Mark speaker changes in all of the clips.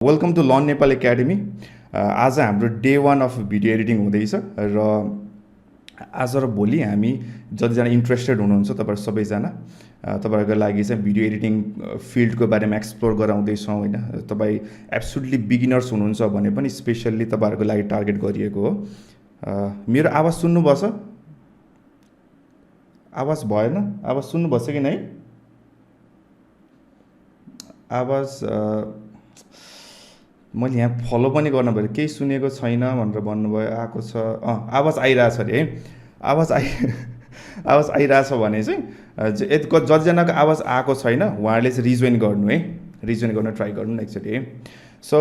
Speaker 1: Welcome to learn Nepal academy. आज हाम्रो day 1 of video editing हुँदैछ र आज र भोलि हामी जतिजना इन्ट्रेस्टेड हुनुहुन्छ तपाईँहरू सबैजना तपाईँहरूको लागि चाहिँ भिडियो एडिटिङ फिल्डको बारेमा एक्सप्लोर गराउँदैछौँ होइन। तपाईँ एब्सोल्युटली बिगिनर्स हुनुहुन्छ भने पनि स्पेसल्ली तपाईँहरूको लागि टार्गेट गरिएको हो। मेरो आवाज सुन्नुभएछ? आवाज भएन? आवाज सुन्नुभएछ कि नै? आवाज मैले यहाँ फलो पनि गर्नु पऱ्यो, केही सुनेको छैन भनेर भन्नुभयो। आएको छ, आवाज आइरहेछ अरे है। आवाज आइरहेछ भने चाहिँ जतिजनाको आवाज आएको छैन उहाँहरूले चाहिँ रिजोइन गर्नु है, रिजोइन गर्न ट्राई गर्नु न एकचोटि है। सो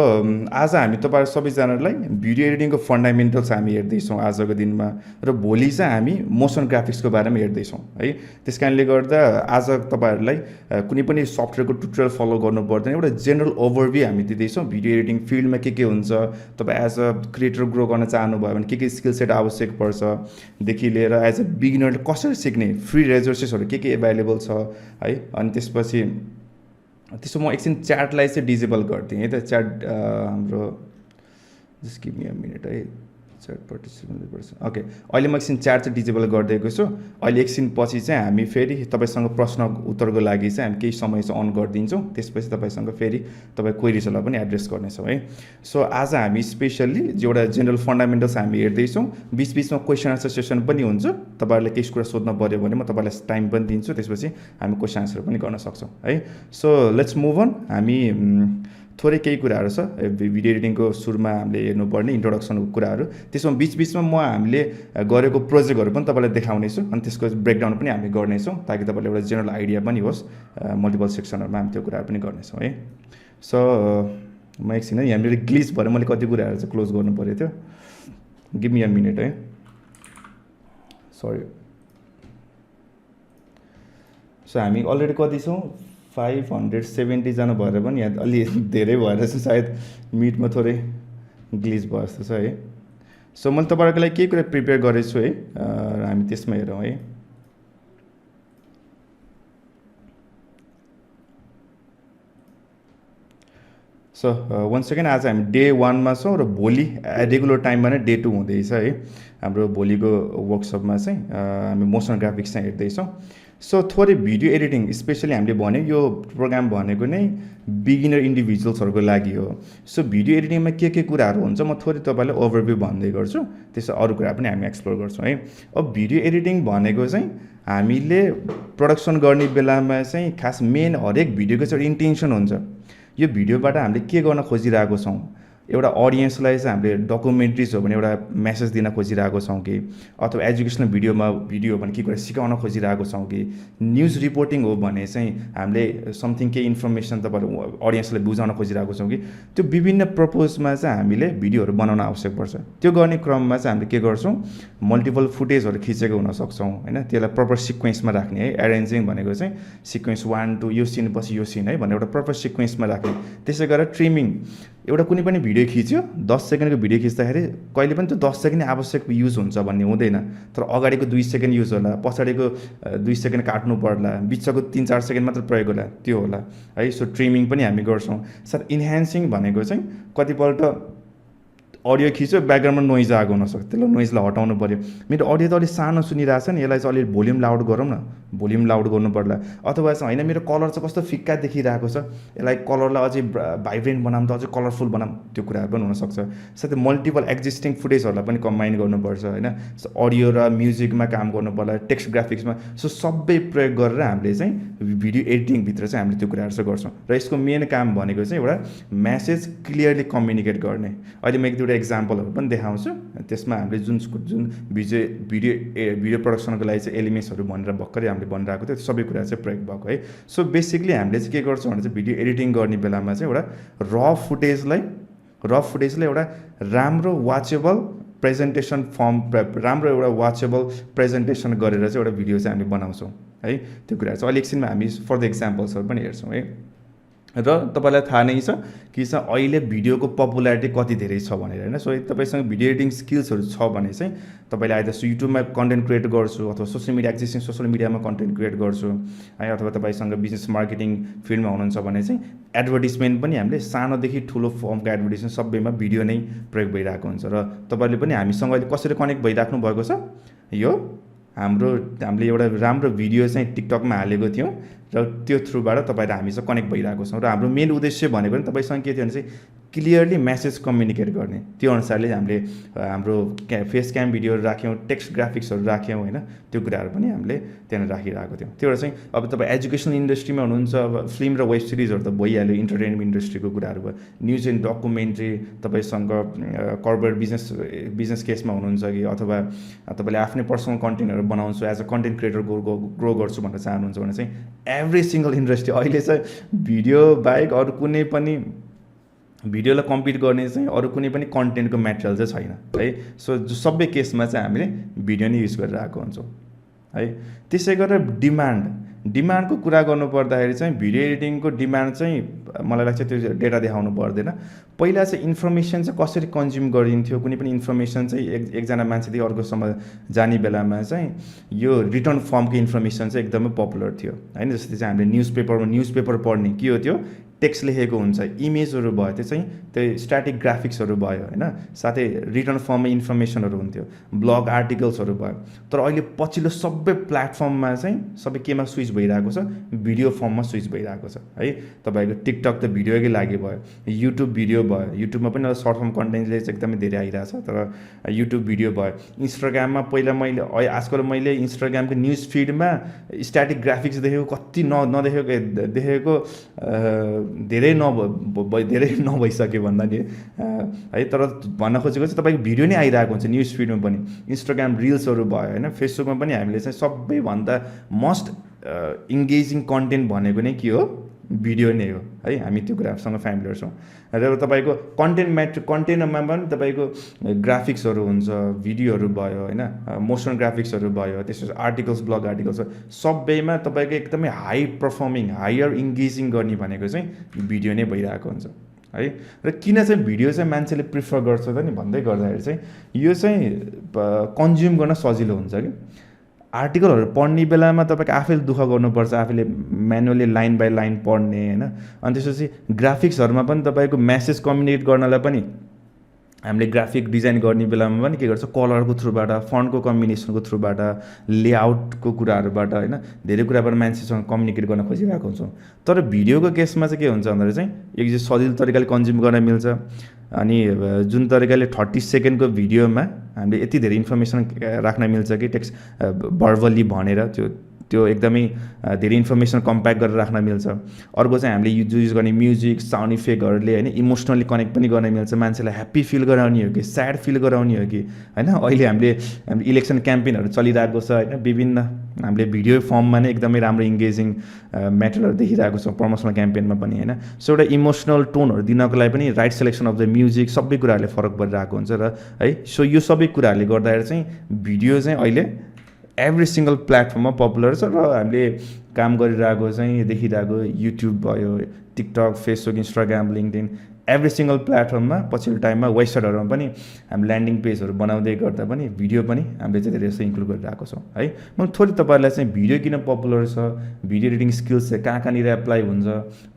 Speaker 1: आज हामी तपाईँहरू सबैजनालाई भिडियो एडिटिङको फन्डामेन्टल्स हामी हेर्दैछौँ आजको दिनमा, र भोलि चाहिँ हामी मोसन ग्राफिक्सको बारेमा हेर्दैछौँ है। त्यस कारणले गर्दा आज तपाईँहरूलाई कुनै पनि सफ्टवेयरको ट्युटोरियल फलो गर्नु पर्दैन, एउटा जेनरल ओभरभ्यू हामी दिँदैछौँ। भिडियो एडिटिङ फिल्डमा के हुन्छ, तपाईँ एज अ क्रिएटर ग्रो गर्न चाहनुभयो भने के स्किल सेट आवश्यक पर्छदेखि लिएर एज अ बिगिनर कसरी सिक्ने, फ्री रिसोर्सेसहरू के एभाइलेबल छ है। अनि त्यसपछि त्यसो म एकछिन च्याटलाई चाहिँ डिजेबल गरिदिएँ है त। च्याट हाम्रो just give me a minute है। च्याट पार्टिसिपेन्ट ओके, अहिले म एकछिन च्याट चाहिँ डिजेबल गरिदिएको छु। अहिले एकछिन पछि चाहिँ हामी फेरि तपाईँसँग प्रश्न उत्तरको लागि चाहिँ हामी केही समय चाहिँ अन गरिदिन्छौँ। त्यसपछि तपाईँसँग फेरि तपाईँ क्वेरिजहरूलाई पनि एड्रेस गर्नेछौँ है। सो आज हामी स्पेसल्ली एउटा जेनरल फन्डामेन्टल्स हामी हेर्दैछौँ। बिचबिचमा क्वेसन आन्सर सेसन पनि हुन्छ। तपाईँहरूले केही कुरा सोध्नु पऱ्यो भने म तपाईँलाई टाइम पनि दिन्छु, त्यसपछि हामी क्वेसन आन्सर पनि गर्न सक्छौँ है। So let's move on. हामी थोरै केही कुराहरू छ भिडियो एडिटिङको सुरुमा हामीले हेर्नुपर्ने इन्ट्रोडक्सनको कुराहरू, त्यसमा बिचबिचमा म हामीले गरेको प्रोजेक्टहरू पनि तपाईँलाई देखाउनेछु अनि त्यसको ब्रेकडाउन पनि हामी गर्नेछौँ ताकि तपाईँलाई एउटा जेनरल आइडिया पनि होस्। मल्टिपल सेक्सनहरूमा हामी त्यो कुराहरू पनि गर्नेछौँ है। सो म एकछिन है, यहाँनिर ग्लिच भएर मैले कति कुराहरू चाहिँ क्लोज गर्नु पऱ्यो थियो। गिभ मी अ मिनट है, सरी। सो हामी अलरेडी कति छौँ, 570 जना भएर पनि यहाँ अलि धेरै भएर चाहिँ सायद मिटमा थोरै ग्लिच भयो जस्तो छ है। सो मैले तपाईँहरूको लागि केही कुरा प्रिपेयर गरेको छु है, हामी त्यसमा हेरौँ है। सो वान सेकेन्ड, आज हामी डे 1 मा छौँ र भोलि रेगुलर टाइममा नै डे 2 हुँदैछ है। हाम्रो भोलिको वर्कसपमा चाहिँ हामी मोसन ग्राफिक्स चाहिँ हेर्दैछौँ। सो थोरै भिडियो एडिटिङ स्पेसली हामीले भन्यो यो प्रोग्राम भनेको नै बिगिनर इन्डिभिजुअल्सहरूको लागि हो। सो भिडियो एडिटिङमा के कुराहरू हुन्छ म थोरै तपाईँलाई ओभरभ्यू भन्दै गर्छु, त्यसो अरू कुरा पनि हामी एक्सप्लोर गर्छौँ है। अब भिडियो एडिटिङ भनेको चाहिँ हामीले प्रोडक्सन गर्ने बेलामा चाहिँ खास मेन हरेक भिडियोको चाहिँ एउटा इन्टेन्सन हुन्छ। यो भिडियोबाट हामीले के गर्न खोजिरहेको छौँ, एउटा अडियन्सलाई चाहिँ हामीले डकुमेन्ट्रिज हो भने एउटा मेसेज दिन खोजिरहेको छौँ कि, अथवा एजुकेसनल भिडियो हो भने के कुरा सिकाउन खोजिरहेको छौँ कि, न्युज रिपोर्टिङ हो भने चाहिँ हामीले समथिङ केही इन्फर्मेसन तपाईँहरू अडियन्सलाई बुझाउन खोजिरहेको छौँ कि, त्यो विभिन्न पर्पजमा चाहिँ हामीले भिडियोहरू बनाउन आवश्यक पर्छ। त्यो गर्ने क्रममा चाहिँ हामीले के गर्छौँ, मल्टिपल फुटेजहरू खिचेको हुन सक्छौँ होइन। त्यसलाई प्रपर सिक्वेन्समा राख्ने है। एरेन्जिङ भनेको चाहिँ सिक्वेन्स 1 2 यो सिन पछि यो सिन है भनेर एउटा प्रपर सिक्वेन्समा राख्ने। त्यसै गरेर ट्रिमिङ, एउटा कुनै पनि भिडियो खिच्यो 10 सेकेन्डको भिडियो खिच्दाखेरि कहिले पनि त्यो 10 सेकेन्ड आवश्यक युज हुन्छ भन्ने हुँदैन। तर अगाडिको 2 सेकेन्ड युज होला, पछाडिको 2 सेकेन्ड काट्नु पर्ला, बिचको 3-4 सेकेन्ड मात्र प्रयोग होला, त्यो होला है। सो ट्रिमिङ पनि हामी गर्छौँ। सर इन्हान्सिङ भनेको चाहिँ कतिपल्ट अडियो खिच्यो ब्याकग्राउन्डमा नोइज आएको हुनसक्छ, त्यसलाई नोइजलाई हटाउनु पऱ्यो। मेरो अडियो त अलिक सानो सुनिरहेको छ नि, यसलाई चाहिँ अलिक भोल्युम लाउड गरौँ न, भोल्युम लाउड गर्नु पर्ला। अथवा चाहिँ होइन मेरो कलर चाहिँ कस्तो फिक्का देखिरहेको छ, यसलाई कलरलाई अझै भाइब्रेन्ट बनाऊँ त अझै कलरफुल बनाऊँ, त्यो कुराहरू पनि हुनसक्छ। साथै मल्टिपल एक्जिस्टिङ फुटेजहरूलाई पनि कम्बाइन गर्नुपर्छ होइन। अडियो र म्युजिकमा काम गर्नु पर्ला, टेक्स्ट ग्राफिक्समा। सो सबै प्रयोग गरेर हामीले चाहिँ भिडियो एडिटिङभित्र चाहिँ हामीले त्यो कुराहरू चाहिँ गर्छौँ। र यसको मेन काम भनेको चाहिँ एउटा म्यासेज क्लियरली कम्युनिकेट गर्ने। अहिले म एक एक्जाम्पलहरू पनि देखाउँछु, त्यसमा हामीले जुन भिडियो प्रडक्सनको लागि चाहिँ एलिमेन्ट्सहरू भनेर भर्खरै हामीले भनिरहेको थियो, सबै कुरा चाहिँ प्रयोग भएको है। सो बेसिकली हामीले चाहिँ के गर्छौँ भने चाहिँ भिडियो एडिटिङ गर्ने बेलामा चाहिँ एउटा र फुटेजलाई एउटा राम्रो वाचेबल प्रेजेन्टेसन राम्रो एउटा वाचेबल प्रेजेन्टेसन गरेर चाहिँ एउटा भिडियो चाहिँ हामीले बनाउँछौँ है। त्यो कुरा चाहिँ अलिक एकछिनमा हामी फर द एक्जाम्पल्सहरू पनि हेर्छौँ है। र तपाईँलाई थाहा नै छ कि चाहिँ अहिले भिडियोको पपुलारिटी कति धेरै छ भनेर होइन। सो तपाईँसँग भिडियो एडिटिङ स्किल्सहरू छ भने चाहिँ तपाईँले आइदर युट्युबमा कन्टेन्ट क्रिएट गर्छु अथवा सोसियल मिडिया एक्जिस्टिङ सोसियल मिडियामा कन्टेन्ट क्रिएट गर्छु है, अथवा तपाईँसँग बिजनेस मार्केटिङ फिल्डमा हुनुहुन्छ भने चाहिँ एडभर्टिजमेन्ट पनि हामीले सानोदेखि ठुलो फर्मको एडभर्टिजमेन्ट सबैमा भिडियो नै प्रयोग भइरहेको हुन्छ। र तपाईँले पनि हामीसँग अहिले कसरी कनेक्ट भइराख्नु भएको छ, यो हामीले एउटा राम्रो भिडियो चाहिँ टिकटकमा हालेको थियौँ र त्यो थ्रुबाट तपाईँ र हामीसँग कनेक्ट भइरहेको छौँ। र हाम्रो मेन उद्देश्य भनेको नि तपाईँसँग के थियो भने चाहिँ क्लियरली मेसेज कम्युनिकेट गर्ने, त्यो अनुसारले हामीले हाम्रो फेस क्याम भिडियोहरू राख्यौँ, टेक्स्ट ग्राफिक्सहरू राख्यौँ होइन, त्यो कुराहरू पनि हामीले त्यहाँनिर राखिरहेको थियौँ। त्यो चाहिँ अब तपाईँ एजुकेसनल इन्डस्ट्रीमा हुनुहुन्छ, अब फिल्म र वेब सिरिजहरू त भइहाल्यो, इन्टरटेनमेन्ट इन्डस्ट्रीको कुराहरू भयो, न्युज एन्ड डकुमेन्ट्री, तपाईँसँग कर्पोरेट बिजनेस केसमा हुनुहुन्छ कि अथवा तपाईँले आफ्नै पर्सनल कन्टेन्टहरू बनाउँछु as a content creator grow गर्छु भनेर चाहनुहुन्छ भने चाहिँ एभ्री सिङ्गल इन्डस्ट्री अहिले चाहिँ भिडियो बाहेक अरू कुनै पनि भिडियोलाई कम्पिट गर्ने चाहिँ अरू कुनै पनि कन्टेन्टको मेटेरियल चाहिँ छैन है। सो सबै केसमा चाहिँ हामीले भिडियो नै युज गरिरहेको हुन्छौँ है। त्यसै गरेर डिमान्डको कुरा गर्नु पर्दाखेरि चाहिँ भिडियो एडिटिङको डिमान्ड चाहिँ मलाई लाग्छ त्यो डेटा देखाउनु पर्दैन। पहिला चाहिँ इन्फर्मेसन चाहिँ कसरी कन्ज्युम गरिन्थ्यो, कुनै पनि इन्फर्मेसन चाहिँ एकजना मान्छेदेखि अर्कोसम्म जाने बेलामा चाहिँ यो रिटर्न फर्मको इन्फर्मेसन चाहिँ एकदमै पपुलर थियो होइन। जस्तै चाहिँ हामीले न्युजपेपर पढ्ने के हो, त्यो टेक्स्ट लेखेको हुन्छ, इमेजहरू भयो, त्यो चाहिँ त्यो स्ट्याटिक ग्राफिक्सहरू भयो होइन, साथै रिटर्न फर्ममा इन्फर्मेसनहरू हुन्थ्यो, ब्लग आर्टिकल्सहरू भयो। तर अहिले पछिल्लो सबै प्लेटफर्ममा चाहिँ सबै केमा स्विच भइरहेको छ, भिडियो फर्ममा स्विच भइरहेको छ है। तपाईँको टिकटक त भिडियोकै लागि भयो, युट्युब भिडियो भयो, युट्युबमा पनि सर्ट फर्म कन्टेन्टले चाहिँ एकदमै धेरै आइरहेको छ, तर युट्युब भिडियो भयो। इन्स्टाग्राममा पहिला आजकल मैले इन्स्टाग्रामको न्युज फिडमा स्ट्याटिक ग्राफिक्स देखेको कति देखेको धेरै नभइसक्यो भन्दा नि है। तर भन्न खोजेको चाहिँ तपाईँको भिडियो नै आइरहेको हुन्छ न्युज फिडमा पनि, इन्स्टाग्राम रिल्सहरू भयो होइन, फेसबुकमा पनि हामीले चाहिँ सबैभन्दा मोस्ट इङ्गेजिङ कन्टेन्ट भनेको नै के हो, भिडियो नै हो है। हामी त्यो कुरासँग फ्यामिलियर छौँ। र तपाईँको कन्टेन्टमा पनि तपाईँको ग्राफिक्सहरू हुन्छ, भिडियोहरू भयो होइन, मोसन ग्राफिक्सहरू भयो, त्यसपछि आर्टिकल्स, ब्लग आर्टिकल्स, सबैमा तपाईँको एकदमै हाई पर्फर्मिङ, हायर इङ्गेजिङ गर्ने भनेको चाहिँ भिडियो नै भइरहेको हुन्छ है। र किन चाहिँ भिडियो चाहिँ मान्छेले प्रिफर गर्छ त नि भन्दै गर्दाखेरि चाहिँ यो चाहिँ कन्ज्युम गर्न सजिलो हुन्छ कि। आर्टिकलहरू पढ्ने बेलामा तपाईँको आफैले दुःख गर्नुपर्छ, आफैले म्यानुअली लाइन बाई लाइन पढ्ने होइन। अनि त्यसपछि ग्राफिक्सहरूमा पनि तपाईँको मेसेज कम्युनिकेट गर्नलाई पनि हामीले ग्राफिक डिजाइन गर्ने बेलामा पनि के गर्छ, कलरको थ्रुबाट, फन्टको कम्बिनेसनको थ्रुबाट, लेआउटको कुराहरूबाट होइन, धेरै कुराबाट मान्छेसँग कम्युनिकेट गर्न खोजिरहेको हुन्छौँ। तर भिडियोको केसमा चाहिँ के हुन्छ भन्दाखेरि चाहिँ एक सजिलो तरिकाले कन्ज्युम गर्न मिल्छ। अनि जुन तरिकाले 30 सेकेन्डको भिडियोमा हामीले यति धेरै इन्फर्मेसन राख्न मिल्छ कि टेक्स्ट भर्बली भनेर त्यो एकदमै धेरै इन्फर्मेसन कम्प्याक्ट गरेर राख्न मिल्छ। अर्को चाहिँ हामीले युज गर्ने म्युजिक, साउन्ड इफेक्टहरूले होइन इमोसनली कनेक्ट पनि गर्न मिल्छ, मान्छेलाई ह्याप्पी फिल गराउने हो कि स्याड फिल गराउने हो कि होइन। अहिले हामीले इलेक्सन क्याम्पेनहरू चलिरहेको छ होइन, विभिन्न हामीले भिडियो फर्ममा नै एकदमै राम्रो इङ्गेजिङ म्याटेरियलहरू देखिरहेको छ प्रमोसनल क्याम्पेनमा पनि होइन। सो एउटा इमोसनल टोनहरू दिनको लागि पनि right selection of the music, सबै कुराहरूले फरक परिरहेको हुन्छ र है। सो यो सबै कुराहरूले गर्दाखेरि चाहिँ भिडियो चाहिँ अहिले एभ्री सिङ्गल प्लेटफर्ममा पपुलर छ। र हामीले काम गरिरहेको चाहिँ देखिरहेको युट्युब भयो, TikTok, Facebook, Instagram, LinkedIn, every single प्लेटफर्ममा पछिल्लो टाइममा वेबसाइटहरूमा पनि हामी ल्यान्डिङ पेजहरू बनाउँदै गर्दा पनि भिडियो पनि हामीले चाहिँ धेरै जस्तो इन्क्लुड गरिरहेको छौँ है। म थोरै तपाईँहरूलाई चाहिँ भिडियो किन पपुलर छ, भिडियो एडिटिङ स्किल्स चाहिँ कहाँनिर एप्लाई हुन्छ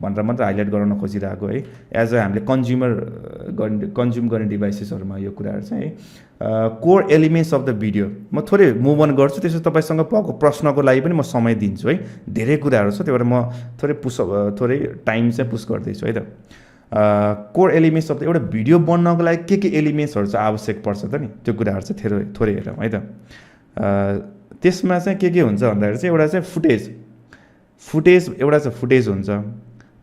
Speaker 1: भनेर मात्र हाइलाइट गराउन खोजिरहेको है। एज अ हामीले कन्ज्युम गर्ने डिभाइसेसहरूमा यो कुराहरू चाहिँ है। Core elements of the video म थोरै मुभ अन गर्छु, त्यसो तपाईँसँग भएको प्रश्नको लागि पनि म समय दिन्छु है। धेरै कुराहरू छ, त्यही भएर म थोरै टाइम चाहिँ पुस गर्दैछु है त। कोर एलिमेन्ट्स अफ द एउटा भिडियो बन्नको लागि के एलिमेन्ट्सहरू चाहिँ आवश्यक पर्छ त नि, त्यो कुराहरू चाहिँ थोरै हेरौँ है त। त्यसमा चाहिँ के हुन्छ भन्दाखेरि चाहिँ एउटा चाहिँ फुटेज हुन्छ,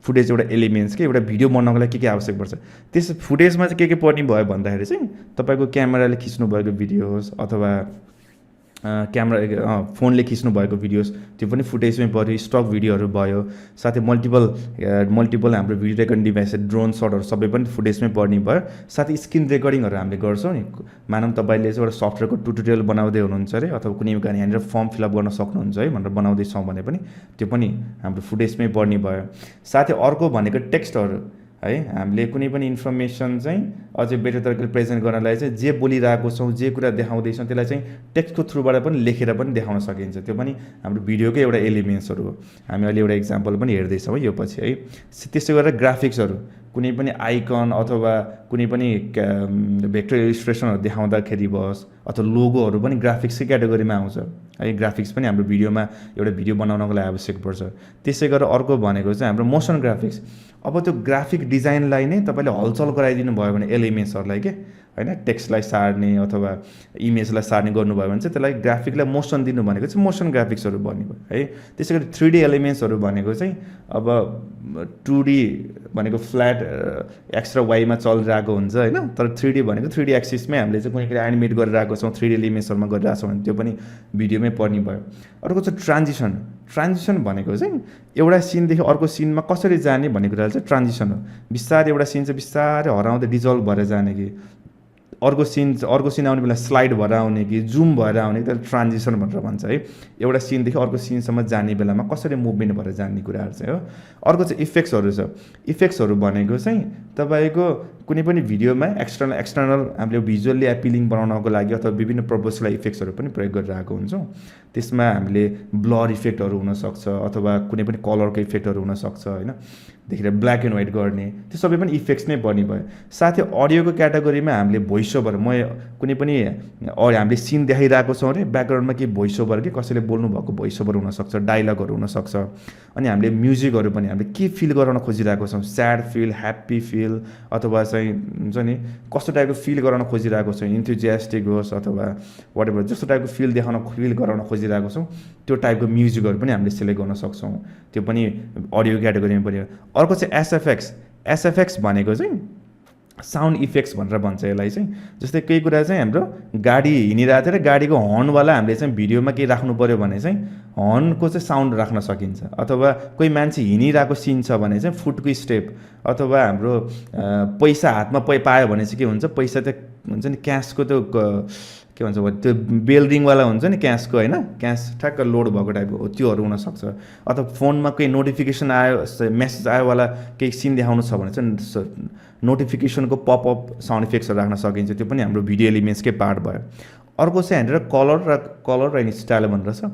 Speaker 1: फुटेज एउटा एलिमेन्ट्स के एउटा भिडियो बनाउनको लागि के आवश्यक पर्छ। त्यस फुटेजमा चाहिँ के पर्ने भयो भन्दाखेरि चाहिँ तपाईँको क्यामेराले खिच्नु भएको भिडियो होस् अथवा क्यामेरा फोनले खिच्नु भएको भिडियोज त्यो पनि फुटेजमै पऱ्यो, स्टक भिडियोहरू भयो, साथै मल्टिपल हाम्रो भिडियो रेकर्डिङ डिभाइस ड्रोन सटहरू सबै पनि फुटेजमै पर्ने भयो। साथै स्क्रिन रेकर्डिङहरू हामीले गर्छौँ नि, मानौँ तपाईँले चाहिँ एउटा सफ्टवेयरको ट्युटोरियल बनाउँदै हुनुहुन्छ अरे, अथवा कुनै यहाँनिर फर्म फिलअप गर्न सक्नुहुन्छ है भनेर बनाउँदैछौँ भने पनि त्यो पनि हाम्रो फुटेजमै पर्ने भयो। साथै अर्को भनेको टेक्स्टहरू है, हामीले कुनै पनि इन्फर्मेसन चाहिँ अझै बेटर तरिकाले प्रेजेन्ट गर्नलाई चाहिँ जे बोलिरहेको छौँ, जे कुरा देखाउँदैछौँ त्यसलाई चाहिँ टेक्स्टको थ्रुबाट पनि लेखेर पनि देखाउन सकिन्छ। त्यो पनि हाम्रो भिडियोकै एउटा एलिमेन्ट्सहरू हो। हामी अहिले एउटा इक्जाम्पल पनि हेर्दैछौँ है यो पछि है। त्यसै गरेर ग्राफिक्सहरू, कुनै पनि आइकन अथवा कुनै पनि भेक्टर इलिस्ट्रेसनहरू देखाउँदाखेरि बस अथवा लोगोहरू पनि ग्राफिक्सकै क्याटेगोरीमा आउँछ है। ग्राफिक्स पनि हाम्रो भिडियोमा एउटा भिडियो बनाउनको लागि आवश्यक पर्छ। त्यसै गरेर अर्को भनेको चाहिँ हाम्रो मोसन ग्राफिक्स। अब त्यो ग्राफिक डिजाइनलाई नै तपाईँले हलचल गराइदिनु भयो भने एलिमेन्ट्सहरूलाई के होइन, टेक्स्टलाई सार्ने अथवा इमेजलाई सार्ने गर्नुभयो भने चाहिँ त्यसलाई ग्राफिकलाई मोसन दिनु भनेको चाहिँ मोसन ग्राफिक्सहरू बन्यो है। त्यसै गरी 3D एलिमेन्ट्सहरू भनेको चाहिँ अब 2D भनेको फ्ल्याट एक्स र वाईमा चलिरहेको हुन्छ होइन, तर 3D भनेको 3D एक्सिसमै हामीले चाहिँ कुनै कुनै एनिमेट गरिरहेको छौँ, 3D एलिमेन्ट्सहरूमा गरिरहेको छौँ भने त्यो पनि भिडियोमै पर्ने भयो। अर्को चाहिँ ट्रान्जिसन भनेको चाहिँ एउटा सिनदेखि अर्को सिनमा कसरी जाने भन्ने कुरालाई चाहिँ ट्रान्जिसन हो। बिस्तारै एउटा सिन चाहिँ बिस्तारै हराउँदै डिजल्भ भएर जाने कि अर्को सिन आउने बेला स्लाइड भएर आउने कि जुम भएर आउने, त्यसलाई ट्रान्जिसन भनेर भन्छ है। एउटा सिनदेखि अर्को सिनसम्म जाने बेलामा कसरी मुभमेन्ट भएर जाने कुराहरू चाहिँ हो। अर्को चाहिँ इफेक्ट्सहरू छ। इफेक्ट्सहरू भनेको चाहिँ तपाईँको कुनै पनि भिडियोमा एक्सटर्नल हामीले भिजुअल्ली एपिलिङ बनाउनको लागि अथवा विभिन्न पर्पजलाई इफेक्ट्सहरू पनि प्रयोग गरिरहेको हुन्छौँ। त्यसमा हामीले ब्लर इफेक्टहरू हुनसक्छ अथवा कुनै पनि कलरको इफेक्टहरू हुनसक्छ होइन, देखेर ब्ल्याक एन्ड व्हाइट गर्ने, त्यो सबै पनि इफेक्ट्स नै पर्ने भयो। साथै अडियोको क्याटेगोरीमा हामीले भोइस ओभर, कुनै पनि हामीले सिन देखाइरहेको छौँ अरे ब्याकग्राउन्डमा के भोइस ओभर कि कसैले बोल्नु भएको भोइस ओभर हुनसक्छ, डायलगहरू हुनसक्छ। अनि हामीले म्युजिकहरू पनि हामीले के फिल गराउन खोजिरहेको छौँ, स्याड फिल, ह्याप्पी फिल अथवा चाहिँ हुन्छ नि कस्तो टाइपको फिल गराउन खोजिरहेको छौँ, इन्थुजियास्टिक होस् अथवा वाट एभर जस्तो टाइपको फिल गराउन खोजिरहेको छौँ त्यो टाइपको म्युजिकहरू पनि हामीले सिलेक्ट गर्न सक्छौँ। त्यो पनि अडियो क्याटेगोरीमा पऱ्यो। अर्को चाहिँ एसएफएक्स भनेको चाहिँ साउन्ड इफेक्ट्स भनेर भन्छ यसलाई चाहिँ। जस्तै केही कुरा चाहिँ हाम्रो गाडी हिँडिरहेको थियो र गाडीको हर्नवाला हामीले चाहिँ भिडियोमा केही राख्नु पऱ्यो भने चाहिँ हर्नको चाहिँ साउन्ड राख्न सकिन्छ, अथवा कोही मान्छे हिँडिरहेको सिन छ भने चाहिँ फुटको स्टेप, अथवा हाम्रो पैसा हातमा पायो भने चाहिँ के हुन्छ, पैसा त हुन्छ नि क्यासको त्यो के भन्छ त्यो बेलरिङवाला हुन्छ नि क्यासको होइन, क्यास ठ्याक्क लोड भएको टाइपको हो त्योहरू हुनसक्छ। अथवा फोनमा केही नोटिफिकेसन आयो, मेसेज आयोवाला केही सिन देखाउनु छ भने चाहिँ नोटिफिकेसनको पपअप साउन्ड इफेक्ट्सहरू राख्न सकिन्छ। त्यो पनि हाम्रो भिडियो एलिमेन्ट्सकै पार्ट भयो। अर्को चाहिँ हामीतिर कलर र स्टाइल भनेर छ।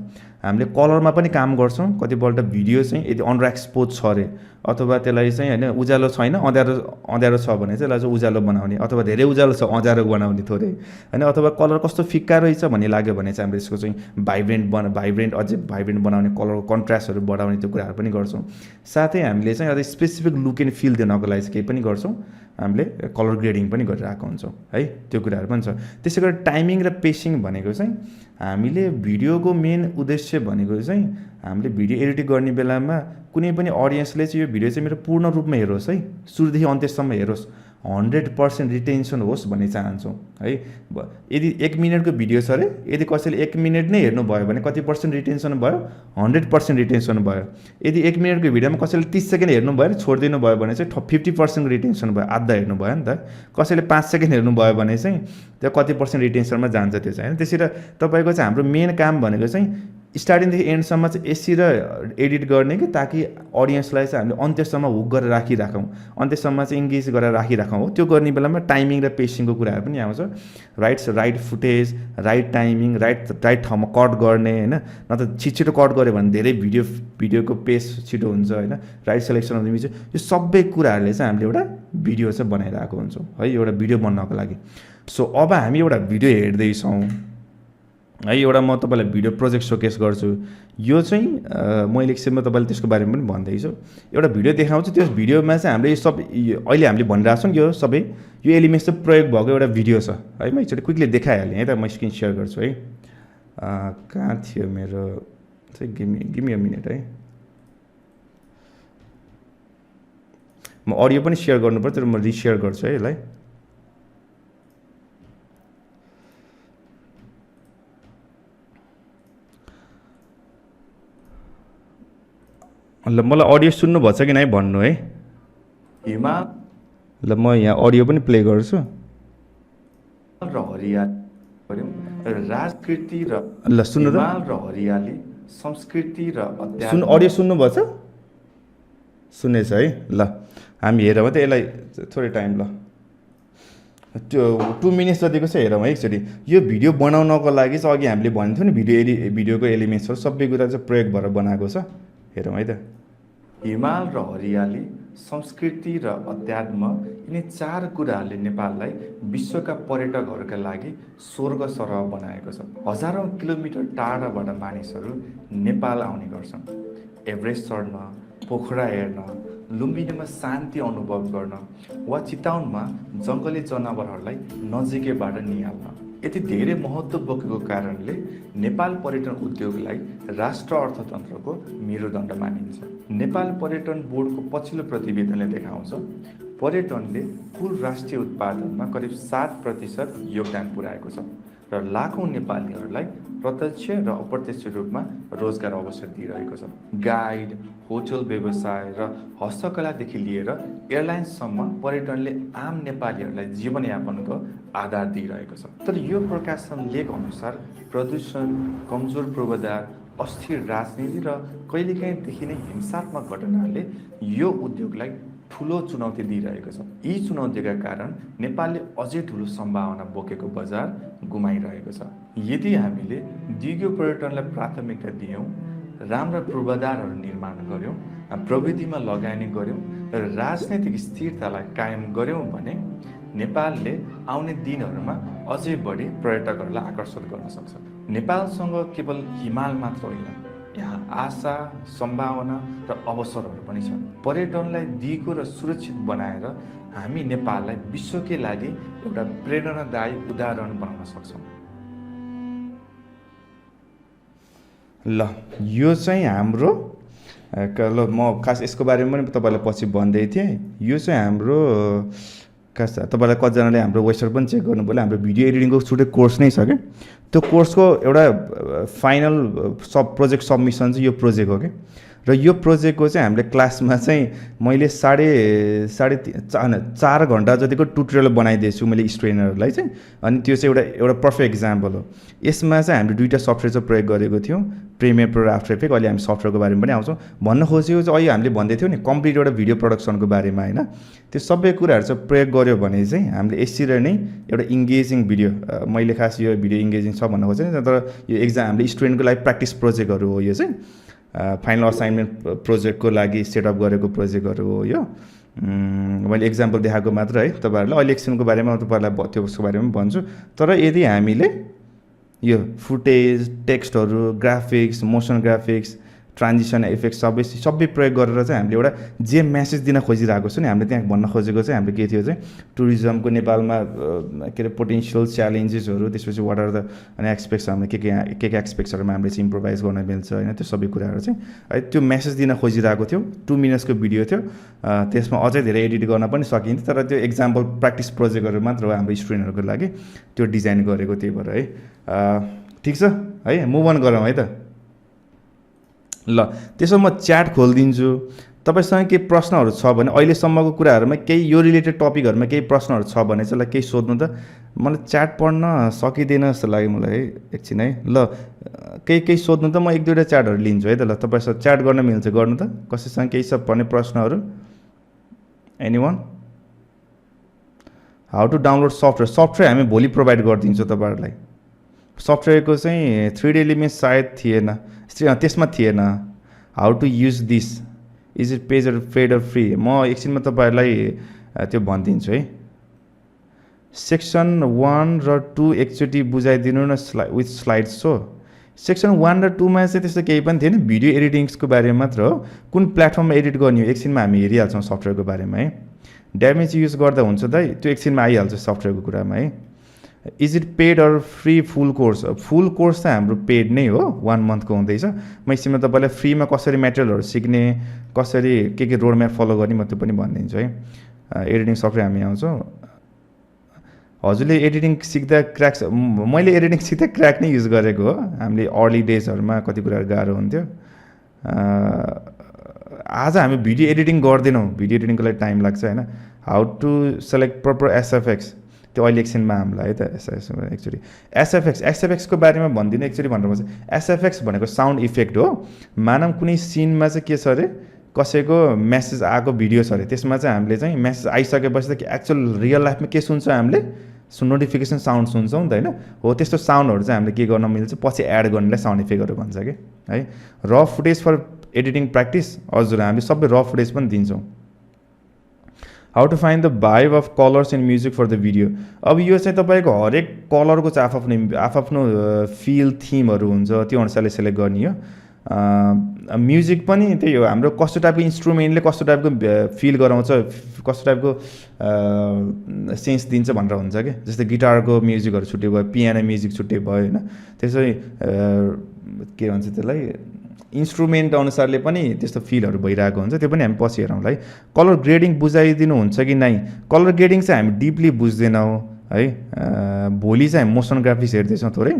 Speaker 1: हामीले कलरमा पनि काम गर्छौँ। कतिपल्ट भिडियो चाहिँ यदि अन्डर एक्सपोज छ अरे अथवा त्यसलाई चाहिँ होइन उज्यालो छैन अँध्यारो छ भने चाहिँ यसलाई चाहिँ उज्यालो बनाउने, अथवा धेरै उज्यालो छ अँध्यारो बनाउने थोरै होइन, अथवा कलर कस्तो फिक्का रहेछ भन्ने लाग्यो भने चाहिँ हामीले यसको चाहिँ अझै भाइब्रेन्ट बनाउने, कलरको कन्ट्रास्टहरू बढाउने त्यो कुराहरू पनि गर्छौँ। साथै हामीले चाहिँ अझै स्पेसिफिक लुक एन्ड फिल दिनको लागि चाहिँ केही पनि गर्छौँ, हामीले कलर ग्रेडिङ पनि गरिरहेको हुन्छौँ है, त्यो कुराहरू पनि छ। त्यसै गरी टाइमिङ र पेसिङ भनेको चाहिँ हामीले भिडियोको मेन उद्देश्य भनेको चाहिँ हामीले भिडियो एडिट गर्ने बेलामा कुनै पनि अडियन्सले चाहिँ यो भिडियो चाहिँ मेरो पूर्ण रूपमा हेरोस् है, सुरुदेखि अन्त्यसम्म हेरोस्, 100% रिटेन्सन होस् भन्ने चाहन्छौँ है। यदि 1 मिनटको भिडियो छ अरे, यदि कसैले 1 मिनट नै हेर्नुभयो भने कति पर्सेन्ट रिटेन्सन भयो, 100% रिटेन्सन भयो। यदि 1 मिनटको भिडियोमा कसैले 30 सेकेन्ड हेर्नुभयो अरे छोडिदिनु भयो भने चाहिँ 50% रिटेन्सन भयो, आधा हेर्नुभयो नि त। कसैले 5 सेकेन्ड हेर्नुभयो भने चाहिँ त्यो कति पर्सेन्ट रिटेन्सनमा जान्छ त्यो चाहिँ होइन। त्यसरी तपाईँको चाहिँ हाम्रो मेन काम भनेको चाहिँ स्टार्टिङदेखि एन्डसम्म चाहिँ यसरी एडिट गर्ने कि ताकि अडियन्सलाई चाहिँ हामीले अन्त्यसम्म हुक गरेर राखिराखौँ, अन्त्यसम्म चाहिँ इङ्गेज गरेर राखिराखौँ हो। त्यो गर्ने बेलामा टाइमिङ र पेसिङको कुराहरू पनि आउँछ। Right footage, right timing, right ठाउँमा कट गर्ने होइन, न त छिटो कट गऱ्यो भने धेरै भिडियोको पेस छिटो हुन्छ होइन, राइट सेलेक्सन अफ इमेज, यो सबै कुराहरूले चाहिँ हामीले एउटा भिडियो चाहिँ बनाइरहेको हुन्छौँ है, एउटा भिडियो बन्नको लागि। सो अब हामी एउटा भिडियो हेर्दैछौँ है, एउटा म तपाईँलाई भिडियो प्रोजेक्ट सोकेस गर्छु। यो चाहिँ मैले एकछिनमा तपाईँले त्यसको बारेमा पनि भन्दैछु। एउटा भिडियो देखाउँछु, त्यो भिडियोमा चाहिँ हामीले यो सब अहिले हामीले भनिरहेको छौँ यो सबै यो एलिमेन्ट्स चाहिँ प्रयोग भएको एउटा भिडियो छ है। म एकचोटि क्विकली देखाइहालेँ है त, म स्क्रिन सेयर गर्छु है। कहाँ थियो मेरो चाहिँ गिमी अ मिनट है, म अडियो पनि सेयर गर्नु पर्छ, तर म रिसेयर गर्छु है यसलाई। ल मलाई अडियो सुन्नुभएको छ कि नै भन्नु है।
Speaker 2: हिमाल
Speaker 1: ल म यहाँ अडियो पनि प्ले गर्छु।
Speaker 2: र हरियाली गऱ्यौँ, राजकृति र
Speaker 1: ल सुन्नु त,
Speaker 2: हिमाल र हरियाली, संस्कृति र
Speaker 1: सुन
Speaker 2: अध्यात्म।
Speaker 1: अडियो सुन्नुभएको छ? सुनेछ है। ल हामी हेरौँ त यसलाई थोरै टाइम। ल त्यो 2 मिनट्स जतिको छ, हेरौँ है एकचोटि। यो भिडियो बनाउनको लागि चाहिँ अघि हामीले भनेको थियौँ नि भिडियोको एलिमेन्ट्सहरू सबै कुरा चाहिँ प्रयोग भएर बनाएको छ। हेरौँ है त।
Speaker 2: हिमाल र हरियाली, संस्कृति र अध्यात्म, यिनी 4 कुराहरूले नेपाललाई विश्वका पर्यटकहरूका लागि स्वर्ग सरह बनाएको छ। हजारौँ किलोमिटर टाढाबाट मानिसहरू नेपाल आउने गर्छन्। एभरेस्ट चढ्न, पोखरा हेर्न, लुम्बिनीमा शान्ति अनुभव गर्न वा चितवनमा जङ्गली जनावरहरूलाई नजिकैबाट निहाल्न। यति धेरै महत्त्व बोकेको कारणले नेपाल पर्यटन उद्योगलाई राष्ट्र अर्थतन्त्रको मेरुदण्ड मानिन्छ। नेपाल पर्यटन बोर्डको पछिल्लो प्रतिवेदनले देखाउँछ पर्यटनले कुल राष्ट्रिय उत्पादनमा करिब 7% योगदान पुर्याएको छ र लाखौँ नेपालीहरूलाई प्रत्यक्ष र अप्रत्यक्ष रूपमा रोजगार अवसर दिइरहेको छ। गाइड, होटल व्यवसाय र हस्तकलादेखि लिएर एयरलाइन्ससम्म पर्यटनले आम नेपालीहरूलाई जीवनयापनको आधार दिइरहेको छ। तर यो प्रकाशन लेख अनुसार प्रदूषण, कमजोर पूर्वाधार, अस्थिर राजनीति र कहिलेकाहीँ देखिने हिंसात्मक घटनाले यो उद्योगलाई ठुलो चुनौती दिइरहेको छ। यी चुनौतीका कारण नेपालले अझै ठुलो सम्भावना बोकेको बजार गुमाइरहेको छ। यदि हामीले दिगो पर्यटनलाई प्राथमिकता दियौँ, राम्रा पूर्वाधारहरू निर्माण गऱ्यौँ, प्रविधिमा लगानी गऱ्यौँ र राजनैतिक स्थिरतालाई कायम गऱ्यौँ भने नेपालले आउने दिनहरूमा अझै बढी पर्यटकहरूलाई आकर्षित गर्न सक्छ। नेपालसँग केवल हिमाल मात्र होइन, यहाँ आशा, सम्भावना र अवसरहरू पनि छन्। पर्यटनलाई दिगो र सुरक्षित बनाएर हामी नेपाललाई विश्वकै लागि एउटा प्रेरणादायी उदाहरण बनाउन सक्छौँ।
Speaker 1: ल यो चाहिँ हाम्रो ल म खास यसको बारेमा पनि तपाईँलाई पछि भन्दै थिएँ। यो चाहिँ हाम्रो खास तपाईँलाई कतिजनाले हाम्रो वेबसाइट पनि चेक गर्नुभयो, हाम्रो भिडियो एडिटिङको छुट्टै कोर्स नै छ क्या। त्यो कोर्सको एउटा फाइनल प्रोजेक्ट सबमिसन चाहिँ यो प्रोजेक्ट हो क्या। र यो प्रोजेक्टको चाहिँ हामीले क्लासमा चाहिँ मैले साढे 4 घन्टा जतिको ट्युटोरियल बनाइदिएछु मैले स्टुडेन्टहरूलाई चाहिँ। अनि त्यो चाहिँ एउटा पर्फेक्ट इक्जाम्पल हो। यसमा चाहिँ हामीले 2टा सफ्टवेयर चाहिँ प्रयोग गरेको थियौँ, प्रिमियर प्रो र आफ्टर इफेक्ट। अहिले हामी सफ्टवेयरको बारेमा पनि आउँछौँ। भन्न खोजेको चाहिँ अहिले हामीले भन्दै थियौँ नि कम्प्लिट एउटा भिडियो प्रडक्सनको बारेमा होइन। त्यो सबै कुराहरू चाहिँ प्रयोग गऱ्यो भने चाहिँ हामीले यसरी नै एउटा इङ्गेजिङ भिडियो, मैले खास यो भिडियो इङ्गेजिङ छ भन्न खोजेँ, तर यो हामीले स्टुडेन्टको लागि प्र्याक्टिस प्रोजेक्टहरू हो। यो चाहिँ फाइनल असाइनमेन्ट प्रोजेक्टको लागि सेटअप गरेको प्रोजेक्टहरू हो यो। मैले इक्जाम्पल देखाएको मात्र है तपाईँहरूलाई। अहिले एकछिनको बारेमा तपाईँहरूलाई त्यसको बारेमा पनि भन्छु। तर यदि हामीले यो फुटेज, टेक्स्टहरू, graphics, motion graphics, transition effect सबै प्रयोग गरेर चाहिँ हामीले एउटा जे मेसेज दिन खोजिरहेको छु नि, हामीले त्यहाँ भन्न खोजेको चाहिँ हाम्रो के थियो चाहिँ टुरिज्मको नेपालमा के अरे पोटेन्सियल च्यालेन्जेसहरू, त्यसपछि वाट आर द अनि एक्सपेक्ट्स, हामीले के एक्सपेक्ट्सहरूमा हामीले चाहिँ इम्प्रोभाइज गर्न मिल्छ होइन, त्यो सबै कुराहरू चाहिँ है त्यो मेसेज दिन खोजिरहेको थियो। 2 मिनट्सको भिडियो थियो। त्यसमा अझै धेरै एडिट गर्न पनि सकिन्थ्यो, तर त्यो एक्जाम्पल प्र्याक्टिस प्रोजेक्टहरू मात्र हो हाम्रो स्टुडेन्टहरूको लागि त्यो डिजाइन गरेको। त्यही भएर है ठिक छ है, मुभ अन गरौँ है त। ल त्यसो म च्याट खोलिदिन्छु। तपाईँसँग केही प्रश्नहरू छ भने अहिलेसम्मको कुराहरूमा केही यो रिलेटेड टपिकहरूमा केही प्रश्नहरू छ भने चाहिँ ल केही सोध्नु त। मलाई च्याट पढ्न सकिँदैन जस्तो लाग्यो मलाई है, एकछिन है। ल केही सोध्नु त, म 1-2वटा च्याटहरू लिन्छु है त। ल तपाईँसँग च्याट गर्न मिल्छ गर्नु त, कसैसँग केही छ भने प्रश्नहरू? Anyone? How to download software हामी भोलि प्रोभाइड गरिदिन्छौँ तपाईँहरूलाई। सफ्टवेयरको चाहिँ 3D एलिमेन्ट सायद थिएन, त्यसमा थिएन। How to use this, is it paid or free? म एकछिनमा तपाईँहरूलाई त्यो भनिदिन्छु है। सेक्सन 1 र 2 एकचोटि बुझाइदिनु न विथ स्लाइड्स हो। सेक्सन 1 र 2 मा चाहिँ त्यस्तो केही पनि थिएन, भिडियो एडिटिङ्सको बारेमा मात्र हो। कुन प्लेटफर्ममा एडिट गर्ने हो एकछिनमा हामी हेरिहाल्छौँ सफ्टवेयरको बारेमा है। ड्यामेज युज गर्दा हुन्छ त, त्यो एकछिनमा आइहाल्छ सफ्टवेयरको कुरामा है। Is it paid or free? Full course, full course चाहिँ हाम्रो पेड नै हो, 1 मन्थको हुँदैछ। म यसमा तपाईँलाई फ्रीमा कसरी मेटेरियलहरू सिक्ने, कसरी के रोड म्याप फलो गर्ने म त्यो पनि भनिदिन्छु है। एडिटिङ सफ्टवेयर हामी आउँछौँ। हजुरले एडिटिङ सिक्दा मैले एडिटिङ सिक्दा क्र्याक नै युज गरेको हो। हामीले अर्ली डेजहरूमा कति कुराहरू गाह्रो हुन्थ्यो। आज हामी भिडियो एडिटिङ गर्दैनौँ, भिडियो एडिटिङको लागि टाइम लाग्छ होइन। How to select proper SFX, त्यो अहिले एकछिनमा हामीलाई है त एक्चुअली एसएफएक्सको बारेमा भनिदिनु एक्चुअली भनेर भन्छ। एसएफएक्स भनेको साउन्ड इफेक्ट हो। मानव कुनै सिनमा चाहिँ के छ अरे, कसैको मेसेज आएको भिडियो छ अरे, त्यसमा चाहिँ हामीले चाहिँ मेसेज आइसकेपछि त एक्चुअल रियल लाइफमा के सुन्छौँ हामीले, नोटिफिकेसन साउन्ड सुन्छौँ नि त होइन। हो त्यस्तो साउन्डहरू चाहिँ हामीले के गर्न मिल्छ, पछि एड गर्नेलाई साउन्ड इफेक्टहरू भन्छ कि है। र फुटेज फर एडिटिङ प्र्याक्टिस, हजुर हामीले सबै र फुटेज पनि दिन्छौँ। How to find the vibe of colours in music for the video, अब यो चाहिँ तपाईँको हरेक कलरको चाहिँ आफ्नो फिल थिमहरू हुन्छ, त्यो अनुसारले सेलेक्ट गर्ने हो। म्युजिक पनि त्यही हो, हाम्रो कस्तो टाइपको इन्स्ट्रुमेन्टले कस्तो टाइपको फिल गराउँछ, कस्तो टाइपको सेन्स दिन्छ भनेर हुन्छ कि। जस्तै गिटारको म्युजिकहरू छुट्टै भयो, पियानो म्युजिक छुट्टै भयो होइन। त्यसै के भन्छ त्यसलाई, इन्स्ट्रुमेन्ट अनुसारले पनि त्यस्तो फिलहरू भइरहेको हुन्छ, त्यो पनि हामी पछि हेरौँला है। कलर ग्रेडिङ बुझाइदिनुहुन्छ कि नै, कलर ग्रेडिङ चाहिँ हामी डिपली बुझ्दैनौँ है। भोलि चाहिँ हामी मोसन ग्राफिक्स हेर्दैछौँ थोरै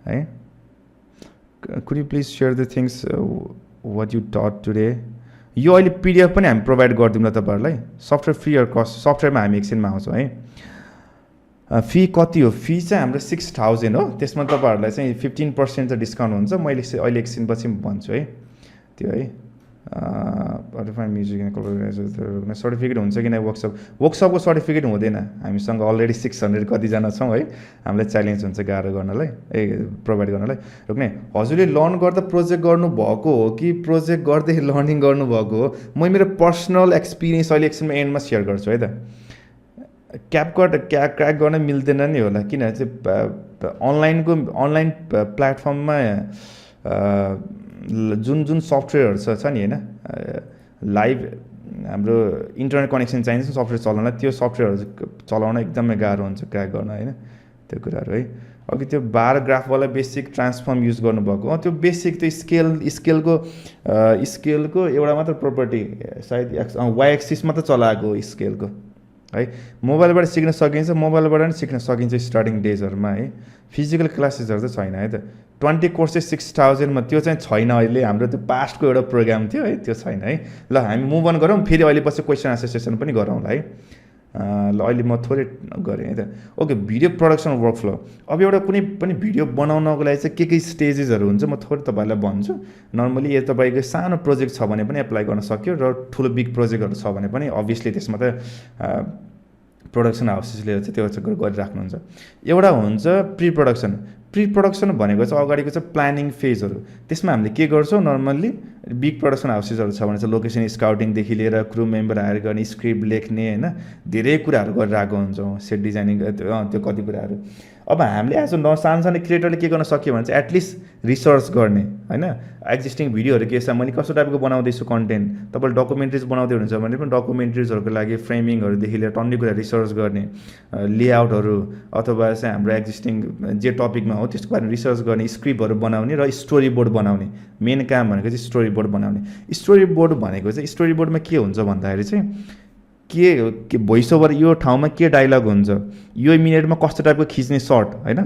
Speaker 1: है। Could you please share the things what you taught today, यो अहिले पिडिएफ पनि हामी प्रोभाइड गरिदिउँला तपाईँहरूलाई, सफ्टवेयर फ्री अर कस्ट, सफ्टवेयरमा हामी एकछिनमा आउँछौँ है। फी कति हो, फी चाहिँ हाम्रो 6000 हो, त्यसमा तपाईँहरूलाई चाहिँ 15% चाहिँ डिस्काउन्ट हुन्छ। मैले अहिले एकछिनपछि भन्छु है त्यो है। म्युजिक सर्टिफिकेट हुन्छ कि नै, वर्कसपको सर्टिफिकेट हुँदैन, हामीसँग अलरेडी 600 कतिजना छौँ है। हामीलाई च्यालेन्ज हुन्छ गाह्रो गर्नलाई प्रोभाइड गर्नलाई। रोक्ने हजुरले लर्न गर्दा प्रोजेक्ट गर्नुभएको हो कि प्रोजेक्ट गर्दै लर्निङ गर्नुभएको हो, म मेरो पर्सनल एक्सपिरियन्स अहिले एकछिनमा एन्डमा सेयर गर्छु है त। क्यापकट क्र्याक गर्न मिल्दैन नि होला, किनभने चाहिँ अनलाइन प्लेटफर्ममा जुन सफ्टवेयरहरू छ नि होइन, लाइभ हाम्रो इन्टरनेट कनेक्सन चाहिन्छ सफ्टवेयर चलाउनलाई, त्यो सफ्टवेयरहरू चलाउन एकदमै गाह्रो हुन्छ क्र्याक गर्न होइन, त्यो कुराहरू है। अघि त्यो बार ग्राफवाला बेसिक ट्रान्सफर्म युज गर्नुभएको, त्यो बेसिक त्यो स्केलको एउटा मात्र प्रोपर्टी सायद वाइ एक्सिस मात्र चलाएको स्केलको है। मोबाइलबाट सिक्न सकिन्छ, मोबाइलबाट पनि सिक्न सकिन्छ स्टार्टिङ डेजहरूमा है। फिजिकल क्लासेसहरू चाहिँ छैन है त। 20 कोर्सेस 6000मा त्यो चाहिँ छैन अहिले, हाम्रो त्यो पास्टको एउटा प्रोग्राम थियो है, त्यो छैन है। ल हामी मुभ अन गरौँ, फेरि अहिले पछि क्वेसन आन्सर सेसन पनि गरौँला है। ल अहिले म थोरै गरेँ है त। ओके, भिडियो प्रडक्सन वर्कफ्लो, अब एउटा कुनै पनि भिडियो बनाउनको लागि चाहिँ के स्टेजेसहरू हुन्छ म थोरै तपाईँहरूलाई भन्छु। नर्मली यो तपाईँको सानो प्रोजेक्ट छ भने पनि एप्लाई गर्न सक्यो, र ठुलो बिग प्रोजेक्टहरू छ भने पनि अभियसली त्यसमा त प्रोडक्सन हाउसेसले चाहिँ त्यो चाहिँ गरिराख्नुहुन्छ। एउटा हुन्छ प्री प्रोडक्सन भनेको चाहिँ अगाडिको चाहिँ प्लानिङ फेजहरू, त्यसमा हामीले के गर्छौँ नर्मल्ली बिग प्रोडक्सन हाउसेसहरू छ भने चाहिँ लोकेसन स्काउटिङदेखि लिएर क्रू मेम्बर हायर गर्ने, स्क्रिप्ट लेख्ने होइन, धेरै कुराहरू गरिरहेको हुन्छौँ, सेट डिजाइनिङ त्यो कति कुराहरू। अब हामीले एज अ सानो क्रिएटरले के गर्न सक्यो भने चाहिँ एटलिस्ट रिसर्च गर्ने होइन, एक्जिस्टिङ भिडियोहरू के छ, मैले कस्तो टाइपको बनाउँदैछु कन्टेन्ट, तपाईँले डकुमेन्ट्रिज बनाउँदै हुनुहुन्छ भने पनि डकुमेन्ट्रिजहरूको लागि फ्रेमिङहरूदेखि लिएर टन्नै कुरा रिसर्च गर्ने, लेआउटहरू अथवा चाहिँ हाम्रो एक्जिस्टिङ जे टपिकमा हो त्यसको बारेमा रिसर्च गर्ने, स्क्रिप्टहरू बनाउने र स्टोरी बोर्ड बनाउने। मेन काम भनेको चाहिँ स्टोरी बोर्ड बनाउने। स्टोरी बोर्ड भनेको चाहिँ स्टोरी बोर्डमा के हुन्छ भन्दाखेरि चाहिँ के भोइस ओभर, यो ठाउँमा के डायलग हुन्छ, यो मिनेटमा कस्तो टाइपको खिच्ने सर्ट होइन,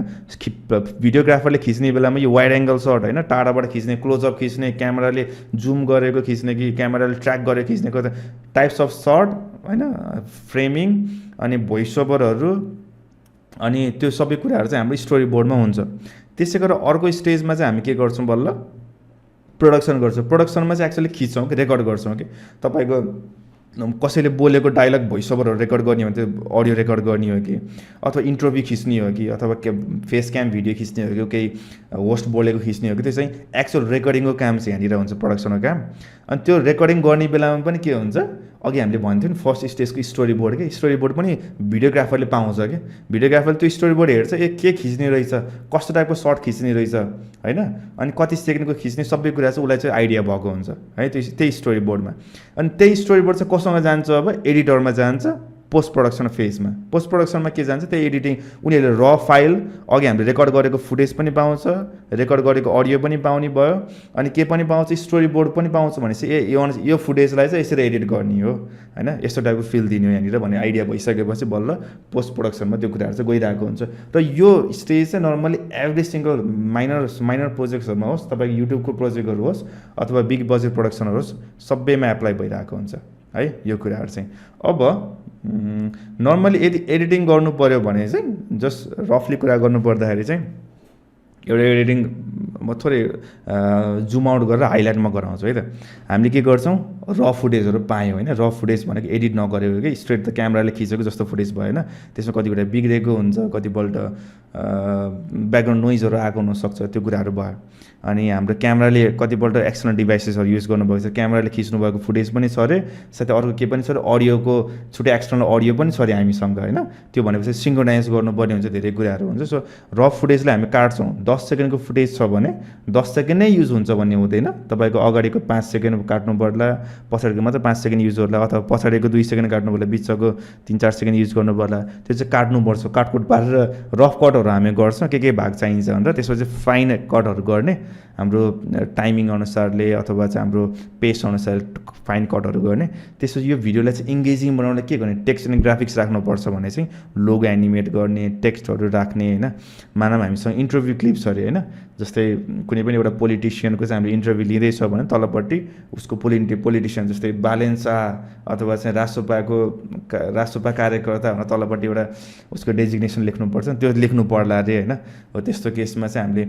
Speaker 1: भिडियोग्राफरले खिच्ने बेलामा यो वाइड एङ्गल सर्ट होइन, टाढाबाट खिच्ने, क्लोजअप खिच्ने, क्यामेराले जुम गरेको खिच्ने कि क्यामेराले ट्र्याक गरेर खिच्ने, टाइप्स अफ सर्ट होइन, फ्रेमिङ अनि भोइस ओभरहरू, अनि त्यो सबै कुराहरू चाहिँ हाम्रो स्टोरी बोर्डमा हुन्छ। त्यसै गरेर अर्को स्टेजमा चाहिँ हामी के गर्छौँ, बल्ल प्रोडक्सन गर्छौँ। प्रोडक्सनमा चाहिँ एक्चुअली खिच्छौँ कि रेकर्ड गर्छौँ कि तपाईँको कसैले बोलेको डायलग भोइस ओभरहरू रेकर्ड गर्ने हो भने त्यो अडियो रेकर्ड गर्ने हो कि, अथवा इन्टरभ्यू खिच्ने हो कि, अथवा फेस क्याम भिडियो खिच्ने हो कि, केही होस्ट बोलेको खिच्ने हो कि, त्यो चाहिँ एक्चुअल रेकर्डिङको काम चाहिँ यहाँनिर हुन्छ, प्रोडक्सनको काम। अनि त्यो रेकर्डिङ गर्ने बेलामा पनि के हुन्छ, अघि हामीले भन्थ्यौँ नि फर्स्ट स्टेजको स्टोरी बोर्ड के, स्टोरी बोर्ड पनि भिडियोग्राफरले पाउँछ कि, भिडियोग्राफरले त्यो स्टोरी बोर्ड हेर्छ, के खिच्ने रहेछ, कस्तो टाइपको सर्ट खिच्ने रहेछ होइन, अनि कति सेकेन्डको खिच्ने, सबै कुरा चाहिँ उसलाई चाहिँ आइडिया भएको हुन्छ है त्यही स्टोरी बोर्डमा। अनि त्यही स्टोरी बोर्ड चाहिँ कोसँग जान्छ, अब एडिटरमा जान्छ पोस्ट प्रोडक्सन फेजमा। पोस्ट प्रोडक्सनमा के जान्छ, त्यो एडिटिङ उनीहरूले र फाइल अघि हामीले रेकर्ड गरेको फुटेज पनि पाउँछ, रेकर्ड गरेको अडियो पनि पाउने भयो, अनि के पनि पाउँछ, स्टोरी बोर्ड पनि पाउँछ भनेपछि यो फुटेजलाई चाहिँ यसरी एडिट गर्ने हो होइन, यस्तो टाइपको फिल दिने हो यहाँनिर भन्ने आइडिया भइसकेपछि बल्ल पोस्ट प्रोडक्सनमा त्यो कुराहरू चाहिँ गइरहेको हुन्छ। र यो स्टेज चाहिँ नर्मली एभ्री सिङ्गल माइनर प्रोजेक्ट्सहरूमा होस्, तपाईँको युट्युबको प्रोजेक्टहरू होस् अथवा बिग बजेट प्रोडक्सनहरू होस्, सबैमा एप्लाई भइरहेको हुन्छ है यो कुराहरू चाहिँ। अब नर्मली यदि एडिटिङ गर्नु पऱ्यो भने चाहिँ जस्ट रफली कुरा गर्नु पर्दाखेरि चाहिँ एउटा एडिटिङ म थोरै जुम आउट गरेर हाइलाइटमा गराउँछु है त। हामीले के गर्छौँ, र फुटेजहरू पायौँ होइन, र फुटेज भनेको एडिट नगरेको कि स्ट्रेट त क्यामेराले खिचेको जस्तो फुटेज भयो होइन, त्यसमा कतिवटा बिग्रेको हुन्छ, कतिपल्ट ब्याकग्राउन्ड नोइजहरू आएको हुनसक्छ, त्यो कुराहरू भयो। अनि हाम्रो क्यामेराले कतिपल्ट एक्सटर्नल डिभाइसेसहरू युज गर्नुभएको छ, क्यामेराले खिच्नु भएको फुटेज पनि छ अरे, साथै अर्को के पनि छ अरे, अडियोको छुट्टै एक्सटर्नल अडियो पनि छ अरे हामीसँग होइन। त्यो भनेपछि सिङ्क्रोनाइज गर्नुपर्ने हुन्छ, धेरै कुराहरू हुन्छ। सो र फुटेजलाई हामी काट्छौँ, 10 सेकेन्डको फुटेज छ भने 10 सेकेन्ड नै युज हुन्छ भन्ने हुँदैन, तपाईँको अगाडिको 5 सेकेन्ड काट्नु पर्ला, पछाडिको मात्र 5 सेकेन्ड युज गर्ला, अथवा पछाडिको 2 सेकेन्ड काट्नु पर्ला, बिचको 3-4 सेकेन्ड युज गर्नु पर्ला, त्यो चाहिँ काट्नुपर्छ। काटकुट पारेर रफ कटहरू हामी गर्छौँ, के भाग चाहिन्छ भनेर, त्यसपछि फाइन कटहरू गर्ने हाम्रो टाइमिङ अनुसारले अथवा चाहिँ हाम्रो पेस अनुसार फाइन कटहरू गर्ने। त्यसपछि यो भिडियोलाई चाहिँ इङ्गेजिङ बनाउन के गर्ने, टेक्स्ट एन्ड ग्राफिक्स राख्नुपर्छ भने चाहिँ लोगो एनिमेट गर्ने, टेक्स्टहरू राख्ने होइन। मानव हामीसँग इन्टरभ्यू क्लिप्स अरे होइन, जस्तै कुनै पनि एउटा पोलिटिसियनको चाहिँ हामीले इन्टरभ्यू लिँदैछ भने तलपट्टि उसको पोलिटिसियन जस्तै बालेन शाह अथवा चाहिँ रासोपा कार्यकर्ता भनेर तलपट्टि एउटा उसको डेजिग्नेसन लेख्नुपर्छ, त्यो लेख्नु पर्ला अरे होइन। हो त्यस्तो केसमा चाहिँ हामीले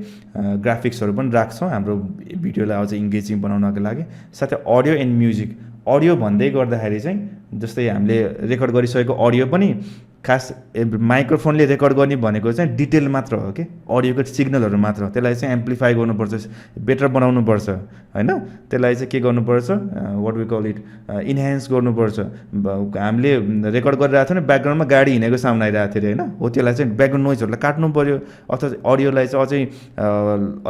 Speaker 1: ग्राफिक्सहरू पनि राख्छौँ हाम्रो भिडियोलाई अझ इङ्गेजिङ बनाउनको लागि। साथै अडियो एन्ड म्युजिक, अडियो भन्दै गर्दाखेरि चाहिँ जस्तै हामीले रेकर्ड गरिसकेको अडियो पनि खास माइक्रोफोनले रेकर्ड गर्ने भनेको चाहिँ डिटेल मात्र हो कि, अडियोको सिग्नलहरू मात्र, त्यसलाई चाहिँ एम्प्लिफाई गर्नुपर्छ, बेटर बनाउनुपर्छ होइन। त्यसलाई चाहिँ के गर्नुपर्छ, what we call it, enhance गर्नुपर्छ। हामीले रेकर्ड गरिरहेको थियो भने ब्याकग्राउन्डमा गाडी हिँडेको साउन्ड आइरहेको थियो अरे होइन, हो त्यसलाई चाहिँ ब्याकग्राउन्ड नोइजहरूलाई काट्नु पऱ्यो, अथवा अडियोलाई चाहिँ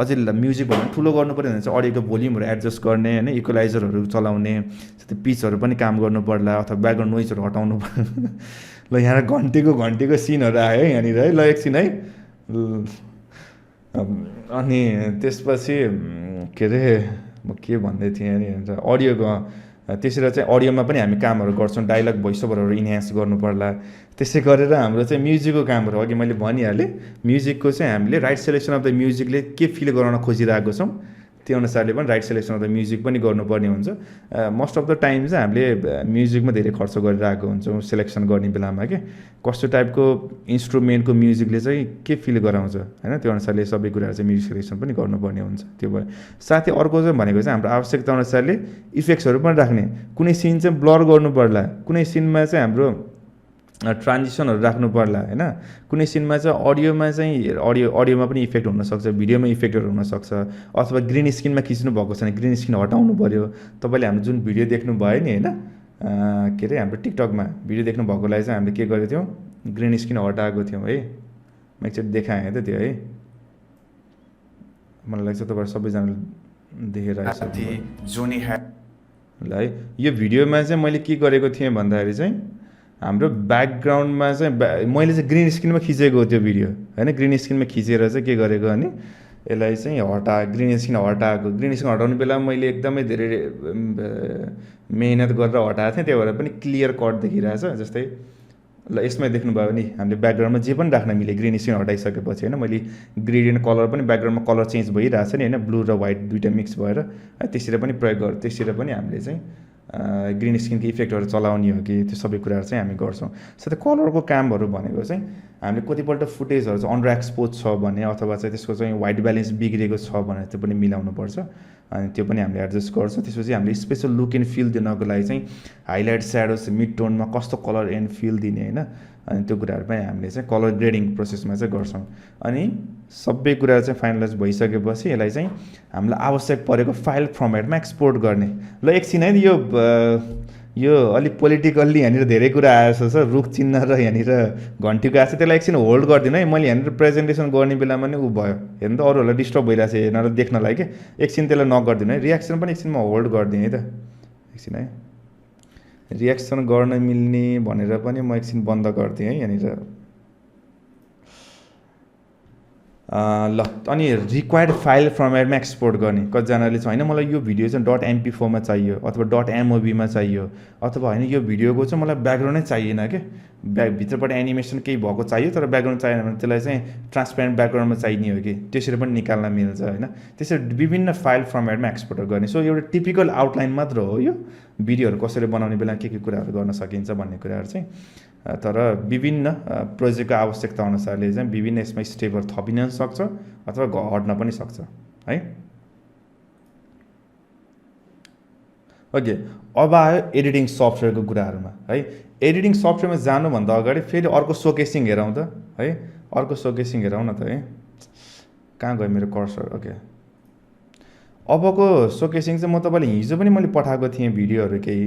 Speaker 1: अझै म्युजिक भन्दा ठुलो गर्नु पऱ्यो भने चाहिँ अडियोको भोल्युमहरू एडजस्ट गर्ने होइन, इक्वलाइजरहरू चलाउने, पिचहरू पनि काम गर्नु पर्ला, अथवा ब्याकग्राउन्ड नोइजहरू हटाउनु पर्ला। ल यहाँ घन्टीको सिनहरू आयो है यहाँनिर है, ल एकछिन है। अनि त्यसपछि के अरे म के भन्दै थिएँ यहाँनिर, अडियोको त्यसरी चाहिँ अडियोमा पनि हामी कामहरू गर्छौँ, डाइलग भोइस ओभरहरू इन्हान्स गर्नु पर्ला। त्यसै गरेर हाम्रो चाहिँ म्युजिकको कामहरू अघि मैले भनिहालेँ, म्युजिकको चाहिँ हामीले राइट सेलेक्सन अफ द म्युजिकले के फिल गराउन खोजिरहेको छौँ त्यो अनुसारले पनि right selection of the music पनि गर्नुपर्ने हुन्छ। मोस्ट अफ द टाइम चाहिँ हामीले म्युजिकमा धेरै खर्च गरिरहेको हुन्छौँ सेलेक्सन गर्ने बेलामा कि कस्तो टाइपको इन्स्ट्रुमेन्टको म्युजिकले चाहिँ के फिल गराउँछ होइन, त्यो अनुसारले सबै कुराहरू चाहिँ म्युजिक सेलेक्सन पनि गर्नुपर्ने हुन्छ। त्यो भयो। साथै अर्को चाहिँ भनेको चाहिँ हाम्रो आवश्यकता अनुसारले इफेक्ट्सहरू पनि राख्ने, कुनै सिन चाहिँ ब्लर गर्नु पर्ला, कुनै सिनमा चाहिँ हाम्रो ट्रान्जिसनहरू राख्नु पर्ला होइन, कुनै सिनमा चाहिँ अडियोमा पनि इफेक्ट हुनसक्छ, भिडियोमा इफेक्टहरू हुनसक्छ, अथवा ग्रिन स्क्रिनमा खिच्नु भएको छ भने ग्रिन स्क्रिन हटाउनु पऱ्यो। तपाईँले हाम्रो जुन भिडियो देख्नु भयो नि होइन, के अरे हाम्रो टिकटकमा भिडियो देख्नु भएकोलाई चाहिँ हामीले के गरेको थियौँ, ग्रिन स्क्रिन हटाएको थियौँ है। म एकचोटि देखाएँ है त त्यो है, मलाई लाग्छ तपाईँहरू सबैजनाले देखेर ल है। यो भिडियोमा चाहिँ मैले के गरेको थिएँ भन्दाखेरि चाहिँ हाम्रो ब्याकग्राउन्डमा चाहिँ मैले चाहिँ ग्रिन स्क्रिनमा खिचेको हो त्यो भिडियो होइन, ग्रिन स्क्रिनमा खिचेर चाहिँ के गरेको अनि यसलाई चाहिँ ग्रिन स्क्रिन हटाएको। ग्रिन स्क्रिन हटाउने बेलामा मैले एकदमै धेरै मेहनत गरेर हटाएको थिएँ, त्यही भएर पनि क्लियर कट देखिरहेछ। जस्तै ल यसमा देख्नुभयो भने हामीले ब्याकग्राउन्डमा जे पनि राख्न मिले ग्रिन स्क्रिन हटाइसकेपछि होइन, मैले ग्रेडियन्ट कलर पनि ब्याकग्राउन्डमा कलर चेन्ज भइरहेछ नि होइन, ब्लू र व्हाइट दुइटा मिक्स भएर त्यसरी पनि प्रयोग गर्छ, त्यसरी पनि हामीले चाहिँ ग्रिन स्क्रिनको इफेक्टहरू चलाउने हो कि त्यो सबै कुराहरू चाहिँ हामी गर्छौँ। साथै कलरको कामहरू भनेको चाहिँ हामीले कतिपल्ट फुटेजहरू चाहिँ अन्डर एक्सपोज छ भने अथवा चाहिँ त्यसको चाहिँ व्हाइट ब्यालेन्स बिग्रेको छ भने त्यो पनि मिलाउनुपर्छ, अनि त्यो पनि हामीले एडजस्ट गर्छौँ। त्यसपछि हामीले स्पेसल लुक एन्ड फिल दिनको लागि चाहिँ हाइलाइट स्याडोज मिड टोनमा कस्तो कलर एन्ड फिल दिने होइन, अनि त्यो कुराहरू पनि हामीले चाहिँ कलर ग्रेडिङ प्रोसेसमा चाहिँ गर्छौँ। अनि सबै कुराहरू चाहिँ फाइनलाइज भइसकेपछि यसलाई चाहिँ हामीलाई आवश्यक परेको फाइल फर्मेटमा एक्सपोर्ट गर्ने। ल एकछिन है, यो अलिक पोलिटिकल्ली यहाँनिर धेरै कुरा आएको छ, रुख चिन्ह र यहाँनिर घन्टीको आएको छ, त्यसलाई एकछिन होल्ड गरिदिनु है। मैले यहाँनिर प्रेजेन्टेसन गर्ने बेलामा नि भयो हेर्नु त, अरूहरूलाई डिस्टर्ब भइरहेको छ हेर्नलाई देख्नलाई कि, एकछिन त्यसलाई नगरिदिनु है, रियाक्सन पनि एकछिन म होल्ड गरिदिएँ है त, एकछिन है रियाक्सन गर्न मिल्ने भनेर पनि म एकछिन बन्द गरिदिएँ है यहाँनिर। ल अनि रिक्वायर्ड फाइल फर्मेटमा एक्सपोर्ट गर्ने कतिजनाले चाहिँ होइन मलाई यो भिडियो चाहिँ .mp4 चाहियो अथवा .mov चाहियो अथवा होइन यो भिडियोको चाहिँ मलाई ब्याकग्राउन्डै चाहिएन के भित्रबाट एनिमेसन केही भएको चाहियो तर ब्याकग्राउन्ड चाहिएन भने त्यसलाई चाहिँ ट्रान्सपेरेन्ट ब्याकग्राउन्डमा चाहिने हो कि त्यसरी पनि निकाल्न मिल्छ होइन। त्यसरी विभिन्न फाइल फर्मेटमा एक्सपोर्ट गर्ने। सो एउटा टिपिकल आउटलाइन मात्र हो यो भिडियोहरू कसरी बनाउने बेला के कुराहरू गर्न सकिन्छ भन्ने कुराहरू चाहिँ। तर विभिन्न प्रोजेक्टको आवश्यकता अनुसारले चाहिँ विभिन्न यसमा स्टेपहरू थपिन सक्छ अथवा हट्न पनि सक्छ है। ओके, अब आयो एडिटिङ सफ्टवेयरको कुराहरूमा है। एडिटिङ सफ्टवेयरमा जानुभन्दा अगाडि फेरि अर्को सोकेसिङ हेरौँ त है। अर्को सोकेसिङ हेरौँ न त है। कहाँ गयो मेरो कर्सर? ओके, अबको सोकेसिङ चाहिँ म तपाईँले हिजो पनि मैले पठाएको थिएँ भिडियोहरू केही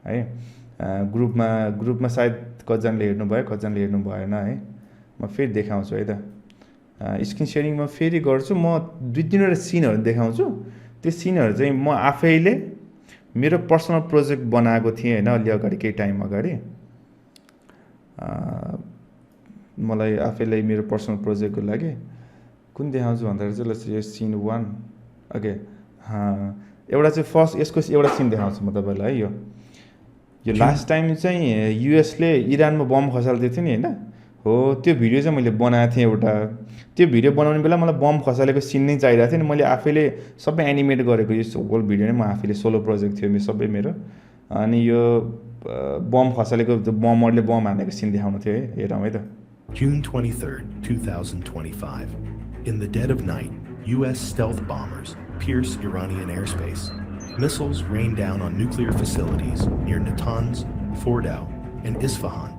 Speaker 1: है ग्रुपमा सायद कतिजनाले हेर्नुभयो कतिजनाले हेर्नु भएन है। म फेरि देखाउँछु है त। स्क्रिन सेयरिङ म फेरि गर्छु। म 2-3वटा सिनहरू देखाउँछु। त्यो सिनहरू चाहिँ म आफैले मेरो पर्सनल प्रोजेक्ट बनाएको थिएँ होइन अलि अगाडि केही टाइम अगाडि। मलाई आफैलाई मेरो पर्सनल प्रोजेक्टको लागि कुन देखाउँछु भन्दाखेरि चाहिँ यो सिन 1 ओके एउटा चाहिँ फर्स्ट यसको एउटा सिन देखाउँछु म तपाईँलाई है। यो लास्ट टाइम चाहिँ युएसले इरानमा बम खसाल्दै थियो नि होइन हो त्यो भिडियो चाहिँ मैले बनाएको थिएँ एउटा। त्यो भिडियो बनाउने बेला मलाई बम खसालेको सिन नै चाहिरहेको थियो नि। मैले आफैले सबै एनिमेट गरेको यो होल भिडियो नै म आफैले सोलो प्रोजेक्ट थियो सबै मेरो। अनि यो बम खसालेको बमरले बम हानेको सिन देखाउनु थियो है। हेरौँ है त।
Speaker 3: June 23rd, 2025. In the dead of night, U.S. stealth bombers pierce Iranian airspace. Missiles rain down on nuclear facilities near Natanz, Fordow, and Isfahan.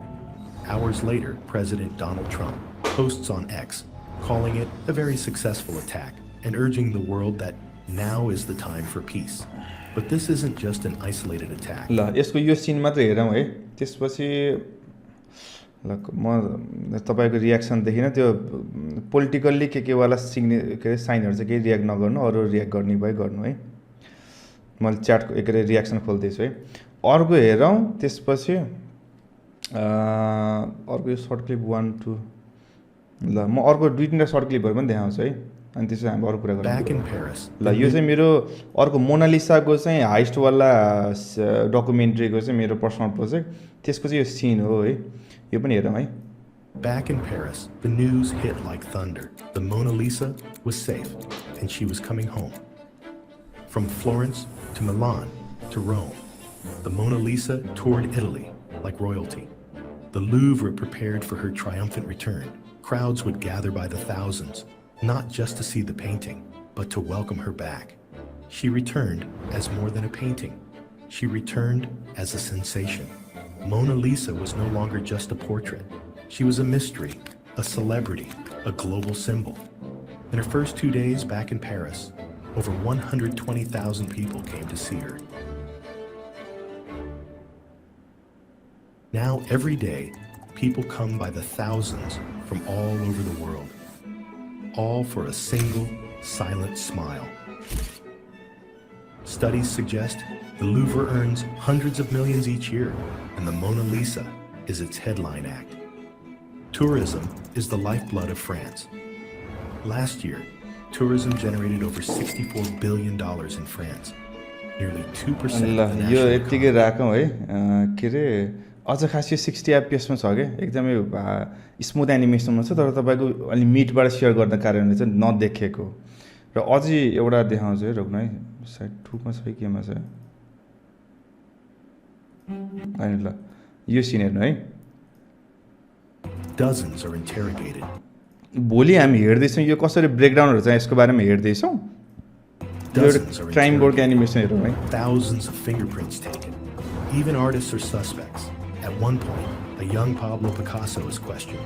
Speaker 3: Hours later, President Donald Trump posts on X, calling it a very successful attack and urging the world that now is the time for peace. But this isn't just an isolated attack.
Speaker 1: ल यसको यो scene मात्र हेरौँ है। त्यसपछि ल म तपाईँको रियाक्सन देखिन त्यो पोलिटिकल्ली के वाला साइनहरू चाहिँ केही रियाक्ट नगर्नु अरू रियाक्ट गर्ने भए गर्नु है। मैले च्याटको रियाक्सन खोल्दैछु है। अर्को हेरौँ त्यसपछि अर्को यो सर्ट क्लिप 1 2 ल म अर्को 2-3वटा सर्ट क्लिपहरू पनि देखाउँछु है। अनि त्यसपछि हामी अरू कुरा गरौँ। ल यो चाहिँ मेरो अर्को मोनालिसाको चाहिँ हाइस्टवाला डकुमेन्ट्रीको चाहिँ मेरो पर्सनल प्रोजेक्ट त्यसको चाहिँ यो सिन हो है। यो पनि हेरौँ है।
Speaker 3: Back in Paris, the news hit like thunder. The Mona Lisa was safe and she was coming home. From Florence to Milan to Rome, the Mona Lisa toured Italy like royalty. The Louvre prepared for her triumphant return. Crowds would gather by the thousands, not just to see the painting, but to welcome her back. She returned as more than a painting. She returned as a sensation. Mona Lisa was no longer just a portrait. She was a mystery, a celebrity, a global symbol. In her first 2 days back in Paris, over 120,000 people came to see her. Now, every day, people come by the thousands from all over the world, all for a single, silent smile. Studies suggest the Louvre earns hundreds of millions each year, and the Mona Lisa is its headline act. Tourism is the lifeblood of France. Last year, tourism generated over $64 billion in France, nearly 2% of the national
Speaker 1: यो
Speaker 3: economy.
Speaker 1: यतिकै राखौँ है। के अरे अझ खास यो 60 FPS मा छ क्या एकदमै स्मुथ एनिमेसनमा छ तर तपाईँको अलि मिटबाट सेयर गर्ने कारणले चाहिँ नदेखेको र अझै एउटा देखाउँछु है। रोक्नु है सायद 2 मा छ कि केमा छ अनि ल यो सिन हेर्नु है।
Speaker 3: Dozens are interrogated.
Speaker 1: भोलि हामी हेर्दैछौँ यो कसरी ब्रेकडाउनहरू चाहिँ यसको बारेमा हेर्दैछौँ।
Speaker 3: Dozens are
Speaker 1: क्राइम बोर्डको
Speaker 3: interrogated.
Speaker 1: एनिमेसन हेरौँ है।
Speaker 3: Thousands of fingerprints taken. Even artists are suspects. At one point, a young Pablo Picasso is questioned.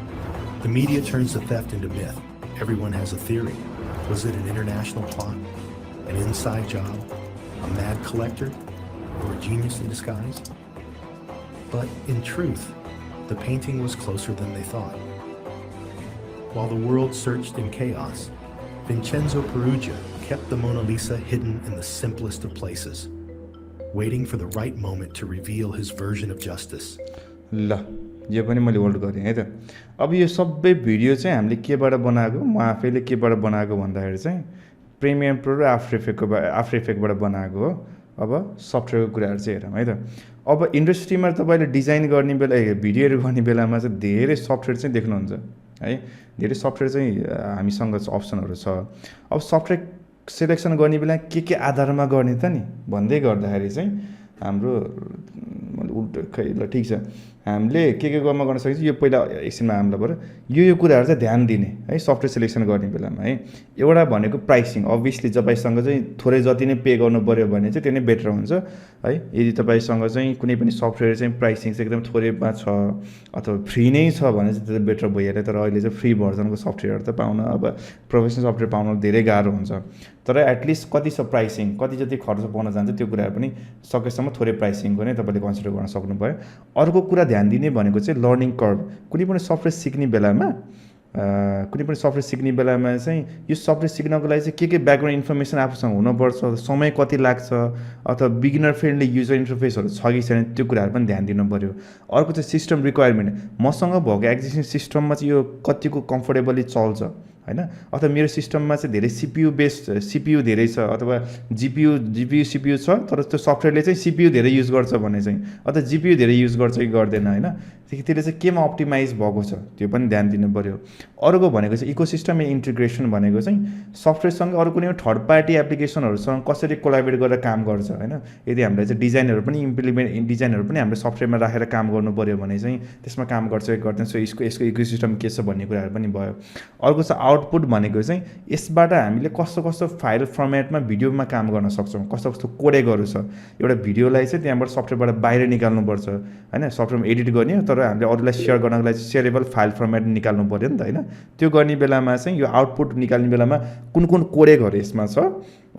Speaker 3: The media turns the theft into myth. Everyone has a theory. Was it an international plot? An inside job? A mad collector? Or a genius in disguise? But in truth, the painting was closer than they thought. While the world searched in chaos, Vincenzo Peruggia kept the Mona Lisa hidden in the simplest of places. waiting for the right moment to reveal his version of justice.
Speaker 1: ल यो पनि मैले hold गरेँ है त। अब यो सबै भिडियो चाहिँ हामीले केबाट बनाएको, म आफैले केबाट बनाएको भन्दाखेरि चाहिँ प्रिमियम प्रो र आफ्टर इफेक्टबाट बनाएको हो। अब सफ्टवेयरको कुराहरू चाहिँ हेरौँ है त। अब इन्डस्ट्रीमा तपाईँले डिजाइन गर्ने बेला भिडियोहरू गर्ने बेलामा चाहिँ धेरै सफ्टवेयर चाहिँ देख्नुहुन्छ है, धेरै सफ्टवेयर चाहिँ हामीसँग अप्सनहरू छ। अब सफ्टवेयर सेलेक्सन गर्ने बेला के आधारमा गर्ने त नि भन्दै गर्दाखेरि चाहिँ हाम्रो उल्टो खै ल ठिक छ, हामीले के गर्मा गर्न सकिन्छ यो पहिला एकछिनमा हामीलाई बरु यो कुराहरू चाहिँ ध्यान दिने है सफ्टवेयर सिलेक्सन गर्ने बेलामा है। एउटा भनेको प्राइसिङ, अभियसली तपाईँसँग चाहिँ थोरै जति नै पे गर्नु पऱ्यो भने चाहिँ त्यो नै बेटर हुन्छ है। यदि तपाईँसँग चाहिँ कुनै पनि सफ्टवेयर चाहिँ प्राइसिङ चाहिँ एकदम थोरैमा छ अथवा फ्री नै छ भने चाहिँ त्यो बेटर भइहाल्यो। तर अहिले चाहिँ फ्री भर्जनको सफ्टवेयर त पाउन, अब प्रोफेसनल सफ्टवेयर पाउन धेरै गाह्रो हुन्छ। तर एटलिस्ट कति छ प्राइसिङ, कति जति खर्च पर्न जान्छ त्यो कुराहरू पनि सकेसम्म थोरै प्राइसिङको नै तपाईँले कन्सिडर गर्न सक्नुभयो। अर्को कुरा ध्यान दिने भनेको चाहिँ लर्निङ कर्भ। कुनै पनि सफ्टवेयर सिक्ने बेलामा चाहिँ यो सफ्टवेयर सिक्नको लागि चाहिँ के ब्याकग्राउन्ड इन्फर्मेसन आफूसँग हुनुपर्छ, समय कति लाग्छ, अथवा बिगिनर फ्रेन्डली युजर इन्टरफेसहरू छ कि छैन त्यो कुराहरू पनि ध्यान दिनु पऱ्यो। अर्को चाहिँ सिस्टम रिक्वायरमेन्ट, मसँग भएको एक्जिस्टिङ सिस्टममा चाहिँ यो कतिको कम्फोर्टेबली चल्छ होइन, अथवा मेरो सिस्टममा चाहिँ धेरै सिपियु धेरै छ अथवा जिपियु सिपियु छ तर त्यो सफ्टवेयरले चाहिँ सिपियु धेरै युज गर्छ भने चाहिँ, अथवा जिपियु धेरै युज गर्छ कि गर्दैन होइन, त्यसले चाहिँ केमा अप्टिमाइज भएको छ त्यो पनि ध्यान दिनु पऱ्यो। अर्को भनेको चाहिँ इकोसिस्टम इन्टिग्रेसन भनेको चाहिँ सफ्टवेयरसँग अरू कुनै थर्ड पार्टी एप्लिकेसनहरूसँग कसरी कोलाबोरेट गरेर काम गर्छ होइन। यदि हामीले चाहिँ डिजाइनहरू पनि हाम्रो सफ्टवेयरमा राखेर काम गर्नु पऱ्यो भने चाहिँ त्यसमा काम गर्छ कि गर्दैन, सो यसको इकोसिस्टम के छ भन्ने कुराहरू पनि भयो। अर्को चाहिँ आउटपुट भनेको चाहिँ यसबाट हामीले कस्तो फाइल फर्मेटमा भिडियोमा काम गर्न सक्छौँ, कस्तो कोडेकहरू छ। एउटा भिडियोलाई चाहिँ त्यहाँबाट सफ्टवेयरबाट बाहिर निकाल्नुपर्छ होइन, सफ्टवेयरमा एडिट गर्ने तर हामीले अरूलाई सेयर गर्नको लागि सेयरेबल फाइल फर्मेट निकाल्नु पऱ्यो नि त होइन। त्यो गर्ने बेलामा चाहिँ यो आउटपुट निकाल्ने बेलामा कुन कोडेकहरू यसमा छ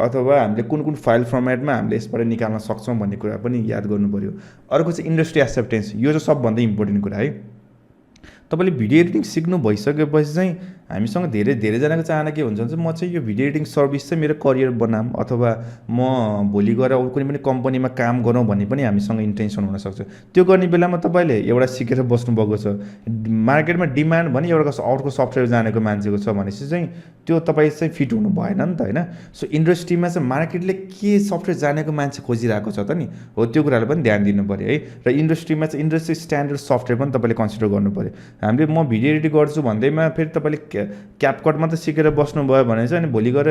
Speaker 1: अथवा हामीले कुन फाइल फर्मेटमा हामीले यसबाट निकाल्न सक्छौँ भन्ने कुरा पनि याद गर्नु पऱ्यो। अर्को चाहिँ इन्डस्ट्री एक्सेप्टेन्स, यो चाहिँ सबभन्दा इम्पोर्टेन्ट कुरा है। तपाईँले भिडियो एडिटिङ सिक्नु भइसकेपछि चाहिँ हामीसँग धेरैजनाको चाहना के हुन्छ भने चाहिँ म चाहिँ यो भिडियो एडिटिङ सर्भिस चाहिँ मेरो करियर बनाऊँ अथवा म भोलि गएर कुनै पनि कम्पनीमा काम गरौँ भन्ने पनि हामीसँग इन्टेन्सन हुनसक्छ। त्यो गर्ने बेलामा तपाईँले एउटा सिकेर बस्नुभएको छ, मार्केटमा डिमान्ड भने एउटा अर्को सफ्टवेयर जानेको मान्छेको छ भनेपछि चाहिँ त्यो तपाईँ चाहिँ फिट हुनु भएन नि त होइन। सो इन्डस्ट्रीमा चाहिँ मार्केटले के सफ्टवेयर जानेको मान्छे खोजिरहेको छ त नि हो, त्यो कुरालाई पनि ध्यान दिनु पऱ्यो है। र इन्डस्ट्रीमा चाहिँ इन्डस्ट्री स्ट्यान्डर्ड सफ्टवेयर पनि तपाईँले कन्सिडर गर्नु पऱ्यो। हामीले म भिडियो एडिट गर्छु भन्दैमा फेरि तपाईँले क्यापकट मात्रै सिकेर बस्नुभयो भने चाहिँ अनि भोलि गएर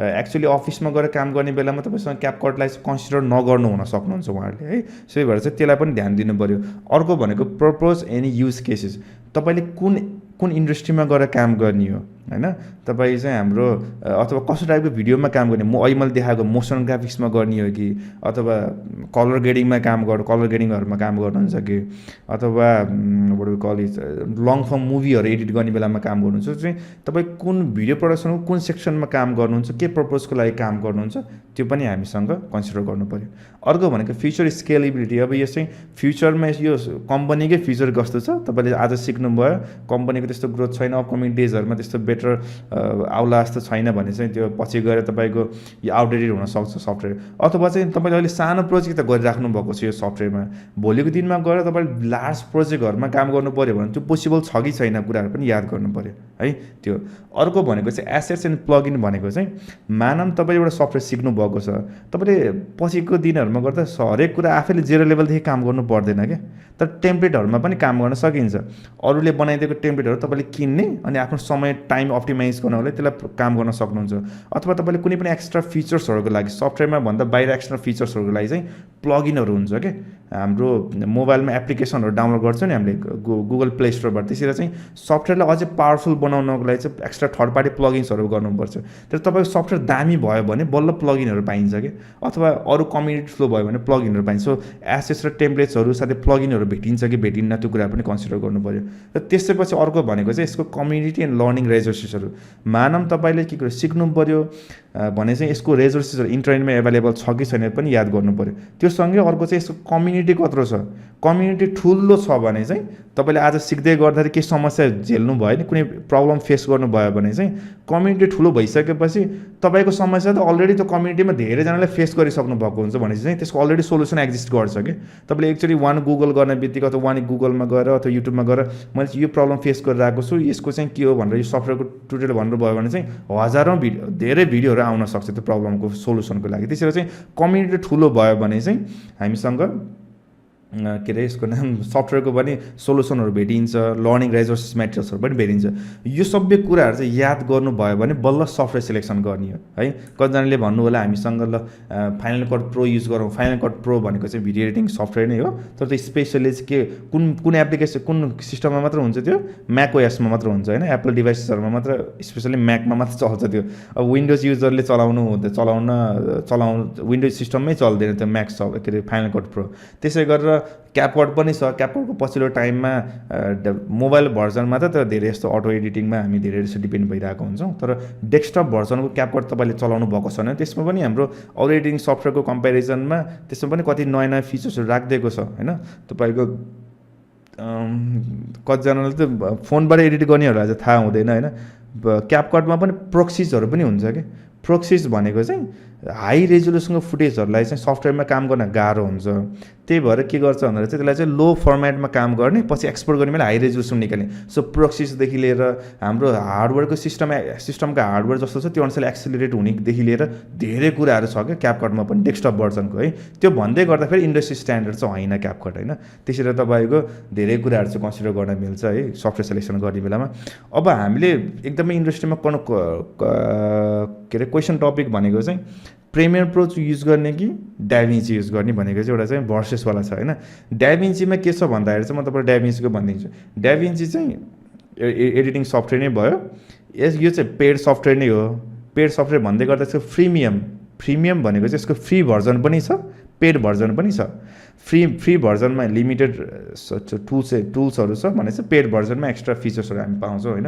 Speaker 1: एक्चुअली अफिसमा गएर काम गर्ने बेलामा तपाईँसँग क्यापकटलाई चाहिँ कन्सिडर नगर्नु हुन सक्नुहुन्छ उहाँहरूले है। त्यही भएर चाहिँ त्यसलाई पनि ध्यान दिनु पऱ्यो। अर्को भनेको पर्पज एनी युज केसेस, तपाईँले कुन इन्डस्ट्रीमा गएर काम गर्ने हो होइन, तपाईँ चाहिँ हाम्रो अथवा कस्तो टाइपको भिडियोमा काम गर्ने, अहिले मैले देखाएको मोसन ग्राफिक्समा गर्ने हो कि अथवा कलर ग्रेडिङहरूमा काम गर्नुहुन्छ कि अथवा कलेज लङ फर्म मुभीहरू एडिट गर्ने बेलामा काम गर्नुहुन्छ, चाहिँ तपाईँ कुन भिडियो प्रडक्सनको कुन सेक्सनमा काम गर्नुहुन्छ, के पर्पजको लागि काम गर्नुहुन्छ त्यो पनि हामीसँग कन्सिडर गर्नु पऱ्यो। अर्को भनेको फ्युचर स्केलेबिलिटी, अब यो चाहिँ फ्युचरमा यो कम्पनीकै फ्युचर कस्तो छ तपाईँले आज सिक्नुभयो, कम्पनीको त्यस्तो ग्रोथ छैन, अपकमिङ डेजहरूमा त्यस्तो बेटर आउला जस्तो छैन भने चाहिँ त्यो पछि गएर तपाईँको यो आउटडेटेड हुनसक्छ सफ्टवेयर। अथवा चाहिँ तपाईँले अहिले सानो प्रोजेक्ट त गरिराख्नु भएको छ यो सफ्टवेयरमा, भोलिको दिनमा गएर तपाईँले लार्ज प्रोजेक्टहरूमा काम गर्नु पऱ्यो भने त्यो पोसिबल छ कि छैन कुराहरू पनि याद गर्नु पऱ्यो है। त्यो अर्को भनेको चाहिँ एसेट्स एन्ड प्लगइन भनेको चाहिँ मानव तपाईँले एउटा सफ्टवेयर सिक्नु भएको छ, तपाईँले पछिको दिनहरूमा गर्दा हरेक कुरा आफैले जेरो लेभलदेखि काम गर्नु पर्दैन क्या, तर टेम्प्लेटहरूमा पनि काम गर्न सकिन्छ। अरूले बनाइदिएको टेम्प्लेटहरू तपाईँले किन्ने अनि आफ्नो समय टाइम अप्टिमाइज गर्नलाई त्यसलाई काम गर्न सक्नुहुन्छ। अथवा तपाईँले कुनै पनि एक्स्ट्रा फिचर्सहरूको लागि सफ्टवेयरमा भन्दा बाहिर एक्स्ट्रा फिचर्सहरूको लागि चाहिँ प्लगइनहरू हुन्छ क्या, हाम्रो मोबाइलमा एप्लिकेसनहरू डाउनलोड गर्छौँ नि हामीले गुगल प्ले स्टोरबाट, त्यसरी चाहिँ सफ्टवेयरलाई अझै पावरफुल बनाउनको लागि चाहिँ एक्स्ट्रा थर्ड पार्टी प्लगइन्सहरू गर्नुपर्छ। तर तपाईँको सफ्टवेयर दामी भयो भने बल्ल प्लगइनहरू पाइन्छ कि, अथवा अरू कम्युनिटी फ्लो भयो भने प्लगइनहरू पाइन्छ। सो एसेट्स र टेम्प्लेट्सहरू साथै प्लगइनहरू भेटिन्छ कि भेटिन्न त्यो कुरा पनि कन्सिडर गर्नु पऱ्यो। र त्यसैपछि अर्को भनेको चाहिँ यसको कम्युनिटी एन्ड लर्निङ रिसोर्सेसहरू, मानव तपाईँले के कुरो सिक्नु पऱ्यो भने चाहिँ यसको रिसोर्सेसहरू इन्टरनेटमा एभाइलेबल छ कि छैन पनि याद गर्नु पऱ्यो। त्यो भिडियोसँगै अर्को चाहिँ यसको कम्युनिटी कत्रो छ, कम्युनिटी ठुलो छ भने चाहिँ तपाईँले आज सिक्दै गर्दाखेरि केही समस्या झेल्नु भयो नि, कुनै प्रब्लम फेस गर्नुभयो भने चाहिँ कम्युनिटी ठुलो भइसकेपछि तपाईँको समस्या त अलरेडी त्यो कम्युनिटीमा धेरैजनाले फेस गरिसक्नु भएको हुन्छ भनेपछि चाहिँ त्यसको अलरेडी सोल्युसन एक्जिस्ट गर्छ कि तपाईँले एकचोटि वान गुगल गर्ने बित्तिकै अथवा वान गुगलमा गएर अथवा युट्युबमा गएर मैले यो प्रब्लम फेस गरिरहेको छु, यसको चाहिँ के हो भनेर यो सफ्टवेयरको ट्युटोरियल भन्नुभयो भने चाहिँ हजारौँ धेरै भिडियोहरू आउन सक्छ त्यो प्रब्लमको सोल्युसनको लागि। त्यसरी चाहिँ कम्युनिटी ठुलो भयो भने चाहिँ हामीसँग के अरे यसको नाम सफ्टवेयरको पनि सोल्युसनहरू भेटिन्छ, लर्निङ रिसोर्सेस मेटेरियल्सहरू पनि भेटिन्छ। यो सबै कुराहरू चाहिँ याद गर्नुभयो भने बल्ल सफ्टवेयर सिलेक्सन गर्ने हो है। कतिजनाले भन्नु होला हामीसँग ल फाइनल कट प्रो युज गरौँ, फाइनल कट प्रो भनेको चाहिँ भिडियो एडिटिङ सफ्टवेयर नै हो, तर त्यो स्पेसली चाहिँ के कुन एप्लिकेसन कुन सिस्टममा मात्र हुन्छ, त्यो म्याक ओएसमा मात्र हुन्छ होइन, एप्पल डिभाइसेसहरूमा मात्र स्पेसली म्याकमा मात्र चल्छ त्यो। अब विन्डोज युजरले चलाउनु विन्डोज सिस्टममै चल्दैन त्यो म्याक के अरे फाइनल कट प्रो। त्यसै गरेर क्यापकट पनि छ, क्यापकटको पछिल्लो टाइममा मोबाइल भर्जनमा त धेरै यस्तो अटो एडिटिङमा हामी धेरै जस्तो डिपेन्ड भइरहेको हुन्छौँ, तर डेस्कटप भर्जनको क्यापकट तपाईँले चलाउनु भएको छ भने त्यसमा पनि हाम्रो अरू एडिटिङ सफ्टवेयरको कम्पेरिजनमा त्यसमा पनि कति नयाँ नयाँ फिचर्सहरू राखिदिएको छ होइन। तपाईँको कतिजनाले त फोनबाट एडिट गर्नेहरूलाई चाहिँ थाहा हुँदैन होइन, क्यापकटमा पनि प्रोक्सिजहरू पनि हुन्छ कि। प्रोक्सिज भनेको चाहिँ हाई रेजोल्युसनको फुटेजहरूलाई चाहिँ सफ्टवेयरमा काम गर्न गाह्रो हुन्छ, त्यही भएर के गर्छ भन्दा चाहिँ त्यसलाई चाहिँ लो फर्मेटमा काम गर्ने, पछि एक्सपोर्ट गर्ने बेला हाई रेजोल्युसन निकाल्ने। सो प्रोक्सिसदेखि लिएर हाम्रो हार्डवेयरको सिस्टमका हार्डवेयर जस्तो छ त्यो अनुसारले एक्सिलरेट हुनेदेखि लिएर धेरै कुराहरू छ क्या क्यापकटमा पनि डेस्कटप भर्जनको है। त्यो भन्दै गर्दा फेरि इन्डस्ट्री स्ट्यान्डर्ड चाहिँ होइन क्यापकट होइन, त्यसरी तपाईँको धेरै कुराहरू चाहिँ कन्सिडर गर्न मिल्छ है सफ्टवेयर सेलेक्सन गर्ने बेलामा। अब हामीले एकदमै इन्डस्ट्रीमा के अरे क्वेसन टपिक भनेको चाहिँ प्रिमियर प्रो युज गर्ने कि डाभिन्ची युज गर्ने भनेको चाहिँ एउटा चाहिँ भर्सेसवाला छ होइन। डाभिन्चीमा के छ भन्दाखेरि चाहिँ म तपाईँलाई डाभिन्चीको भनिदिन्छु। डाभिन्ची चाहिँ एडिटिङ सफ्टवेयर नै भयो, यो चाहिँ पेड सफ्टवेयर नै हो। पेड सफ्टवेयर भन्दै गर्दा यसको प्रिमियम भनेको चाहिँ यसको फ्री भर्जन पनि छ, पेड भर्जन पनि छ। फ्री भर्जनमा लिमिटेड टुल्सहरू छ भने चाहिँ पेड भर्जनमा एक्स्ट्रा फिचर्सहरू हामी पाउँछौँ होइन।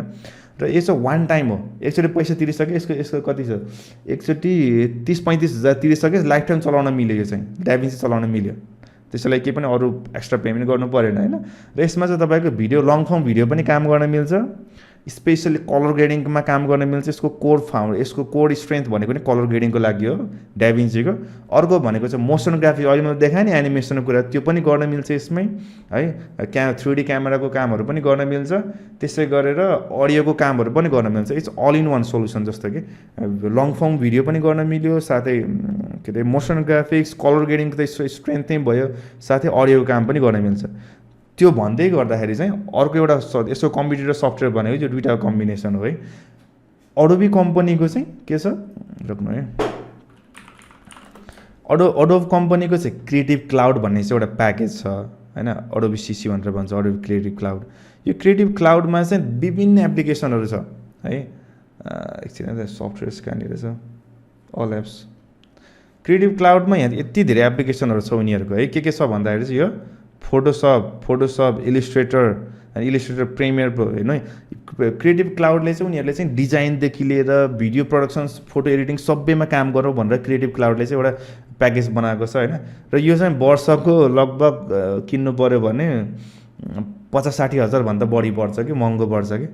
Speaker 1: र यो चाहिँ वान टाइम हो, एकचोटि पैसा तिरिसक्यो, यसको कति छ, एकचोटि 30-35 हज़ार तिरिसक्यो, लाइफ टाइम चलाउन मिल्यो, यो चाहिँ डाभिन्ची चलाउन मिल्यो, त्यसैलाई केही पनि अरू एक्स्ट्रा पेमेन्ट गर्नु परेन होइन। र यसमा चाहिँ तपाईँको भिडियो लङ फर्म भिडियो पनि काम गर्न मिल्छ, स्पेसली कलर ग्रेडिङमा काम गर्न मिल्छ। यसको कोड स्ट्रेन्थ भनेको नि कलर ग्रेडिङको लागि हो डाभिन्चीको। अर्को भनेको चाहिँ मोसन ग्राफिक, अहिले मैले देखाएँ नि एनिमेसनको कुरा, त्यो पनि गर्न मिल्छ यसमै है। 3D क्यामेराको कामहरू पनि गर्न मिल्छ, त्यसै गरेर अडियोको कामहरू पनि गर्न मिल्छ। It's all in one solution, जस्तो कि लङ फर्म भिडियो पनि गर्न मिल्यो, साथै के अरे मोसन ग्राफिक्स कलर ग्रेडिङको त स्ट्रेन्थ नै भयो, साथै अडियोको काम पनि गर्न मिल्छ। त्यो भन्दै गर्दाखेरि चाहिँ अर्को एउटा यसको कम्प्युटर सफ्टवेयर भनेको यो दुईवटा कम्बिनेसन हो है। अडोबी कम्पनीको चाहिँ के छ रोक्नु है, अडोब कम्पनीको चाहिँ क्रिएटिभ क्लाउड भन्ने चाहिँ एउटा प्याकेज छ होइन, अडोबी सीसी भनेर भन्छ, अडोबी क्रिएटिभ क्लाउड। यो क्रिएटिभ क्लाउडमा चाहिँ विभिन्न एप्लिकेसनहरू छ है। एकछिन सफ्टवेयर्स कहाँनिर छ, अल एप्स। क्रिएटिभ क्लाउडमा यहाँ यति धेरै एप्लिकेसनहरू छ उनीहरूको है। के छ भन्दाखेरि चाहिँ यो फोटोसप, इलिस्ट्रेटर प्रिमियर प्रो होइन। क्रिएटिभ क्लाउडले चाहिँ उनीहरूले चाहिँ डिजाइनदेखि लिएर भिडियो प्रोडक्सन, फोटो एडिटिङ सबैमा काम गरौँ भनेर क्रिएटिभ क्लाउडले चाहिँ एउटा प्याकेज बनाएको छ होइन। र यो चाहिँ वर्षको लगभग किन्नु पऱ्यो भने 50-60 हजारभन्दा बढी पर्छ कि, महँगो पर्छ कि,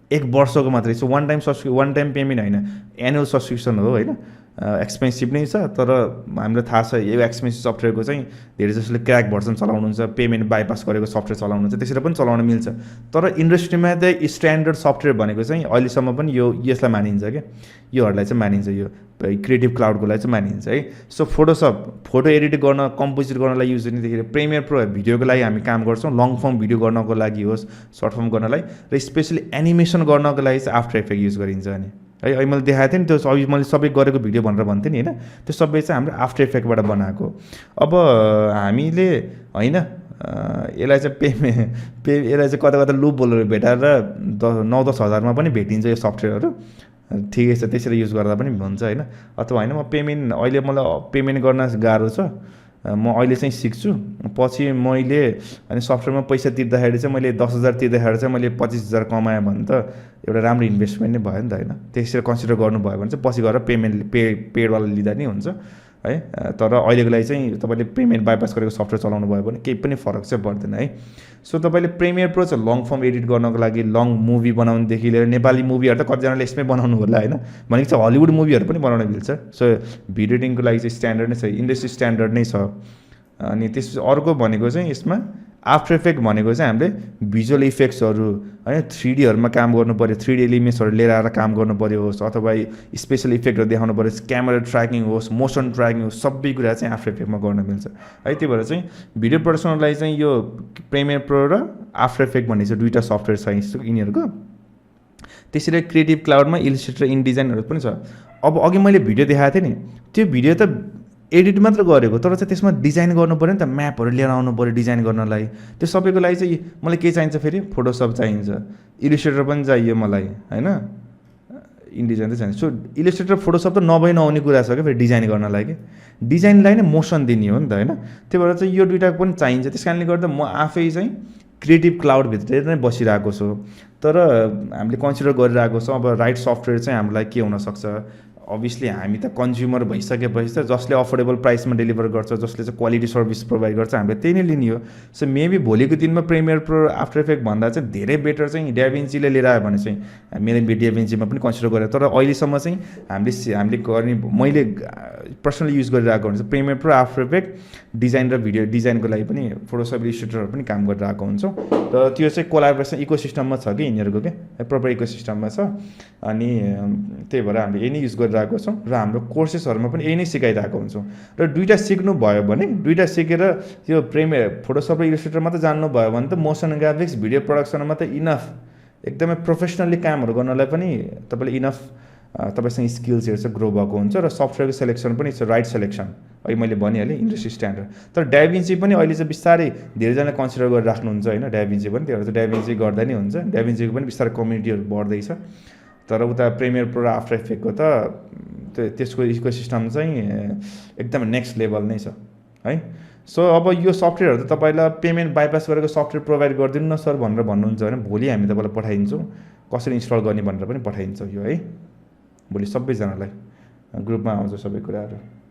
Speaker 1: एक वर्षको मात्रै। सो वान टाइम पेमेन्ट होइन, एनुअल सब्सक्रिप्सन हो होइन। एक्सपेन्सिभ नै छ, तर हामीलाई थाहा छ यो एक्सपेन्सिभ सफ्टवेयरको चाहिँ धेरै जसले क्र्याक भर्जन चलाउनुहुन्छ, पेमेन्ट बाइपास गरेको सफ्टवेयर चलाउनुहुन्छ, त्यसरी पनि चलाउन मिल्छ। तर इन्डस्ट्रीमा त स्ट्यान्डर्ड सफ्टवेयर भनेको चाहिँ अहिलेसम्म पनि यसलाई मानिन्छ क्या, योहरूलाई चाहिँ मानिन्छ, यो क्रिएटिभ क्लाउडकोलाई चाहिँ मानिन्छ है। सो फोटो एडिट गर्न, कम्पोजिट गर्नलाई युज हुनेदेखि प्रिमियर प्रो भिडियोको लागि हामी काम गर्छौँ, लङ फर्म भिडियो गर्नको लागि होस्, सर्ट फर्म गर्नलाई, र स्पेसली एनिमेसन गर्नको लागि चाहिँ आफ्टर इफेक्ट युज गरिन्छ नि है। अहिले मैले देखाएको थिएँ नि त्यो अघि मैले सबै गरेको भिडियो भनेर भन्थेँ नि होइन, त्यो सबै चाहिँ हाम्रो आफ्टर इफेक्टबाट बनाएको। अब हामीले होइन यसलाई चाहिँ यसलाई चाहिँ कता लुप होलहरू भेटाएर 9-10 हजारमा पनि भेटिन्छ यो सफ्टवेयरहरू, ठिकै छ, त्यसरी युज गर्दा पनि हुन्छ होइन। अथवा होइन अहिले मलाई पेमेन्ट गर्न गाह्रो छ, म अहिले चाहिँ सिक्छु, पछि मैले अनि सफ्टवेयरमा पैसा तिर्दाखेरि चाहिँ मैले 10 हज़ार तिर्दाखेरि चाहिँ मैले 25 हज़ार कमाएँ भने त एउटा राम्रो इन्भेस्टमेन्ट नै भयो नि त होइन। त्यसरी कन्सिडर गर्नुभयो भने चाहिँ पछि गएर पेडवाला लिँदा नि हुन्छ। है। तर अहिलेको लागि चाहिँ तपाईँले प्रिमियर बाइपास गरेको सफ्टवेयर चलाउनु भयो भने केही पनि फरक चाहिँ पर्दैन है। सो तपाईँले प्रिमियर प्रो चाहिँ लङ फर्म एडिट गर्नको लागि, लङ मुभी बनाउनुदेखि लिएर नेपाली मुभीहरू त कतिजनाले यसमै बनाउनु होला होइन, भनेको चाहिँ हलिउड मुभीहरू पनि बनाउन मिल्छ। सो भिडियो एडिटिङको लागि चाहिँ स्ट्यान्डर्ड नै छ, इन्डस्ट्री स्ट्यान्डर्ड नै छ। अनि त्यसपछि अर्को भनेको चाहिँ यसमा आफ्टर इफेक्ट भनेको चाहिँ हामीले भिजुअल इफेक्ट्सहरू होइन 3Dहरूमा काम गर्नु पऱ्यो, 3D एलिमेन्ट्सहरू लिएर आएर काम गर्नु पऱ्यो होस्, अथवा स्पेसल इफेक्टहरू देखाउनु पऱ्यो, क्यामेरा ट्र्याकिङ होस्, मोसन ट्र्याकिङ होस्, सबै कुरा चाहिँ आफ्टर इफेक्टमा गर्न मिल्छ है। त्यही भएर चाहिँ भिडियो प्रडक्सनको लागि चाहिँ यो प्रिमियर प्रो र आफ्टर इफेक्ट भन्ने चाहिँ दुईवटा सफ्टवेयर छ यिनीहरूको। त्यसरी क्रिएटिभ क्लाउडमा इलिस्ट्रेटर, इनडिजाइनहरू पनि छ। अब अघि मैले भिडियो देखाएको थिएँ नि, त्यो भिडियो त एडिट मात्र गरेको, तर चाहिँ त्यसमा डिजाइन गर्नु पऱ्यो नि त, म्यापहरू लिएर आउनु पऱ्यो डिजाइन गर्नलाई। त्यो सबैको लागि चाहिँ मलाई के चाहिन्छ फेरि, फोटोसप चाहिन्छ, इलिस्ट्रेटर पनि चाहियो मलाई होइन, इनडिजाइन त चाहिन्छ। सो इलिस्ट्रेटर फोटोसप त नभई नआउने कुरा छ क्या फेरि डिजाइन गर्नलाई कि, डिजाइनलाई नै मोसन दिने हो नि त होइन। त्यही भएर चाहिँ यो दुइटा पनि चाहिन्छ। त्यस कारणले गर्दा म आफै चाहिँ क्रिएटिभ क्लाउडभित्र नै बसिरहेको छु। तर हामीले कन्सिडर गरिरहेको छौँ अब राइट सफ्टवेयर चाहिँ हामीलाई के हुनसक्छ। अभियसली हामी त कन्ज्युमर भइसकेपछि त जसले अफोर्डेबल प्राइसमा डेलिभर गर्छ, जसले चाहिँ क्वालिटी सर्भिस प्रोभाइड गर्छ, हामीले त्यही नै लिने हो। सो मेबी भोलिको दिनमा प्रिमियर प्रो, आफ्टर इफेक्ट भन्दा चाहिँ धेरै बेटर चाहिँ डाभिन्चीले लिएर आयो भने चाहिँ मैले डाभिन्चीमा पनि कन्सिडर गरेँ। तर अहिलेसम्म चाहिँ हामीले गर्ने, मैले पर्सनली युज गरिरहेको हुन्छ premier pro, after effect, design र भिडियो डिजाइनको लागि पनि फोटोसप, इलिस्ट्रेटरहरू पनि काम गरिरहेको हुन्छौँ। तर त्यो चाहिँ कोलाबोरेसन इकोसिस्टममा छ कि यिनीहरूको क्या, प्रपर इकोसिस्टममा छ। अनि त्यही भएर हामीले यही नै युज गरिरहेको छौँ र हाम्रो कोर्सेसहरूमा पनि यही नै सिकाइरहेको हुन्छौँ। र दुइटा सिक्नु भयो भने, दुइटा सिकेर त्यो प्रिमियर फोटोसप र इलिस्ट्रेटर मात्रै जान्नुभयो भने त मोसन ग्राफिक्स, भिडियो प्रडक्सनमा त इनफ, एकदमै प्रोफेसनली कामहरू गर्नलाई पनि तपाईँले इनफ तपाईँसँग स्किल्सहरू चाहिँ ग्रो भएको हुन्छ। र सफ्टवेयरको सेलेक्सन पनि छ, राइट सेलेक्सन, अहिले मैले भनिहालेँ इन्डस्ट्री स्ट्यान्डर्ड। तर डाभिन्ची पनि अहिले चाहिँ बिस्तारै धेरैजना कन्सिडर गरेर राख्नुहुन्छ होइन, डाभिन्ची पनि। त्यही भएर चाहिँ डाभिन्ची गर्दा नै हुन्छ, डाभिन्चीको पनि बिस्तारै कम्युनिटीहरू बढ्दैछ। तर उता प्रिमियर प्रो र आफ्टर इफेक्टको त त्यसको इकोसिस्टम चाहिँ एकदम नेक्स्ट लेभल नै छ है। सो अब यो सफ्टवेयरहरू त तपाईँलाई पेमेन्ट बाइपास गरेको सफ्टवेयर प्रोभाइड गरिदिनु न सर भनेर भन्नुहुन्छ भने भोलि हामी तपाईँलाई पठाइदिन्छौँ, कसरी इन्स्टल गर्ने भनेर पनि पठाइदिन्छौँ यो है। भोलि सबैजनालाई ग्रुपमा आउँछ सबै कुराहरू है।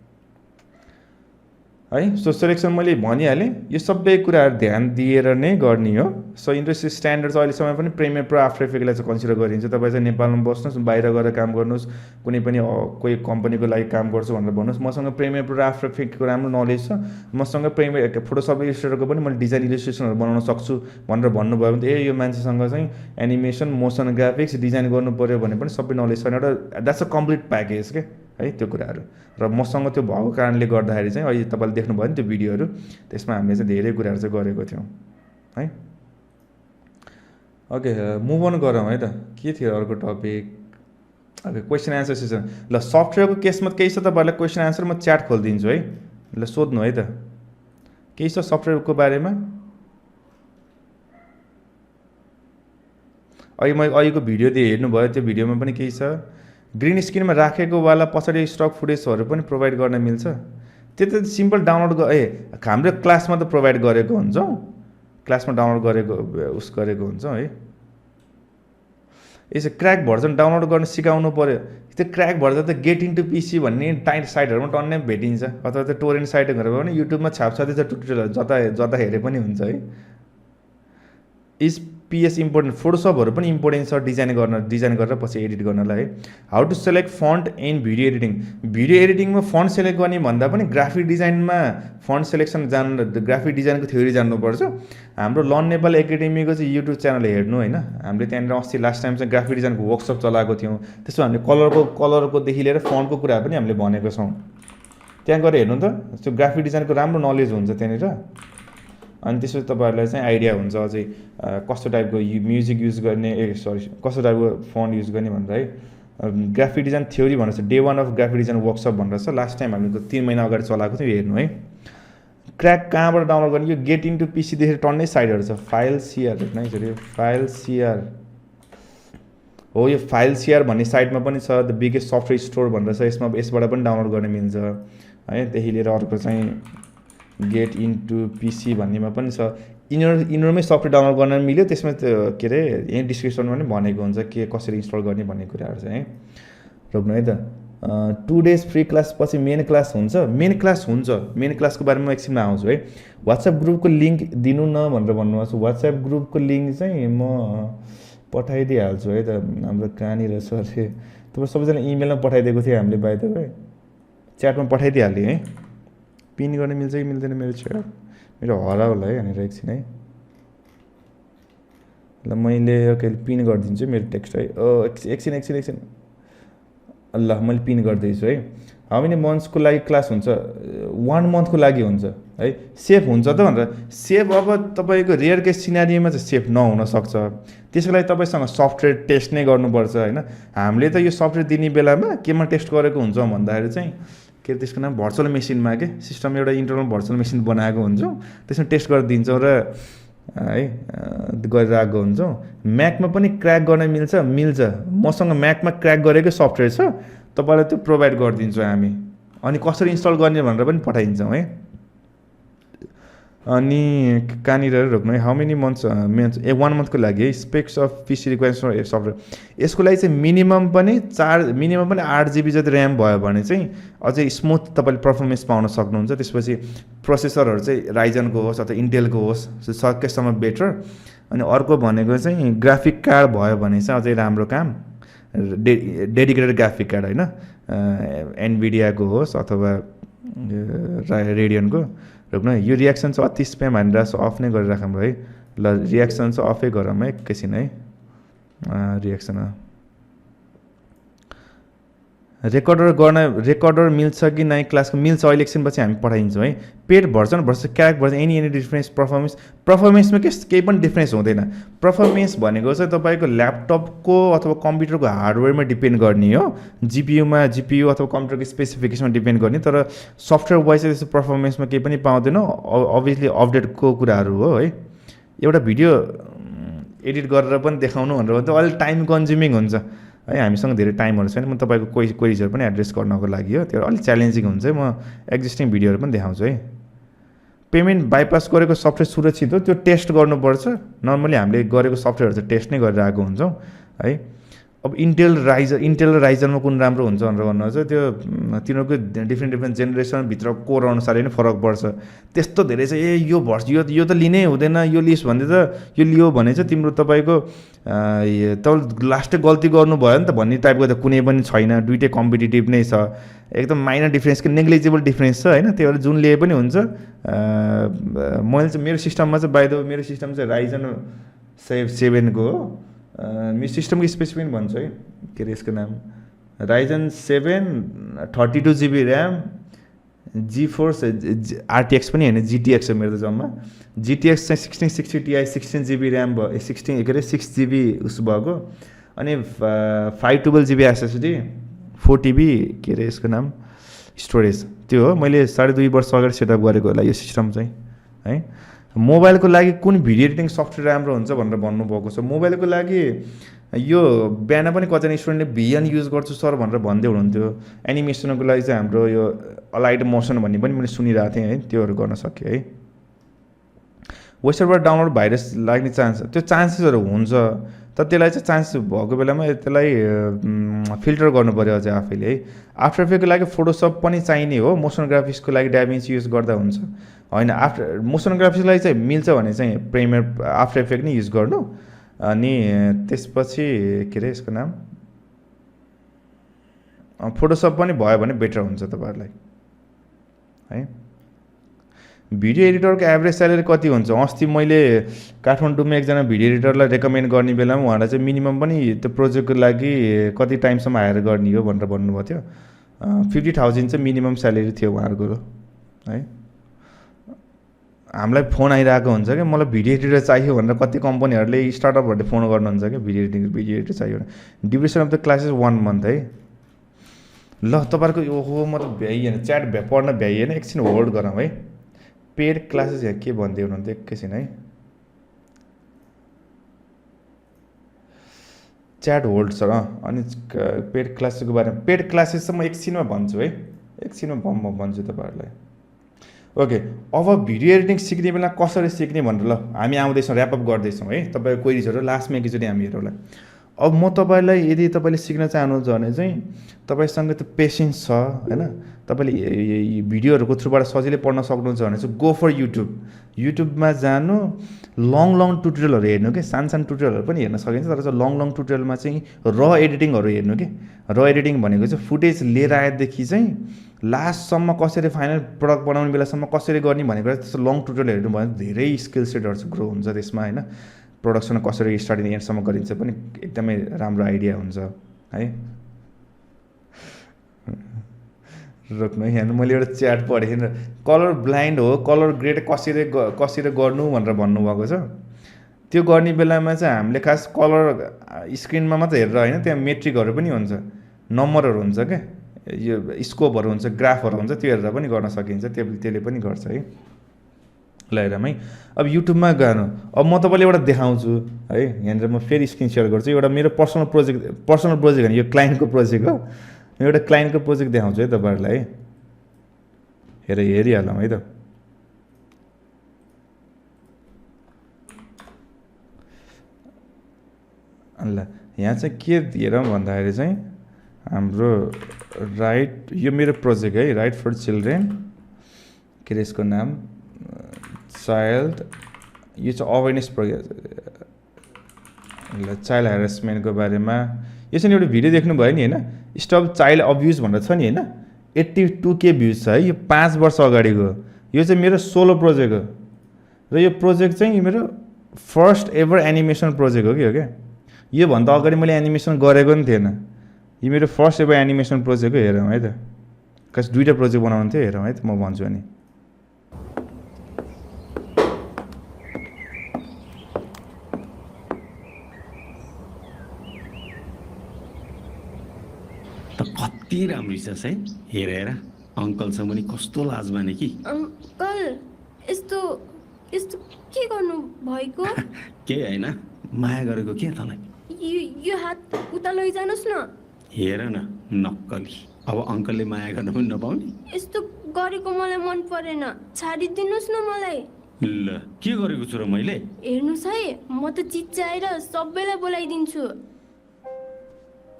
Speaker 1: सो सेलेक्सन मैले भनिहालेँ, यो सबै कुराहरू ध्यान दिएर नै गर्ने हो। सो इन्डस्ट्री स्ट्यान्डर्ड चाहिँ अहिलेसम्म पनि प्रिमियर प्रो, आफ्टर इफेक्टलाई चाहिँ कन्सिडर गरिन्छ। तपाईँ चाहिँ नेपालमा बस्नुहोस्, बाहिर गएर काम गर्नुहोस्, कुनै पनि कोही कम्पनीको लागि काम गर्छु भनेर भन्नुहोस्, मसँग प्रिमियर प्रो र आफ्टर इफेक्टको राम्रो नलेज छ, मसँग प्रिमियर फोटोसप इलिस्ट्रेटरको पनि मैले डिजाइन इलिस्ट्रेसनहरू बनाउन सक्छु भनेर भन्नुभयो भने त यो मान्छेसँग चाहिँ एनिमेसन, मोसन ग्राफिक्स, डिजाइन गर्नु पऱ्यो भने पनि सबै नलेज छैन। एउटा द्याट्स अ कम्प्लिट प्याकेज के है त्यो कुराहरू। र मसँग त्यो भएको कारणले गर्दाखेरि चाहिँ अहिले तपाईँले देख्नुभयो नि त्यो भिडियोहरू, त्यसमा हामीले चाहिँ धेरै कुराहरू चाहिँ गरेको थियौँ है। ओके, मुभ अन गरौँ है त। के थियो अर्को topic? Okay, question answer session. ल सफ्टवेयरको केसमा केही छ तपाईँहरूलाई क्वेसन एन्सर म च्याट खोलिदिन्छु है। ल सोध्नु है त, केही छ सफ्टवेयरको बारेमा? अहिलेको भिडियो हेर्नुभयो, त्यो भिडियोमा पनि केही छ? ग्रिन स्क्रिनमा राखेको वाला पछाडि स्टक फुटेजहरू पनि प्रोभाइड गर्न मिल्छ? त्यो त सिम्पल डाउनलोड हाम्रो क्लासमा त प्रोभाइड गरेको हुन्छौँ, क्लासमा डाउनलोड गरेको गरेको हुन्छौँ है। यसो क्र्याक भर्जन डाउनलोड गर्न सिकाउनु पऱ्यो। त्यो क्र्याक भर्जन त गेट इन्टु पिसी भन्ने साइटहरूमा टन्नै भेटिन्छ, अथवा त्यो टोरेन्ट साइटहरू भयो भने युट्युबमा छापछापै छ ट्युटोरियलहरू, जता हेरे पनि हुन्छ है। पिएस इम्पोर्टेन्ट, फोटोसपहरू पनि इम्पोर्टेन्ट छ डिजाइन गरेर पछि एडिट गर्नलाई है। How to select font in video editing. Video एडिटिङमा फन्ट सेलेक्ट गर्ने भन्दा पनि ग्राफिक डिजाइनमा फन्ट सेलेक्सन ग्राफिक डिजाइनको थ्योरी जान्नुपर्छ। हाम्रो लर्न नेपाल एकाडेमीको चाहिँ युट्युब च्यानल हेर्नु होइन, हामीले त्यहाँनिर अस्ति लास्ट टाइम चाहिँ ग्राफिक डिजाइनको वर्कसप चलाएको थियौँ। त्यसमा हामीले कलरकोदेखि लिएर फन्टको कुरा पनि हामीले भनेको छौँ, त्यहाँ गएर हेर्नु त। त्यो ग्राफिक डिजाइनको राम्रो नलेज हुन्छ त्यहाँनिर। अनि त्यसपछि तपाईँहरूलाई चाहिँ आइडिया हुन्छ अझै कस्तो टाइपको म्युजिक युज गर्ने, कस्तो टाइपको फन्ट युज गर्ने भनेर है। ग्राफिक डिजाइन थ्योरी भनेर छ, day 1 of graphic design workshop भनेर छ, लास्ट टाइम हामीले 3 महिना अगाडि चलाएको थियो, हेर्नु है। क्र्याक कहाँबाट डाउनलोड गर्ने? यो गेट इन्टु पिसीदेखि टन्नै साइटहरू छ। फाइल सिआर नै छ, फाइल सिआर हो, यो फाइल सिआर भन्ने साइटमा पनि छ। द बिगेस्ट सफ्टवेयर स्टोर भनेर छ, यसबाट पनि डाउनलोड गर्न मिल्छ है। त्यही लिएर अर्को चाहिँ गेट इन्टु पिसी भन्नेमा पनि छ। यिनीहरूमै सफ्टवेयर डाउनलोड गर्न मिल्यो। त्यसमा के अरे यहीँ डिस्क्रिप्सनमा पनि भनेको हुन्छ के कसरी इन्स्टल गर्ने भन्ने कुराहरू चाहिँ है। रोक्नु है त। 2 days फ्री क्लास पछि मेन क्लास हुन्छ मेन क्लासको बारेमा एकछिनमा आउँछु है व्हाट्सएप ग्रुपको लिङ्क दिनु न भनेर भन्नुभएको छ व्हाट्सएप ग्रुपको लिङ्क चाहिँ म पठाइदिइहाल्छु है त हाम्रो कहाँनिर छ अरे तपाईँ सबैजना इमेलमा पठाइदिएको थियो हामीले बाइ द वे च्याटमा पठाइदिइहालेँ है पिन गर्न मिल्छ कि मिल्दैन मेरो च्याट मेरो हराउला है भनेर एकछिन है ल मैले ओके पिन गरिदिन्छु मेरो टेक्स्ट है एकछिन ल मैले पिन गर्दैछु है हाउ मेनी मन्थ्सको लागि क्लास हुन्छ 1 मन्थको लागि हुन्छ है सेफ हुन्छ त भनेर सेफ अब तपाईँको रेयर केस सिनारीमा चाहिँ सेफ नहुन सक्छ त्यसको लागि तपाईँसँग सफ्टवेयर टेस्ट नै गर्नुपर्छ होइन हामीले त यो सफ्टवेयर दिने बेलामा केमा टेस्ट गरेको हुन्छौँ भन्दाखेरि चाहिँ के त्यसको नाम भर्चुअल मेसिनमा के सिस्टम एउटा इन्टरनल भर्चुअल मेसिन बनाएको हुन्छौँ त्यसमा टेस्ट गरेर दिन्छौँ र है गरिरहेको हुन्छौँ म्याकमा पनि क्र्याक गर्न मिल्छ मसँग म्याकमा क्र्याक गरेकै सफ्टवेयर छ तपाईँलाई त्यो प्रोभाइड गरिदिन्छौँ हामी अनि कसरी इन्स्टल गर्ने भनेर पनि पठाइदिन्छौँ है अनि कहाँनिर रोक्नु है हाउ मेनी मन्थ्स 1 मन्थको लागि है स्पेक्स अफ पिसी रिक्वायरमेन्ट्स सफ्टवेयर यसको लागि चाहिँ मिनिमम पनि 8 GB जति ऱ्याम भयो भने चाहिँ अझै स्मुथ तपाईँले पर्फर्मेन्स पाउन सक्नुहुन्छ त्यसपछि प्रोसेसरहरू चाहिँ राइजनको होस् अथवा इन्टेलको होस् सकेसम्म बेटर अनि अर्को भनेको चाहिँ ग्राफिक कार्ड भयो भने चाहिँ अझै राम्रो काम डेडिकेटेड ग्राफिक कार्ड होइन एनभिडियाको होस् अथवा रेडियनको रोक्नु यो रियाक्सन चाहिँ अति स्प्याम हानेर अफ नै गरिराखौँ है ल रियाक्सन चाहिँ अफै गरौँ है एकैछिन है रियाक्सन रेकर्डर मिल्छ कि नै क्लासको मिल्छ अहिले एकछिन पछि हामी पठाइदिन्छौँ है paid version versus crack version any difference पर्फर्मेन्समा केही पनि डिफ्रेन्स हुँदैन पर्फर्मेन्स भनेको चाहिँ तपाईँको ल्यापटपको अथवा कम्प्युटरको हार्डवेयरमा डिपेन्ड गर्ने हो जिपियु अथवा कम्प्युटरको स्पेसिफिकेसनमा डिपेन्ड गर्ने तर सफ्टवेयर वाइज चाहिँ त्यस्तो पर्फर्मेन्समा केही पनि पाउँदैन अभियसली अपडेटको कुराहरू हो है एउटा भिडियो एडिट गरेर पनि देखाउनु भनेर भने त अलि टाइम कन्ज्युमिङ हुन्छ है हामीसँग धेरै टाइमहरू छैन म तपाईँको क्वेरिजहरू पनि एड्रेस गर्नको लागि हो त्यो अलिक च्यालेन्जिङ हुन्छ है म एक्जिस्टिङ भिडियोहरू पनि देखाउँछु है पेमेन्ट बाइपास गरेको सफ्टवेयर सुरक्षित हो त्यो टेस्ट गर्नुपर्छ नर्मली हामीले गरेको सफ्टवेयरहरू चाहिँ टेस्ट नै गरेर आएको हुन्छौँ है अब इन्टेल र राइजनमा कुन राम्रो हुन्छ भनेर भन्नु चाहिँ त्यो तिनीहरूको डिफ्रेन्ट जेनेरेसनभित्र कोर अनुसारले नै फरक पर्छ त्यस्तो धेरै चाहिँ यो यो त लिनै हुँदैन यो लिस् भन्दै त यो लियो भने चाहिँ तिम्रो तपाईँको तपाईँ लास्टै गल्ती गर्नुभयो नि त भन्ने टाइपको त कुनै पनि छैन दुइटै कम्पिटिटिभ नै छ एकदम माइनर डिफ्रेन्स कि नेग्लिजिबल डिफ्रेन्स छ होइन त्यही भएर जुन लिए पनि हुन्छ मैले चाहिँ मेरो सिस्टममा चाहिँ बाइ द वे मेरो सिस्टम चाहिँ राइजन 7को हो मेरो सिस्टमको स्पेसिफिक भन्छु है के अरे यसको नाम Ryzen 7 32 GB RAM GeForce RTX पनि होइन GTX हो मेरो त जम्मा GTX चाहिँ 1660 Ti 16 GB ऱ्याम भयो 6 GB उस भएको अनि 512 GB SSD 4 TB के अरे यसको नाम स्टोरेज त्यो हो मैले 2.5 वर्ष अगाडि सेटअप गरेको होला यो सिस्टम चाहिँ है मोबाइलको लागि कुन भिडियो एडिटिङ सफ्टवेयर राम्रो हुन्छ भनेर भन्नुभएको छ मोबाइलको लागि यो बिहान पनि कतिजना स्टुडेन्टले भिएन युज गर्छु सर भनेर भन्दै हुनुहुन्थ्यो एनिमेसनको लागि चाहिँ हाम्रो यो अलाइड मोसन भन्ने पनि मैले सुनिरहेको थिएँ है त्योहरू गर्न सकेँ है वेबसाइटबाट डाउनलोड भाइरस लाग्ने त्यो चान्सेसहरू हुन्छ तर त्यसलाई चाहिँ चान्स भएको बेलामा त्यसलाई फिल्टर गर्नु पऱ्यो अझै आफैले है आफ्टर इफेक्टको लागि फोटोसप पनि चाहिने हो मोसन ग्राफिक्सको लागि डाभिन्ची युज गर्दा हुन्छ होइन आफ्टर मोसन ग्राफिक्सलाई चाहिँ मिल्छ भने चाहिँ प्रिमियर आफ्टर इफेक्ट नै युज गर्नु अनि त्यसपछि के अरे यसको नाम फोटोसप पनि भयो भने बेटर हुन्छ तपाईँहरूलाई है भिडियो एडिटरको एभरेज स्यालेरी कति हुन्छ अस्ति मैले काठमाडौँमा एकजना भिडियो एडिटरलाई रेकमेन्ड गर्ने बेलामा उहाँलाई चाहिँ मिनिमम पनि त्यो प्रोजेक्टको लागि कति टाइमसम्म हायर गर्ने हो भनेर भन्नुभएको थियो 50,000 चाहिँ मिनिमम स्यालेरी थियो उहाँहरूको है हामीलाई फोन आइरहेको हुन्छ क्या मलाई भिडियो एडिटर चाहियो भनेर कति कम्पनीहरूले स्टार्टअपहरूले फोन गर्नुहुन्छ क्या भिडियो एडिटर चाहियो भने duration of the classes 1 month है ल तपाईँहरूको ओहो म त भ्याइएन च्याट पढ्न भ्याइएन एकछिन होल्ड गरौँ है पेड क्लासेस यहाँ के भन्दै हुनुहुन्थ्यो एकैछिन है च्याट होल्ड छ अनि पेड क्लासेसको बारेमा पेड क्लासेस चाहिँ म एकछिनमा भन्छु है एकछिनमा म भन्छु तपाईँहरूलाई ओके अब भिडियो एडिटिङ सिक्ने बेला कसरी सिक्ने भनेर ल हामी आउँदैछौँ ऱ्यापअप गर्दैछौँ है तपाईँको क्वेरिजहरू लास्टमा एकचोटि हामी हेरौँला अब म तपाईँलाई यदि तपाईँले सिक्न चाहनुहुन्छ भने चाहिँ तपाईँसँग त्यो पेसेन्स छ होइन, तपाईँले भिडियोहरूको थ्रुबाट सजिलै पढ्न सक्नुहुन्छ भने चाहिँ गो फर युट्युब। युट्युबमा जानु, लङ ट्युटोरियलहरू हेर्नु कि, सानो ट्युटोरियलहरू पनि हेर्न सकिन्छ, तर चाहिँ लङ ट्युटोरियलमा चाहिँ र एडिटिङहरू हेर्नु कि। र एडिटिङ भनेको चाहिँ फुटेज लिएर आएदेखि चाहिँ लास्टसम्म कसरी फाइनल प्रडक्ट बनाउने बेलासम्म कसरी गर्ने भनेको त्यस्तो लङ ट्युटोरियल हेर्नु भयो भने धेरै स्किल सेटहरू चाहिँ ग्रो हुन्छ त्यसमा होइन। प्रोडक्सन कसरी स्टार्टिङ एन्डसम्म गरिन्छ पनि एकदमै राम्रो आइडिया हुन्छ है। रोक्नु यहाँ मैले एउटा च्याट पढेँ, कलर ब्लाइन्ड हो, कलर ग्रेड कसरी गर्नु भनेर भन्नुभएको छ। त्यो गर्ने बेलामा चाहिँ हामीले खास कलर स्क्रिनमा मात्र हेरेर होइन, त्यहाँ मेट्रिकहरू पनि हुन्छ, नम्बरहरू हुन्छ क्या, यो स्कोपहरू हुन्छ, ग्राफहरू हुन्छ, त्यो हेरेर पनि गर्न सकिन्छ, त्यसले पनि गर्छ है। ल हेरौँ है, अब युट्युबमा गानु। अब म तपाईँले एउटा देखाउँछु है, यहाँनिर म फेरि स्क्रिन सेयर गर्छु। एउटा मेरो पर्सनल प्रोजेक्ट होइन, यो क्लाइन्टको प्रोजेक्ट हो। एउटा क्लाइन्टको प्रोजेक्ट देखाउँछु है तपाईँहरूलाई है, हेरिहालौँ है त। ल यहाँ चाहिँ के हेरौँ भन्दाखेरि चाहिँ हाम्रो यो मेरो प्रोजेक्ट है, राइट फर चिल्ड्रेन, के अरे यसको नाम चाइल्ड, यो चाहिँ अवेरनेस प्रोग्राम, ल चाइल्ड हेरेसमेन्टको बारेमा। यो चाहिँ एउटा भिडियो देख्नुभयो नि होइन, स्टप चाइल्ड अब्युज भनेर छ नि होइन, 82K भ्युज छ है। यो 5 वर्ष अगाडिको, यो चाहिँ मेरो सोलो प्रोजेक्ट हो। र यो प्रोजेक्ट चाहिँ मेरो फर्स्ट एभर एनिमेसन प्रोजेक्ट हो कि हो क्या। योभन्दा अगाडि मैले एनिमेसन गरेको पनि थिएन, यो मेरो फर्स्ट एभर एनिमेसन प्रोजेक्ट हो। हेरौँ है त, खास 2टा प्रोजेक्ट बनाउनु थियो, हेरौँ है त, म भन्छु अनि।
Speaker 4: कति राम्रो छ है, हेर अङ्कलसँग पनि कस्तो लाज माने कि।
Speaker 5: अङ्कल यस्तो के गर्नु भएको?
Speaker 4: के होइन, माया गरेको के तँलाई?
Speaker 5: यो हात उता लैजानुहोस् न।
Speaker 4: हेर न नक्कली, अब अङ्कलले माया गर्न पनि नपाउने।
Speaker 5: यस्तो गरेको मलाई मन परेन, छाडिदिनुहोस् न मलाई।
Speaker 4: ल के गरेको छु र मैले?
Speaker 5: हेर्नुहोस् है, म त चिच्चाएर सबैलाई बोलाइदिन्छु।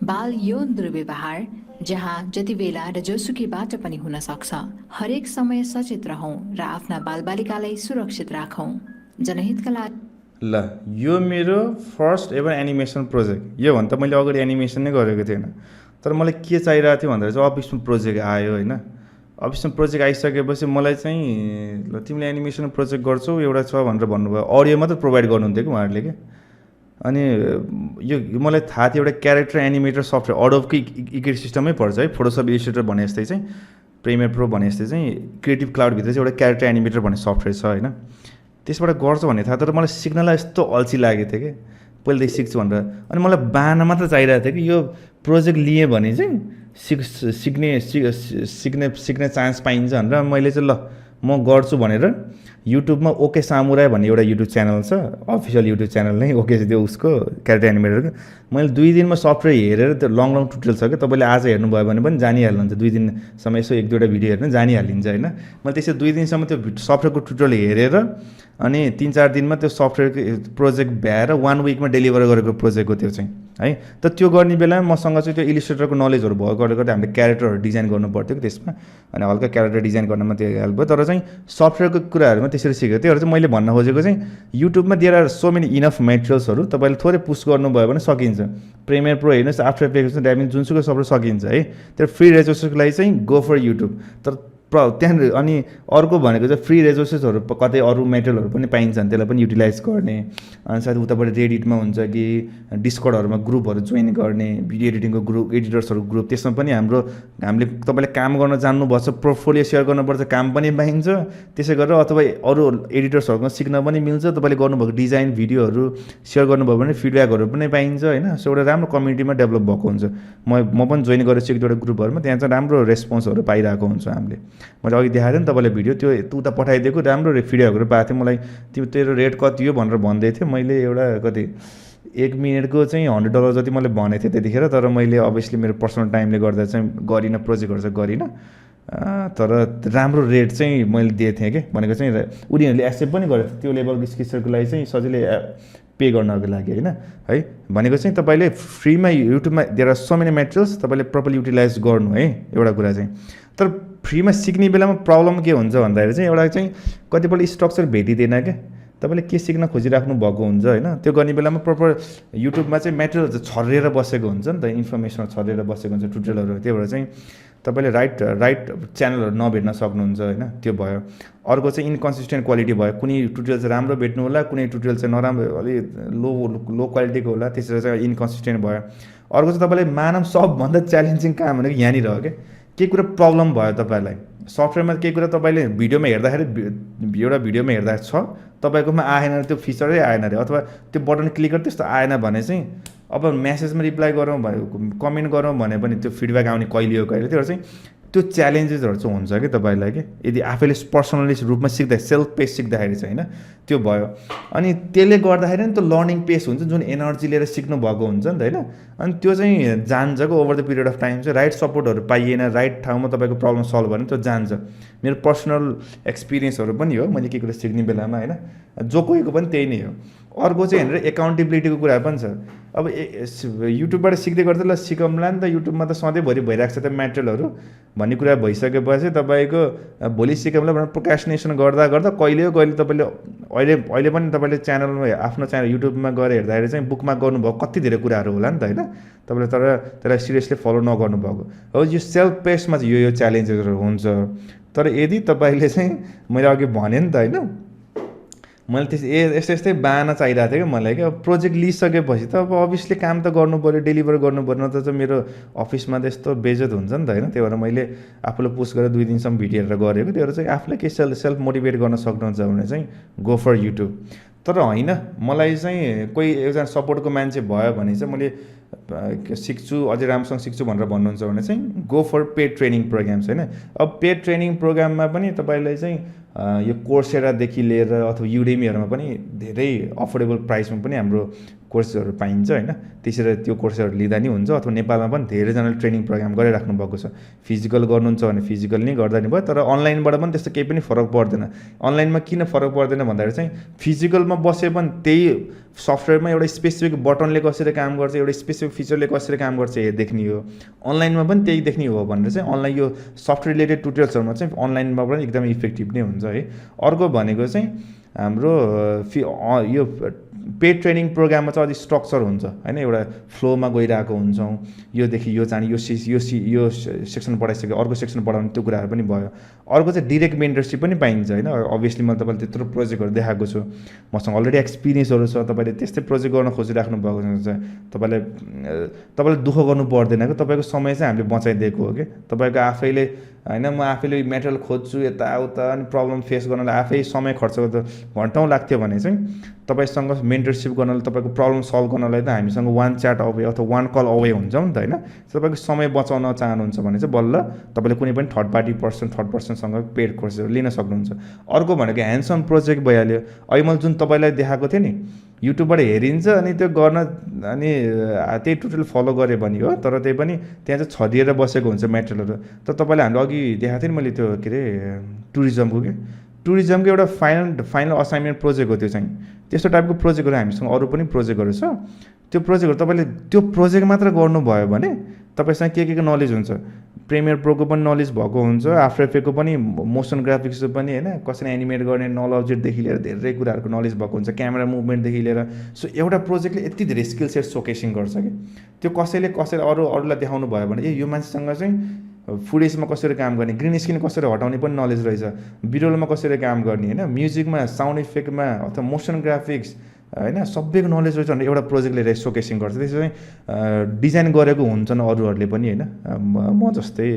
Speaker 6: बाल यौन दुर्व्यवहार जहाँ जति बेला र जोसुकैबाट पनि हुन सक्छ। हरेक समय सचेत रहौं र आफ्ना बालबालिकालाई सुरक्षित राखौं। जनहितका लागि।
Speaker 1: ल यो मेरो फर्स्ट एभर एनिमेसन प्रोजेक्ट। योभन्दा मैले अगाडि एनिमेसन नै गरेको थिएन, तर मलाई के चाहिरहेको थियो भन्दा चाहिँ अफिसमा प्रोजेक्ट आयो होइन। अफिसमा प्रोजेक्ट आइसकेपछि मलाई चाहिँ ल तिमीले एनिमेसन प्रोजेक्ट गर्छौ एउटा छ भनेर भन्नुभयो। अडियो मात्र प्रोभाइड गर्नुहुन्थ्यो कि उहाँहरूले कि। अनि यो मलाई थाहा थियो एउटा क्यारेक्टर एनिमेटर सफ्टवेयर अडोबकै इकोसिस्टमै पर्छ है। फोटोसप इलिस्ट्रेटर भने जस्तै चाहिँ, प्रिमियर प्रो भने जस्तै चाहिँ क्रिएटिभ क्लाउडभित्र चाहिँ एउटा क्यारेक्टर एनिमेटर भन्ने सफ्टवेयर छ होइन। त्यसबाट गर्छु भन्ने थाहा, तर मलाई सिक्नलाई यस्तो अल्छी लागेको थियो कि पहिलेदेखि सिक्छु भनेर। अनि मलाई बाहना मात्र चाहिरहेको थियो कि यो प्रोजेक्ट लिएँ भने चाहिँ सिक्ने चान्स पाइन्छ भनेर मैले चाहिँ ल म गर्छु भनेर युट्युबमा ओके सामुराई भन्ने एउटा युट्युब च्यानल छ, अफिसियल युट्युब च्यानल नै ओके त्यो उसको क्यारेक्टर एनिमेटरको। मैले 2 दिनमा सफ्टवेयर हेरेर त्यो लङ ट्युटोरियल छ क्या, तपाईँले आज हेर्नुभयो भने पनि जानिहाल्नुहुन्छ। 2 दिनसम्म यसो 1-2वटा भिडियो हेर्न जानिहालिन्छ होइन। मैले त्यसै 2 दिनसम्म त्यो सफ्टवेयरको ट्युटोरियल हेरेर अनि 3-4 दिनमा त्यो सफ्टवेयरको प्रोजेक्ट भ्याएर 1 विकमा डेलिभर गरेको प्रोजेक्ट हो त्यो चाहिँ है। त त्यो गर्ने बेलामा मसँग चाहिँ त्यो इलिस्ट्रेटरको नलेजहरू भएको गर्दा हामीले क्यारेक्टरहरू डिजाइन गर्नु पर्थ्यो कि त्यसमा, अनि हल्का क्यारेक्टर डिजाइन गर्नमा त्यो हेल्प भयो। तर चाहिँ सफ्टवेयरको कुराहरूमा त्यसरी सिकेको त्योहरू चाहिँ मैले भन्न खोजेको चाहिँ युट्युबमा there are so many enough मेटेरियल्सहरू, तपाईँले थोरै पुस गर्नुभयो भने सकिन्छ। प्रिमियर प्रो हेर्नुहोस्, आफ्टर इफेक्ट्स ड्यामिङ जुनसुकै सफ्टवेयर सकिन्छ है। त्यो फ्री रिसोर्सेसको लागि चाहिँ गो फर युट्युब। तर त्यहाँनिर अनि अर्को भनेको चाहिँ फ्री रिसोर्सेसहरू कतै अरू मेटेरियलहरू पनि पाइन्छन्, त्यसलाई पनि युटिलाइज गर्ने। अनि साथै उताबाट रेडिटमा हुन्छ कि डिस्कर्डहरूमा ग्रुपहरू जोइन गर्ने, भिडियो एडिटिङको ग्रुप, एडिटर्सहरू ग्रुप, त्यसमा पनि हामीले तपाईँले काम गर्न जान्नुपर्छ, पोर्टफोलियो सेयर गर्नुपर्छ, काम पनि पाइन्छ त्यसै गरेर। अथवा अरू एडिटर्सहरूसँग सिक्न पनि मिल्छ। तपाईँले गर्नुभएको डिजाइन भिडियोहरू सेयर गर्नुभयो भने फिडब्याकहरू पनि पाइन्छ होइन। सो एउटा राम्रो कम्युनिटीमा डेभलप भएको हुन्छ। म पनि जोइन गरेको छु 1-2वटा ग्रुपहरूमा, त्यहाँ चाहिँ राम्रो रेस्पोन्सहरू पाइरहेको हुन्छ हामीले। मैले अघि देखाएको थिएँ नि तपाईँलाई भिडियो, त्यो उता पठाइदिएको राम्रो फिडब्याकहरू पाएको थियो। मलाई तेरो रेट कति हो भनेर भन्दै थियो। मैले एउटा कति 1 मिनटको चाहिँ $100 जति मैले भनेको थिएँ त्यतिखेर। तर मैले अभियसली मेरो पर्सनल टाइमले गर्दा चाहिँ गरिनँ, प्रोजेक्टहरू चाहिँ गरिनँ। तर राम्रो रेट चाहिँ मैले दिएको थिएँ कि, भनेको चाहिँ उनीहरूले एक्सेप्ट पनि गरेको थियो। त्यो लेभलको स्किल्सहरूको लागि चाहिँ सजिलै पे गर्नको लागि होइन है भनेको चाहिँ तपाईँले फ्रीमा युट्युबमा there are so many materials तपाईँले प्रपरली युटिलाइज गर्नु है एउटा कुरा चाहिँ तर फ्रीमा सिक्ने बेलामा प्रब्लम के हुन्छ भन्दाखेरि चाहिँ एउटा चाहिँ कतिपल्ट स्ट्रक्चर भेटिँदैन क्या तपाईँले के सिक्न खोजिराख्नु भएको हुन्छ होइन त्यो गर्ने बेलामा प्रपर युट्युबमा चाहिँ मेटेरियल छरेर बसेको हुन्छ नि त इन्फर्मेसन छरेर बसेको हुन्छ ट्युटोरियलहरू त्यही भएर चाहिँ तपाईँले राइट च्यानलहरू नभेट्न सक्नुहुन्छ होइन त्यो भयो अर्को चाहिँ इन्कन्सिस्टेन्ट क्वालिटी भयो कुनै ट्युटोरियल चाहिँ राम्रो भेट्नु होला कुनै ट्युटोरियल चाहिँ नराम्रो अलिक लो क्वालिटीको होला त्यसरी चाहिँ इन्कन्सिस्टेन्ट भयो अर्को चाहिँ तपाईँले मानव सबभन्दा च्यालेन्जिङ काम भनेको यहाँनिर हो क्या केही कुरा प्रब्लम भयो तपाईँलाई सफ्टवेयरमा केही कुरा तपाईँले भिडियोमा हेर्दाखेरि एउटा भिडियोमा हेर्दाखेरि छ तपाईँकोमा आएन त्यो फिचरै आएन अरे अथवा त्यो बटन क्लिक गरेर त्यस्तो आएन भने चाहिँ अब म्यासेजमा रिप्लाई गरौँ भने कमेन्ट गरौँ भने पनि त्यो फिडब्याक आउने कहिले हो कहिले त्यो चाहिँ त्यो च्यालेन्जेसहरू चाहिँ हुन्छ कि तपाईँलाई कि यदि आफैले पर्सनली रूपमा सिक्दा सेल्फ पेस सिक्दाखेरि चाहिँ होइन त्यो भयो अनि त्यसले गर्दाखेरि नि त्यो लर्निङ पेस हुन्छ जुन एनर्जी लिएर सिक्नु भएको हुन्छ नि त होइन अनि त्यो चाहिँ जान्छ कि over the period of time चाहिँ राइट सपोर्टहरू पाइएन राइट ठाउँमा तपाईँको प्रब्लम सल्भ भयो भने त्यो जान्छ मेरो पर्सनल एक्सपिरियन्सहरू पनि हो मैले के कुरा सिक्ने बेलामा होइन जो कोहीको पनि त्यही नै हो अर्को चाहिँ हेरेर एकाउन्टेबिलिटीको कुरा पनि छ अब युट्युबबाट सिक्दै गर्दा ल सिकौँला नि त युट्युबमा त सधैँभरि भइरहेको छ त मेटेरियलहरू भन्ने कुरा भइसकेपछि तपाईँको भोलि सिकौँला भनेर प्रोक्रास्टिनेसन गर्दा गर्दा कहिले कहिले तपाईँले अहिले पनि तपाईँले च्यानलमा आफ्नो च्यानल युट्युबमा गएर हेर्दाखेरि चाहिँ बुकमा गर्नुभएको कति धेरै कुराहरू होला नि त होइन तपाईँले तर त्यसलाई सिरियसली फलो नगर्नु भएको हो यो सेल्फ पेसमा चाहिँ यो च्यालेन्जेसहरू हुन्छ तर यदि तपाईँले चाहिँ मैले अघि भने नि त होइन मैले यस्तै यस्तै बाहना चाहिरहेको थियो कि मलाई क्या प्रोजेक्ट लिइसकेपछि त अब अभियसली काम त गर्नु पऱ्यो डेलिभर गर्नु पऱ्यो न त चाहिँ मेरो अफिसमा त यस्तो बेइज्जत हुन्छ नि त होइन त्यही भएर मैले आफूलाई पुस्ट गरेर 2 दिनसम्म भिडियो हेरेर गरेको त्यही भएर चाहिँ आफूलाई के सेल्फ मोटिभेट गर्न सक्नुहुन्छ भने चाहिँ गो फर युट्युब तर होइन मलाई चाहिँ कोही एकजना सपोर्टको मान्छे भयो भने चाहिँ मैले सिक्छु अझै राम्रोसँग सिक्छु भनेर भन्नुहुन्छ भने चाहिँ go for paid training programs होइन अब पेड ट्रेनिङ प्रोग्राममा पनि तपाईँलाई चाहिँ यो कोर्सेरादेखि लिएर अथवा युडेमीहरूमा पनि धेरै अफोर्डेबल प्राइसमा पनि हाम्रो कोर्सेसहरू पाइन्छ होइन त्यसरी त्यो कोर्सेसहरू लिँदा नि हुन्छ अथवा नेपालमा पनि धेरैजनाले ट्रेनिङ प्रोग्राम गरिराख्नु भएको छ फिजिकल गर्नुहुन्छ भने फिजिकल नै गर्दा नि भयो तर अनलाइनबाट पनि त्यस्तो केही पनि फरक पर्दैन अनलाइनमा किन फरक पर्दैन भन्दाखेरि चाहिँ फिजिकलमा बसे पनि त्यही सफ्टवेयरमा एउटा स्पेसिफिक बटनले कसरी काम गर्छ एउटा स्पेसिफिक फिचरले कसरी काम गर्छ हे देख्ने हो अनलाइनमा पनि त्यही देख्ने हो भनेर चाहिँ अनलाइन यो सफ्टवेयर रिलेटेड ट्युटोरियल्सहरूमा चाहिँ अनलाइनमा पनि एकदमै इफेक्टिभ नै हुन्छ है अर्को भनेको चाहिँ हाम्रो यो पेड ट्रेनिङ प्रोग्राममा चाहिँ अझै स्ट्रक्चर हुन्छ होइन एउटा फ्लोमा गइरहेको हुन्छौँ योदेखि यो चाहिँ यो सेक्सन पढाइसक्यो अर्को सेक्सन पढाउने त्यो कुराहरू पनि भयो अर्को चाहिँ डिरेक्ट मेन्टरसिप पनि पाइन्छ होइन अभियसली मैले तपाईँले त्यत्रो प्रोजेक्टहरू देखाएको छु मसँग अलरेडी एक्सपिरियन्सहरू छ तपाईँले त्यस्तै प्रोजेक्ट गर्न खोजिराख्नु भएको छ तपाईँले दुःख गर्नु पर्दैन कि तपाईँको समय चाहिँ हामीले बचाइदिएको हो कि तपाईँको आफैले होइन म आफैले मेटेरियल खोज्छु यताउता अनि प्रब्लम फेस गर्नलाई आफै समय खर्च गर्दा घन्टौँ लाग्थ्यो भने चाहिँ तपाईँसँग मेन्टरसिप गर्नलाई तपाईँको प्रब्लम सल्भ गर्नलाई त हामीसँग 1 च्याट अवे अथवा 1 कल अवे हुन्छौँ नि त होइन तपाईँको समय बचाउन चाहनुहुन्छ भने चाहिँ बल्ल तपाईँले कुनै पनि थर्ड पर्सनसँग पेड कोर्सहरू लिन सक्नुहुन्छ अर्को भनेको ह्यान्ड्स अन प्रोजेक्ट भइहाल्यो अहिले मैले जुन तपाईँलाई देखाएको थिएँ नि युट्युबबाट हेरिन्छ अनि त्यो गर्न अनि त्यही ट्युटोरियल फलो गरेँ भने हो तर त्यही पनि त्यहाँ चाहिँ छरिएर बसेको हुन्छ मेटेरियलहरू तर तपाईँले हामीले अघि देखाएको थिएँ नि मैले त्यो के अरे टुरिज्मको एउटा फाइनल असाइनमेन्ट प्रोजेक्ट हो त्यो चाहिँ त्यस्तो टाइपको प्रोजेक्टहरू हामीसँग अरू पनि प्रोजेक्टहरू छ त्यो प्रोजेक्टहरू तपाईँले त्यो प्रोजेक्ट मात्र गर्नुभयो भने तपाईँसँग के नलेज हुन्छ प्रिमियर प्रोको पनि नलेज भएको हुन्छ आफ्टर इफेक्टको पनि मोसन ग्राफिक्सको पनि होइन कसरी एनिमेट गर्ने नल अब्जेक्टदेखि लिएर धेरै कुराहरूको नलेज भएको हुन्छ क्यामेरा मुभमेन्टदेखि लिएर सो एउटा प्रोजेक्टले यति धेरै स्किल सेट सोकेसिङ गर्छ कि त्यो कसैले अरूलाई देखाउनु भयो भने यो मान्छेसँग चाहिँ फुटेजमा कसरी काम गर्ने ग्रिन स्क्रिन कसरी हटाउने पनि नलेज रहेछ बिरुवामा कसरी काम गर्ने होइन म्युजिकमा साउन्ड इफेक्टमा अथवा मोसन ग्राफिक्स होइन सबैको नलेज रहेछ भने एउटा प्रोजेक्टले सोकेसिङ गर्छ त्यसो चाहिँ डिजाइन गरेको हुन्छन् अरूहरूले पनि होइन म जस्तै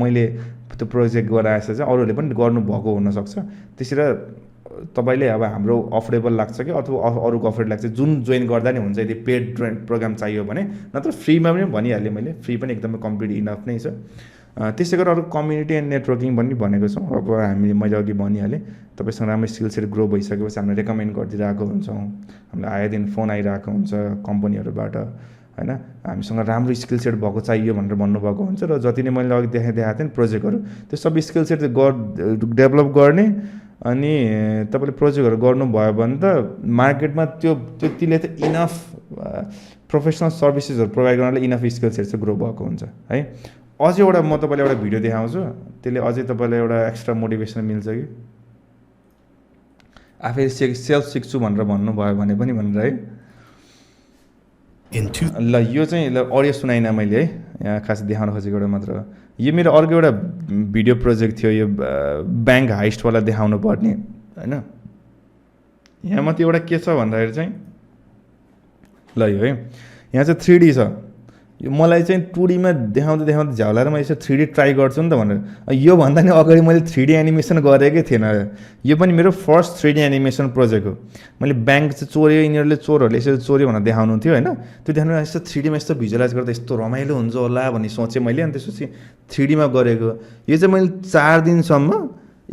Speaker 1: मैले त्यो प्रोजेक्ट गराएछ चाहिँ अरूहरूले पनि गर्नुभएको हुनसक्छ त्यसरी तपाईँले अब हाम्रो अफोर्डेबल लाग्छ कि अथवा अरूको अफोर्ड लाग्छ जुन जोइन गर्दा नि हुन्छ यदि पेड प्रोग्राम चाहियो भने नत्र फ्रीमा पनि भनिहालेँ मैले फ्री पनि एकदमै कम्प्लिट इनफ नै छ त्यसै गरेर अरू कम्युनिटी एन्ड नेटवर्किङ पनि भनेको छौँ अब मैले अघि भनिहालेँ तपाईँसँग राम्रो स्किल सेट ग्रो भइसकेपछि हामीले रेकमेन्ड गरिदिरहेको हुन्छौँ हामीलाई आए दिन फोन आइरहेको हुन्छ कम्पनीहरूबाट होइन हामीसँग राम्रो स्किल सेट भएको चाहियो भनेर भन्नुभएको हुन्छ र जति नै मैले अघि देखाएको थिएँ प्रोजेक्टहरू त्यो सबै स्किल सेट डेभलप गर्ने अनि तपाईँले प्रोजेक्टहरू गर्नुभयो भने त मार्केटमा त्यसले त इनफ प्रोफेसनल सर्भिसेसहरू प्रोभाइड गर्नलाई इनफ स्किल्सहरू चाहिँ ग्रो भएको हुन्छ है। अझै एउटा म तपाईँलाई एउटा भिडियो देखाउँछु, त्यसले अझै तपाईँलाई एउटा एक्स्ट्रा मोटिभेसन मिल्छ कि आफै सेल्फ सिक्छु भनेर भन्नुभयो भने पनि भनेर है। ल यो चाहिँ ल अडियो सुनाइनँ मैले है, यहाँ खास देखाउन खोजेको एउटा मात्र हो। यो मेरो अर्को एउटा भिडियो प्रोजेक्ट थियो, यो ब्याङ्क हाइस्टवाला देखाउनु पर्ने होइन। यहाँ मात्रै एउटा के छ भन्दाखेरि चाहिँ ल यो है, यहाँ चाहिँ 3D छ। यो मलाई चाहिँ 2Dमा देखाउँदै झ्याउलाएर मैले यसो 3D ट्राई गर्छु नि त भनेर। योभन्दा नि अगाडि मैले 3D एनिमेसन गरेकै थिएन। यो पनि मेरो फर्स्ट 3D एनिमेसन प्रोजेक्ट हो। मैले ब्याङ्क चाहिँ चोर्यो, यिनीहरूले चोरहरूले यसरी चोर्यो भनेर देखाउनु थियो होइन। त्यो देखाउनु यस्तो 3Dमा यस्तो भिजुअलाइज गर्दा यस्तो रमाइलो हुन्छ होला भन्ने सोचेँ मैले। अनि त्यसपछि 3Dमा गरेको यो चाहिँ मैले 4 दिनसम्म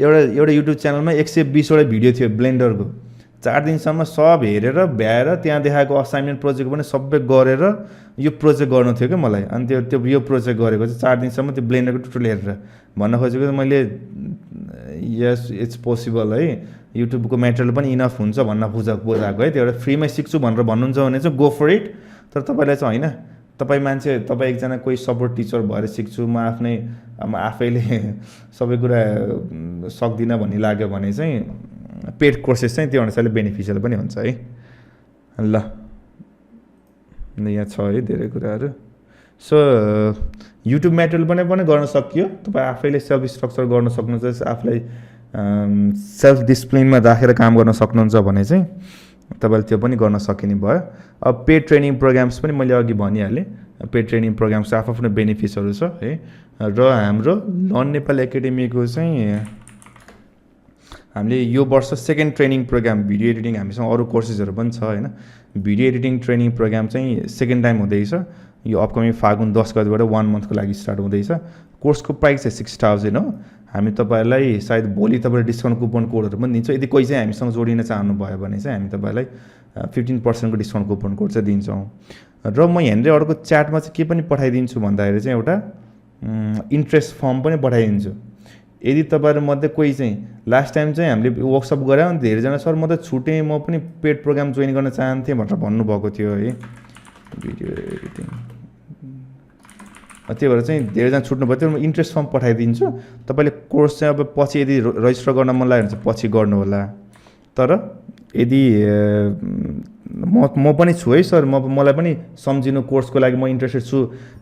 Speaker 1: एउटा युट्युब च्यानलमा 120वटा भिडियो थियो ब्लेन्डरको। 4 दिनसम्म सब हेरेर भ्याएर त्यहाँ देखाएको असाइनमेन्ट प्रोजेक्ट पनि सबै गरेर यो प्रोजेक्ट गर्नु थियो क्या मलाई। अनि त्यो यो प्रोजेक्ट गरेको चाहिँ 4 दिनसम्म त्यो ब्लेन्डरको ट्युटोरियल हेरेर भन्न खोजेको मैले यस इट्स पोसिबल है, युट्युबको मेटेरियल पनि इनफ हुन्छ भन्न बुझाएको है। त्यो एउटा फ्रीमै सिक्छु भनेर भन्नुहुन्छ भने चाहिँ गो फर इट। तर तपाईँलाई चाहिँ होइन, तपाईँ मान्छे, तपाईँ एकजना कोही सपोर्ट टिचर भएर सिक्छु म आफैले सबै कुरा सक्दिनँ भन्ने लाग्यो भने चाहिँ पेड कोर्सेस चाहिँ त्यो अनुसारले बेनिफिसियल पनि हुन्छ है। ल यहाँ छ है धेरै कुराहरू। सो युट्युब मेटेरियल पनि गर्न सकियो। तपाईँ आफैले सेल्फ स्ट्रक्चर गर्न सक्नुहुन्छ, आफूलाई सेल्फ डिसिप्लिनमा राखेर काम गर्न सक्नुहुन्छ भने चाहिँ तपाईँले त्यो पनि गर्न सकिने भयो। अब पेड ट्रेनिङ प्रोग्राम्स पनि मैले अघि भनिहालेँ, पेड ट्रेनिङ प्रोग्राम्स आफ्नो बेनिफिट्सहरू छ है। र हाम्रो लर्न नेपाल एकाडेमीको चाहिँ हामीले यो वर्ष second training program video editing, हामीसँग अरू कोर्सेसहरू पनि छ होइन। भिडियो एडिटिङ ट्रेनिङ प्रोग्राम चाहिँ सेकेन्ड टाइम हुँदैछ। यो अपकमिङ फागुन 10 गतिबाट 1 मन्थको लागि स्टार्ट हुँदैछ। कोर्सको प्राइस चाहिँ 6000 हो। हामी तपाईँलाई सायद भोलि तपाईँले डिस्काउन्ट कुपन कोडहरू पनि दिन्छौँ। यदि कोही चाहिँ हामीसँग जोडिन चाहनुभयो भने चाहिँ हामी तपाईँलाई 15% डिस्काउन्ट कुपन कोड चाहिँ दिन्छौँ। र म हेर्दै अर्को च्याटमा चाहिँ के पनि पठाइदिन्छु भन्दाखेरि चाहिँ एउटा इन्ट्रेस्ट फर्म पनि पठाइदिन्छु। यदि तपाईँहरूमध्ये कोही चाहिँ लास्ट टाइम चाहिँ हामीले वर्कसप गरायो अनि धेरैजना सर म त छुटेँ, म पनि पेड प्रोग्राम जोइन गर्न चाहन्थेँ भनेर भन्नुभएको थियो है। भिडियो एडिटिङ त्यही भएर चाहिँ धेरैजना छुट्नुभयो। त्यो म इन्ट्रेस्ट फर्म पठाइदिन्छु। तपाईँले कोर्स चाहिँ अब पछि यदि रजिस्टर गर्न मन लाग्यो भने चाहिँ पछि गर्नु होला। तर यदि म पनि छु है सर, मलाई पनि सम्झिनु कोर्सको लागि म इन्ट्रेस्टेड छु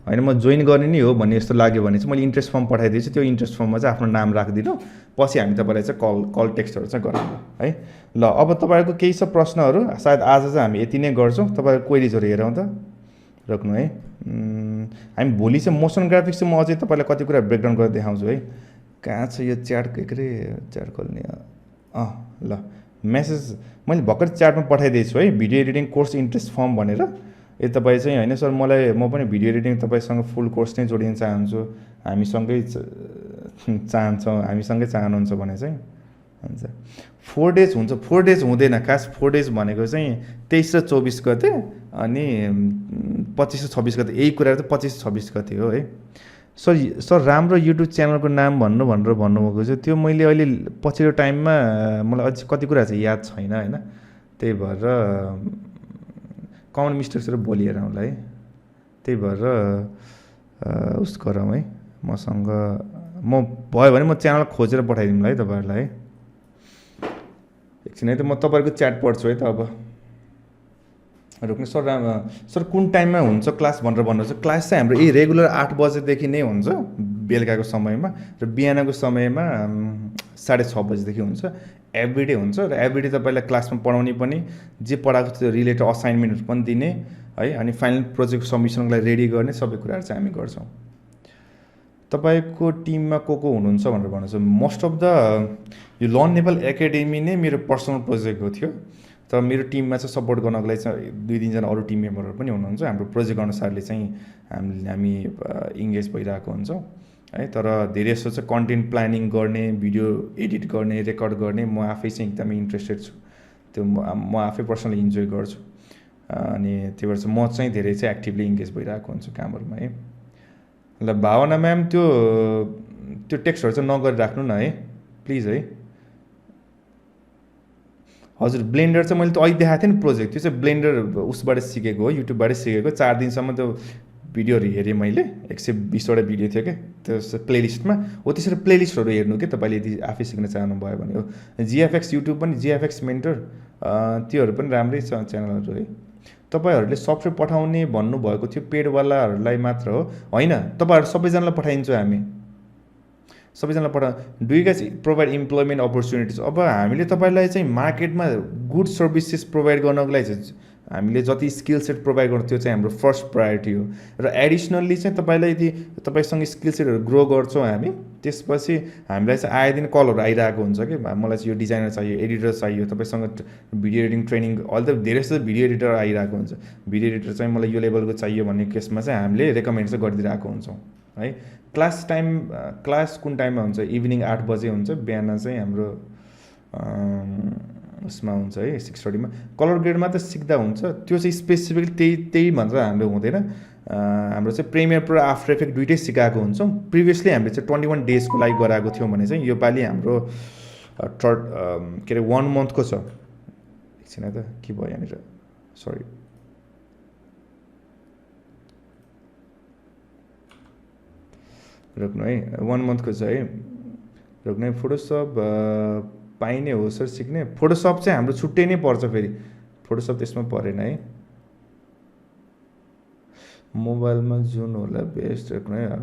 Speaker 1: होइन, म जोइन गर्ने नै हो भन्ने जस्तो लाग्यो भने चाहिँ मैले इन्ट्रेस्ट फर्म पठाइदिन्छु। त्यो इन्ट्रेस्ट फर्ममा चाहिँ आफ्नो नाम राखिदिनु, पछि हामी तपाईँलाई चाहिँ कल टेक्स्टहरू चाहिँ गराउँछौँ है। ल अब तपाईँहरूको केही छ प्रश्नहरू, सायद आज चाहिँ हामी यति नै गर्छौँ। तपाईँहरूको क्वेरिजहरू हेरौँ त, रोक्नु है। हामी भोलि चाहिँ मोसन ग्राफिक्स चाहिँ म अझै तपाईँलाई कति कुरा ब्रेकडाउन गरेर देखाउँछु है। कहाँ छ यो च्याट, के अरे च्याट खोल्ने, ल मेसेज मैले भर्खर च्याटमा पठाइदिएछु है, video editing course interest form भनेर। यदि तपाईँ चाहिँ होइन सर म पनि भिडियो एडिटिङ तपाईँसँग फुल कोर्स नै जोडिन चाहन्छु, हामीसँगै चाहनुहुन्छ भने चाहिँ हुन्छ। 4 डेज हुन्छ, 4 डेज हुँदैन खास। 4 डेज भनेको चाहिँ 23 र 24 गते अनि 25 र 26 गते, यही कुरा चाहिँ 25 26 गते हो है। सर राम्रो युट्युब च्यानलको नाम भनेर भन्नुभएको छ, त्यो मैले अहिले पछिल्लो टाइममा मलाई अझै कति कुरा चाहिँ याद छैन होइन। त्यही भएर कमन मिस्टेक्सहरू भोलि हेरौँला है। त्यही भएर उस गरौँ है, मसँग म भयो भने म च्यानल खोजेर पठाइदिउँला है तपाईँहरूलाई है। एकछिन है त म तपाईँहरूको च्याट पढ्छु है त। अब रोक्नु सर कुन टाइममा हुन्छ क्लास भनेर भन्नुहुन्छ। क्लास चाहिँ हाम्रो यही रेगुलर 8 बजेदेखि नै हुन्छ बेलुकाको समयमा, र बिहानको समयमा 6:30 बजेदेखि हुन्छ। एभ्रिडे हुन्छ र एभ्रिडे तपाईँलाई क्लासमा पढाउने पनि, जे पढाएको त्यो रिलेटेड असाइनमेन्टहरू पनि दिने है, अनि फाइनल प्रोजेक्ट सबमिसनको लागि रेडी गर्ने सबै कुराहरू चाहिँ हामी गर्छौँ। तपाईँको टिममा को हुनुहुन्छ भनेर भन्नुहुन्छ। मोस्ट अफ द यो लर्न नेपाल एकाडेमी नै मेरो पर्सनल प्रोजेक्टको थियो, तर मेरो टिममा चाहिँ सपोर्ट गर्नको लागि चाहिँ 2-3जना अरू टिम मेम्बरहरू पनि हुनुहुन्छ। हाम्रो प्रोजेक्ट अनुसारले चाहिँ हामी इङ्गेज भइरहेको हुन्छौँ है। तर धेरै जस्तो चाहिँ कन्टेन्ट प्लानिङ गर्ने, भिडियो एडिट गर्ने, रेकर्ड गर्ने म आफै चाहिँ एकदमै इन्ट्रेस्टेड छु। त्यो म आफै पर्सनली इन्जोय गर्छु। अनि त्यही भएर चाहिँ म चाहिँ धेरै चाहिँ एक्टिभली इङ्गेज भइरहेको हुन्छु कामहरूमा है। ल भावना म्याम त्यो टेक्स्टहरू चाहिँ नगरिराख्नु न है प्लिज है। हजुर ब्लेन्डर चाहिँ मैले त अहिले देखाएको थिएँ नि प्रोजेक्ट, त्यो चाहिँ ब्लेन्डर उसबाट सिकेको हो, युट्युबबाटै सिकेको। 4 दिनसम्म त्यो भिडियोहरू हेरेँ मैले, 120वटा भिडियो थियो क्या त्यो प्लेलिस्टमा। हो त्यसरी प्लेलिस्टहरू हेर्नु कि तपाईँले यदि आफै सिक्न चाहनुभयो भने हो। जिएफएक्स युट्युब पनि, जिएफएक्स मेन्टर त्योहरू पनि राम्रै छ च्यानलहरू है। तपाईँहरूले सफ्टवेयर पठाउने भन्नुभएको थियो पेडवालाहरूलाई मात्र हो, होइन तपाईँहरू सबैजनालाई पठाइदिन्छौँ हामी, सबैजनालाई do you guys provide employment opportunities. अब हामीले तपाईँलाई चाहिँ मार्केटमा गुड सर्भिसेस प्रोभाइड गर्नको लागि चाहिँ हामीले जति स्किल सेट प्रोभाइड गर्छौँ त्यो चाहिँ हाम्रो फर्स्ट प्रायोरिटी हो। र एडिसनल्ली चाहिँ तपाईँलाई यदि तपाईँसँग स्किल सेटहरू ग्रो गर्छौँ हामी, त्यसपछि हामीलाई चाहिँ आए दिन कलहरू आइरहेको हुन्छ कि मलाई चाहिँ यो डिजाइनर चाहियो, एडिटर चाहियो, तपाईँसँग भिडियो एडिटिङ ट्रेनिङ, अहिले त धेरै जस्तो भिडियो एडिटर आइरहेको हुन्छ, भिडियो एडिटर चाहिँ मलाई यो लेभलको चाहियो भन्ने केसमा चाहिँ हामीले रेकमेन्ड चाहिँ गरिदिरहेको हुन्छौँ है। क्लास कुन टाइममा हुन्छ? इभिनिङ 8 बजे हुन्छ, बिहान चाहिँ हाम्रो उसमा हुन्छ है 6:30मा। कलर ग्रेडमा त सिक्दा हुन्छ, त्यो चाहिँ स्पेसिफिक त्यही मात्र हाम्रो हुँदैन। हाम्रो चाहिँ प्रिमियर प्रो आफ्टर इफेक्ट दुइटै सिकाएको हुन्छौँ। प्रिभियसली हामीले चाहिँ 21 डेजको लागि गराएको थियौँ भने चाहिँ योपालि हाम्रो के अरे 1 मन्थको छ। एकछिन त के भयो यहाँनिर, सरी रोक्नु है, 1 मन्थको छ है, रोक्नु है। फोटोसप पाइने हो सर सिक्ने? फोटोसप चाहिँ हाम्रो छुट्टै नै पर्छ, फेरि फोटोसप त्यसमा परेन है। मोबाइलमा जुन होला बेस्ट, रोक्नु है।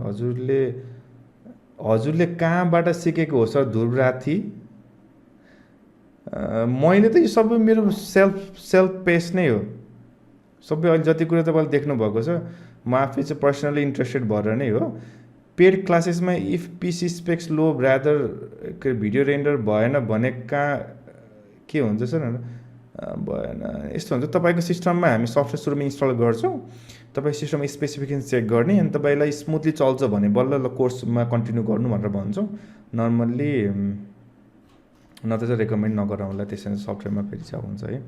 Speaker 1: हजुरले कहाँबाट सिकेको हो सर? ध्रुवराथी। मैले त यो सबै मेरो सेल्फ पेस नै हो सबै। अहिले जति कुरा तपाईँले देख्नुभएको छ म आफै चाहिँ पर्सनली इन्ट्रेस्टेड भएर नै हो। पेड क्लासेसमा इफ पिसी स्पेक्स लो ब्रादर के भिडियो रेन्डर भएन भने कहाँ के हुन्छ सर? भएन यस्तो हुन्छ, तपाईँको सिस्टममा हामी सफ्टवेयर सुरुमा इन्स्टल गर्छौँ, तपाईँ सिस्टममा स्पेसिफिकेसन चेक गर्ने, अनि तपाईँलाई स्मुथली चल्छ भने बल्ल कोर्समा कन्टिन्यू गर्नु भनेर भन्छौँ। नर्मल्ली नत्र चाहिँ रेकमेन्ड नगराउँला, त्यसरी सफ्टवेयरमा फेरि चाहिँ हुन्छ है।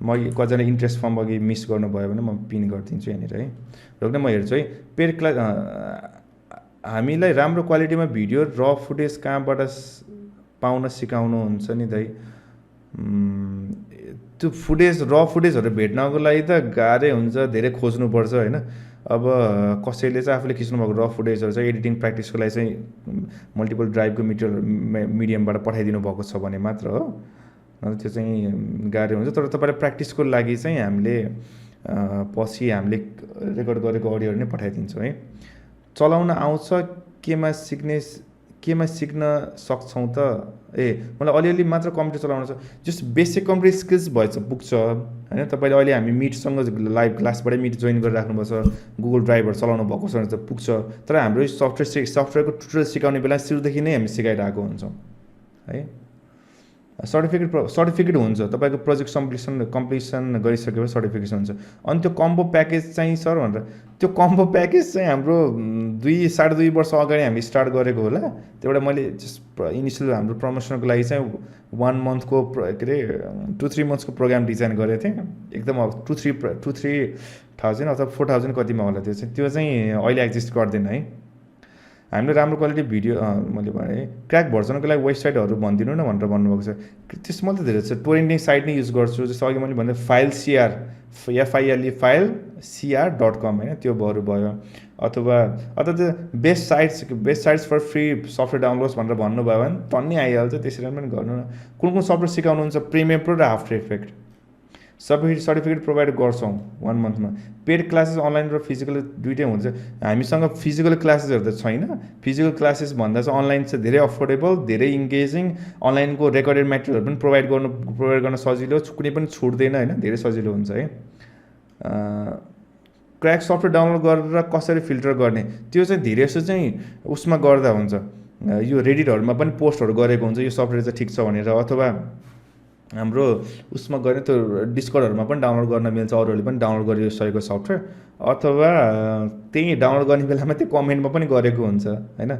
Speaker 1: म कतिजना इन्ट्रेस्ट फर्म अघि मिस गर्नुभयो भने म पिन गरिदिन्छु यहाँनिर है। रोक्न म हेर्छु है। पेड क्लास हामीलाई राम्रो क्वालिटीमा भिडियो र फुटेज कहाँबाट पाउन सिकाउनुहुन्छ नि दाइ? त्यो फुटेज र फुटेजहरू भेट्नको लागि त गाह्रै हुन्छ, धेरै खोज्नुपर्छ होइन। अब कसैले चाहिँ आफूले खिच्नुभएको र फुटेजहरू चाहिँ एडिटिङ प्र्याक्टिसको लागि चाहिँ मल्टिपल ड्राइभको मिडियमबाट पठाइदिनु भएको छ भने मात्र हो, त्यो चाहिँ गाह्रो हुन्छ। तर तपाईँलाई प्र्याक्टिसको लागि चाहिँ हामीले पछि हामीले रेकर्ड गरेको अडियोहरू नै पठाइदिन्छौँ है। चलाउन आउँछ? केमा सिक्न सक्छौँ त? मलाई अलिअलि मात्र कम्प्युटर चलाउन छ, जस्ट बेसिक कम्प्युटर स्किल्स भएछ पुग्छ होइन। तपाईँले अहिले हामी मिटसँग लाइभ क्लासबाटै मिट जोइन गरिराख्नुपर्छ, गुगल ड्राइभहरू चलाउनु भएको छ भने त पुग्छ। तर हाम्रो सफ्टवेयरको ट्युटोरियल सिकाउने बेला सुरुदेखि नै हामी सिकाइरहेको हुन्छौँ है। सर्टिफिकेट हुन्छ, तपाईँको प्रोजेक्ट कम्प्लिसन गरिसकेपछि सर्टिफिकेसन हुन्छ। अनि त्यो कम्बो प्याकेज चाहिँ सर भनेर, त्यो कम्बो प्याकेज चाहिँ हाम्रो 2-2.5 वर्ष अगाडि हामी स्टार्ट गरेको होला। त्यो एउटा मैले जस्ट इनिसियल हाम्रो प्रमोसनको लागि चाहिँ 1 मन्थको के अरे 2-3 मन्थ्सको प्रोग्राम डिजाइन गरेको थिएँ। एकदम अब 2-3,000 अथवा 4,000 कतिमा होला त्यो चाहिँ अहिले एक्जिस्ट गर्दैन है। हामीले राम्रो क्वालिटी भिडियो मैले भने क्र्याक भर्जनको लागि वेबसाइटहरू भनिदिनु न भनेर भन्नुभएको छ। त्यसमा त धेरै छ, टोरेन्टिङ साइट नै युज गर्छु। जस्तो अघि मैले भने फाइल CR FILE.com होइन, त्यो भयो। अथवा best sites for free software downloads भनेर भन्नुभयो भने टन्नै आइहाल्छ। त्यसरी पनि गर्नु न। कुन सफ्टवेयर सिकाउनुहुन्छ? प्रिमियर प्रो र आफ्टर इफेक्ट। सबै सर्टिफिकेट प्रोभाइड गर्छौँ 1 मन्थमा। पेड क्लासेस अनलाइन र फिजिकल दुइटै हुन्छ। हामीसँग फिजिकल क्लासेसहरू त छैन। फिजिकल क्लासेस भन्दा चाहिँ अनलाइन चाहिँ धेरै अफोर्डेबल, धेरै इङ्गेजिङ, अनलाइनको रेकर्डेड मेटेरियलहरू पनि प्रोभाइड गर्न सजिलो, कुनै पनि छुट्दैन होइन, धेरै सजिलो हुन्छ है। क्र्याक सफ्टवेयर डाउनलोड गरेर कसरी फिल्टर गर्ने, त्यो चाहिँ धेरै जस्तो चाहिँ उसमा गर्दा हुन्छ। यो रेडिटहरूमा पनि पोस्टहरू गरेको हुन्छ, यो सफ्टवेयर चाहिँ ठिक छ भनेर। अथवा हाम्रो उसमा गऱ्यो त्यो डिस्कर्डहरूमा पनि डाउनलोड गर्न मिल्छ, अरूहरूले पनि डाउनलोड गरिसकेको सफ्टवेयर। अथवा त्यही डाउनलोड गर्ने बेलामा त्यो कमेन्टमा पनि गरेको हुन्छ होइन,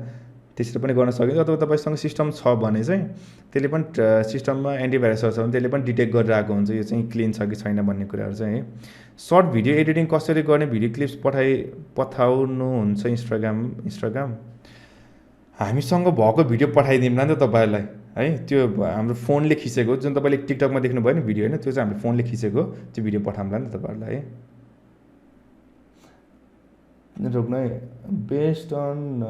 Speaker 1: त्यसरी पनि गर्न सकिन्छ। अथवा तपाईँसँग सिस्टम छ भने चाहिँ त्यसले पनि सिस्टममा एन्टिभाइरसहरू छ भने त्यसले पनि डिटेक्ट गरिरहेको हुन्छ यो चाहिँ क्लिन छ कि छैन भन्ने कुराहरू चाहिँ है। सर्ट भिडियो एडिटिङ कसरी गर्ने भिडियो क्लिप्स पठाउनुहुन्छ इन्स्टाग्राम? हामीसँग भएको भिडियो पठाइदिउँला नि त तपाईँहरूलाई है। त्यो हाम्रो फोनले खिचेको जुन तपाईँले टिकटकमा देख्नुभयो नि भिडियो होइन, त्यो चाहिँ हामीले फोनले खिचेको त्यो भिडियो पठाउँला नि त तपाईँहरूलाई है। रोक्नु है based on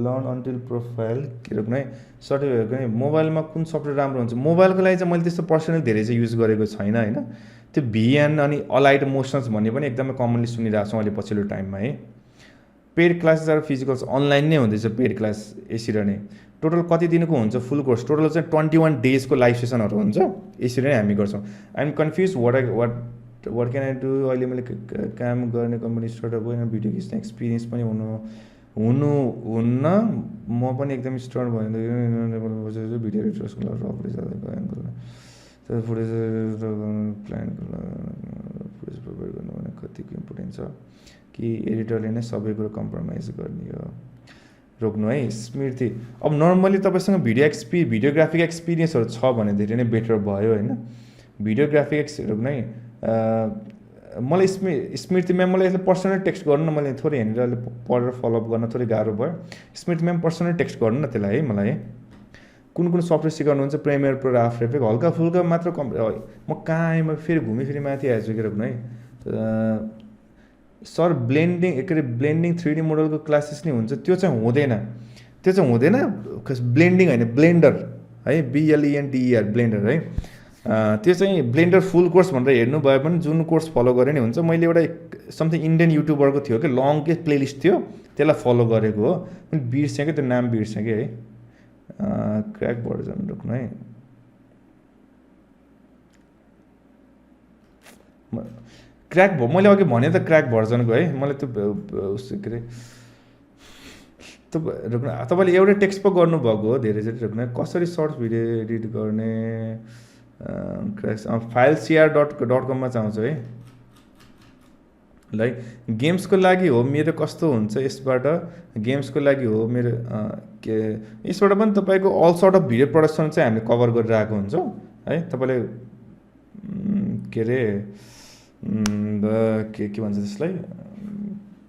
Speaker 1: learn until profile के रोक्नु है सर्टिफिकेट है। मोबाइलमा कुन सफ्टवेयर राम्रो हुन्छ मोबाइलको लागि चाहिँ मैले त्यस्तो पर्सनली धेरै चाहिँ युज गरेको छैन होइन। त्यो भिएन अनि अलाइड मोसन्स भन्ने पनि एकदमै कमनली सुनिरहेको छु अहिले पछिल्लो टाइममा है। Paid classes are physicals online नै हुँदैछ पेड क्लास यसरी नै। टोटल कति दिनको हुन्छ फुल कोर्स? टोटल चाहिँ 21 डेजको लाइभ सेसनहरू हुन्छ, यसरी नै हामी गर्छौँ। I'm confuse what can I do. अहिले मैले काम गर्ने कम्पनी स्टार्टअप होइन, भिडियो खिच्ने एक्सपिरियन्स पनि हुन्न। म पनि एकदम स्टार्ट भयो भिडियो एडिटर्सको फुटेज प्लानको फुटेज प्रोभाइड गर्नु भने कतिको इम्पोर्टेन्ट छ कि एडिटरले नै सबै कुरो कम्प्रोमाइज गर्ने हो। रोक्नु है स्मृति। अब नर्मली तपाईँसँग भिडियोग्राफिक एक्सपिरियन्सहरू छ भने धेरै नै बेटर भयो होइन। भिडियोग्राफिक रोक्नु है मलाई स्मृति म्याम मलाई यसले पर्सनल टेक्स्ट गर्नु न, मैले थोरै यहाँनिर अहिले पढेर फलोअप गर्न थोरै गाह्रो भयो। स्मृति म्याम पर्सनल टेक्स्ट गर्नु न त्यसलाई है मलाई है। कुन सफ्टवेयर सिकाउनुहुन्छ? प्रेमियर प्रो र आफ्टर इफेक्ट हल्का फुल्का मात्र म कहाँ आएँ, म फेरि घुमी माथि आएछु के रोक्नु है। सर ब्लेन्डिङ 3D मोडलको क्लासेस नै हुन्छ? त्यो चाहिँ हुँदैन ब्लेन्डिङ होइन ब्लेन्डर है, BLENDER ब्लेन्डर है। त्यो चाहिँ ब्लेन्डर फुल कोर्स भनेर हेर्नु भयो भने जुन कोर्स फलो गरे नै हुन्छ। मैले एउटा समथिङ इन्डियन युट्युबरको थियो कि लङ प्लेलिस्ट थियो त्यसलाई फलो गरेको हो, पनि बिर्सेँ कि त्यो नाम बिर्सेँ कि है। क्र्याक भर्जन रोक्नु है। मैले अघि भने त क्र्याक भर्जनको है, मलाई त्यो के अरे रोक्नु तपाईँले एउटै टेक्स्ट पो गर्नुभएको हो धेरैचोटि रोक्नु है। कसरी सर्ट भिडियो एडिट गर्ने? फाइल CR.com चाहन्छु है। लाइक गेम्सको लागि हो मेरो कस्तो हुन्छ यसबाट? गेम्सको लागि हो मेरो के यसबाट पनि तपाईँको all sort of video production चाहिँ हामीले कभर गरिरहेको हुन्छौँ है। तपाईँले के अरे के भन्छ त्यसलाई,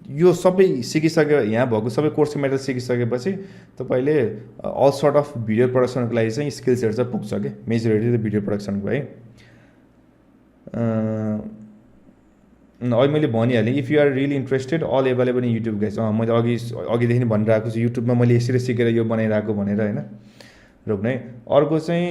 Speaker 1: यो सबै सिकिसक्यो, यहाँ भएको सबै कोर्सको मेटेरियल सिकिसकेपछि तपाईँले अल सर्ट अफ भिडियो प्रडक्सनको लागि चाहिँ स्किल्सहरू चाहिँ पुग्छ कि मेजोरिटी त भिडियो प्रडक्सनको है। अहिले मैले भनिहालेँ if you are really interested all available in YouTube guys. मैले अघिदेखि भनिरहेको छु युट्युबमा मैले यसरी सिकेर यो बनाइरहेको भनेर होइन। रोक्नु है। अर्को चाहिँ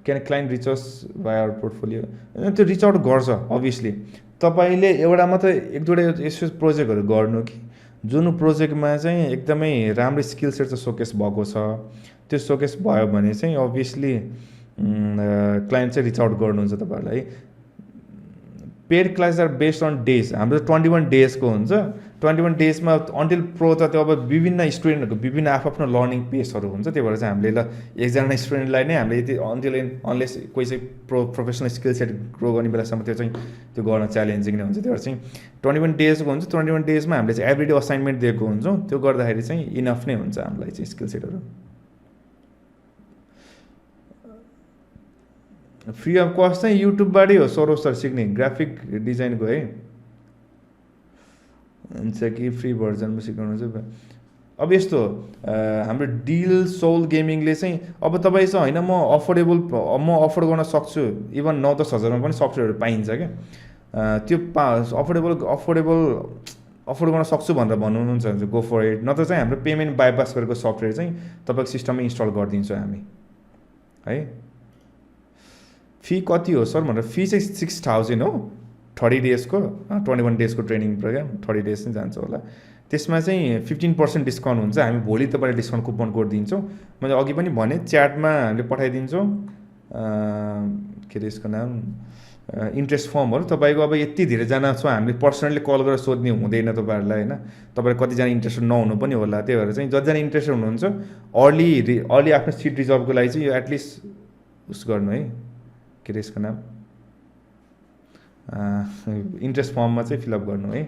Speaker 1: can client reach us by our portfolio? त्यो रिच आउट गर्छ अभियसली। तपाईँले एउटा मात्रै एक दुईवटा यस्तो प्रोजेक्टहरू गर्नु कि जुन प्रोजेक्टमा चाहिँ एकदमै राम्रो स्किल्सहरू चाहिँ सोकेस भएको छ, त्यो सोकेस भयो भने चाहिँ अभियसली क्लाइन्ट चाहिँ रिच आउट गर्नुहुन्छ तपाईँहरूलाई। Paid class are based on days. हाम्रो 21 डेजको हुन्छ। 21 डेजमा अन्टिल प्रो त त्यो अब विभिन्न स्टुडेन्टहरूको विभिन्न आफ्नो लर्निङ पेसहरू हुन्छ। त्यही भएर चाहिँ हामीले एकजना स्टुडेन्टलाई नै हामीले यति अनलेस कोही चाहिँ प्रोफेसनल स्किल सेट ग्रो गर्ने बेलासम्म त्यो गर्न च्यालेन्जिङ नै हुन्छ। त्यही भएर चाहिँ 21 डेजको हुन्छ। 21 डेजमा हामीले चाहिँ एभ्रिडे असाइनमेन्ट दिएको हुन्छौँ। त्यो गर्दाखेरि चाहिँ इनफ नै हुन्छ हामीलाई चाहिँ स्किल सेटहरू। फ्री अफ कस्ट चाहिँ युट्युबबाटै हो सौरभ सर सिक्ने ग्राफिक डिजाइनको है। हुन्छ कि फ्री भर्जनमा सिकाउनुहुन्छ? अब यस्तो हाम्रो डिल सोल गेमिङले चाहिँ अब तपाईँ चाहिँ होइन म अफोर्ड गर्न सक्छु, इभन 9-10 हजारमा पनि सफ्टवेयरहरू पाइन्छ क्या। त्यो अफोर्ड गर्न सक्छु भनेर भन्नुहुन्छ भने गो फर इट। नत्र चाहिँ हाम्रो पेमेन्ट बाइपास गरेको सफ्टवेयर चाहिँ तपाईँको सिस्टममा इन्स्टल गरिदिन्छौँ हामी है। फी कति हो सर भनेर? फी चाहिँ 6000 हो 30 डेजको। 21 डेजको ट्रेनिङ प्रोग्राम 30 डेज नै जान्छ होला। त्यसमा चाहिँ 15% डिस्काउन्ट हुन्छ। हामी भोलि तपाईँलाई डिस्काउन्ट कुपन कोड दिन्छौँ। मैले अघि पनि भने च्याटमा हामीले पठाइदिन्छौँ के अरे यसको नाम इन्ट्रेस्ट फर्महरू। तपाईँको अब यति धेरैजना छ हामीले पर्सनली कल गरेर सोध्ने हुँदैन तपाईँहरूलाई होइन। तपाईँहरू कतिजना इन्ट्रेस्टेड नहुनु पनि होला। त्यही भएर चाहिँ जतिजना इन्ट्रेस्टेड हुनुहुन्छ अर्ली आफ्नो सिट रिजर्भको लागि चाहिँ यो एटलिस्ट उस गर्नु है के अरे यसको नाम इन्ट्रेस्ट फर्ममा चाहिँ फिलअप गर्नु है।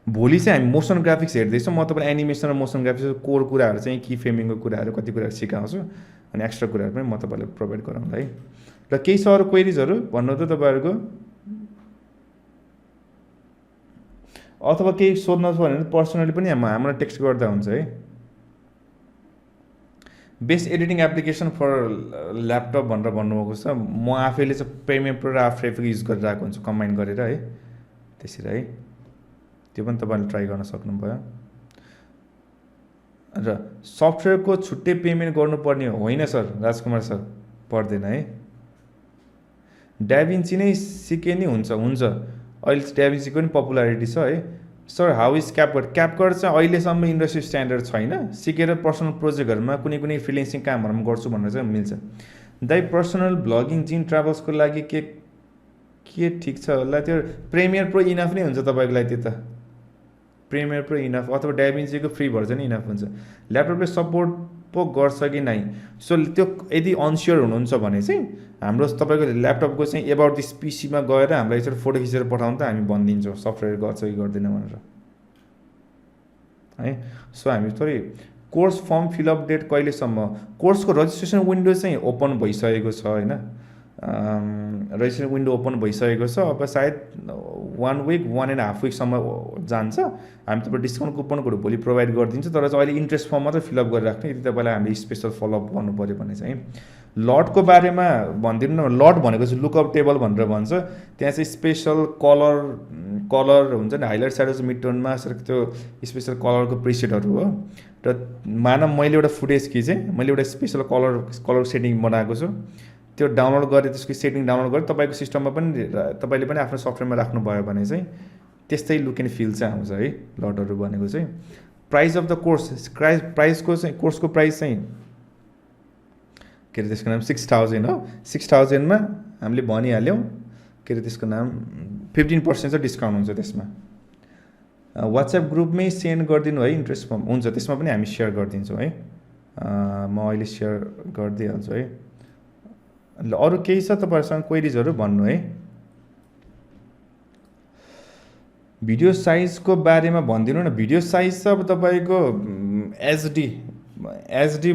Speaker 1: भोलि चाहिँ हामी मोसन ग्राफिक्स हेर्दैछौँ। म तपाईँलाई एनिमेसन र मोसन ग्राफिक्सको कोर कुराहरू चाहिँ की फ्रेमिङको कुराहरू कति कुराहरू सिकाउँछु अनि एक्स्ट्रा कुराहरू पनि म तपाईँलाई प्रोभाइड गराउँला है। र केही सर क्वेरिजहरू भन्नु त तपाईँहरूको? अथवा केही सोध्न छ भने पर्सनली पनि हामीलाई टेक्स्ट गर्दा हुन्छ है। Best editing application for laptop भनेर भन्नुभएको छ। म आफैले चाहिँ प्रिमियर प्रो र आफ्टर इफेक्ट युज गरिरहेको हुन्छु कम्बाइन गरेर है, त्यसरी है। त्यो पनि तपाईँले ट्राई गर्न सक्नुभयो। र सफ्टवेयरको छुट्टै पेमेन्ट गर्नुपर्ने होइन सर, राजकुमार सर, पर्दैन है। डाभिन्ची नै सिके नि हुन्छ अहिले डाभिन्चीको पनि पपुलारिटी छ है। Sir how is क्यापकट? क्यापकट चाहिँ अहिलेसम्म इन्डस्ट्री स्ट्यान्डर्ड छैन, सिकेर पर्सनल प्रोजेक्टहरूमा कुनै फ्रिलेन्सिङ कामहरूमा गर्छु भनेर चाहिँ मिल्छ। दाइ पर्सनल ब्लगिङ जिन ट्राभल्सको लागि के ठिक छ होला? त्यो प्रिमियर प्रो इनफ नै हुन्छ तपाईँको लागि, त्यो त प्रिमियर प्रो इनफ अथवा डाभिन्चीको फ्री भर्जन इनफ हुन्छ। ल्यापटपले सपोर्ट पो गर्छ कि नै, सो त्यो यदि अनस्योर हुनुहुन्छ भने चाहिँ हाम्रो तपाईँको ल्यापटपको चाहिँ एबाउट दिस पिसीमा गएर हामीलाई यसरी फोटो खिचेर पठाउनु त हामी भनिदिन्छौँ सफ्टवेयर गर्छ कि गर्दैन भनेर है। सो हामी थोरै कोर्स फर्म फिलअप डेट कहिलेसम्म? कोर्सको रजिस्ट्रेसन विन्डो चाहिँ ओपन भइसकेको छ होइन, रजिस्ट्रेसन विन्डो ओपन भइसकेको छ। अब सायद 1 विक 1.5 विकसम्म जान्छ। हामी तपाईँ डिस्काउन्ट कुपनहरू भोलि प्रोभाइड गरिदिन्छ, तर चाहिँ अहिले इन्ट्रेस्ट फर्म मात्रै फिलअप गरेर राख्ने। यदि तपाईँलाई हामीले स्पेसल फलोअप गर्नु पऱ्यो भने चाहिँ लटको बारेमा भनिदिनु न। लट भनेको चाहिँ लुकअप टेबल भनेर भन्छ। त्यहाँ चाहिँ स्पेसल कलर हुन्छ नि, हाइलाइट स्याडोज मिड टोनमा त्यो स्पेसल कलरको प्रिसेटहरू हो। र मानव मैले एउटा फुटेज खिचेँ, मैले एउटा स्पेसल कलर सेटिङ बनाएको छु, त्यो डाउनलोड गरेँ, त्यसको सेटिङ डाउनलोड गरेँ तपाईँको सिस्टममा पनि तपाईँले पनि आफ्नो सफ्टवेयरमा राख्नुभयो भने चाहिँ त्यस्तै लुक एन्ड फिल चाहिँ आउँछ है लटहरू भनेको चाहिँ। प्राइस अफ द कोर्स, प्राइसको चाहिँ कोर्सको प्राइस चाहिँ के अरे त्यसको नाम 6000 हो। 6000मा हामीले भनिहाल्यौँ के अरे त्यसको नाम 15% चाहिँ डिस्काउन्ट हुन्छ त्यसमा। वाट्सएप ग्रुपमै सेन्ड गरिदिनु है इन्ट्रेस्ट फर्म, हुन्छ त्यसमा पनि हामी सेयर गरिदिन्छौँ है। म अहिले सेयर गरिदिइहाल्छु है। ल अरू केही छ तपाईँहरूसँग क्वेरिजहरू भन्नु है। भिडियो साइजको बारेमा भनिदिनु न। भिडियो साइज चाहिँ अब तपाईँको एचडी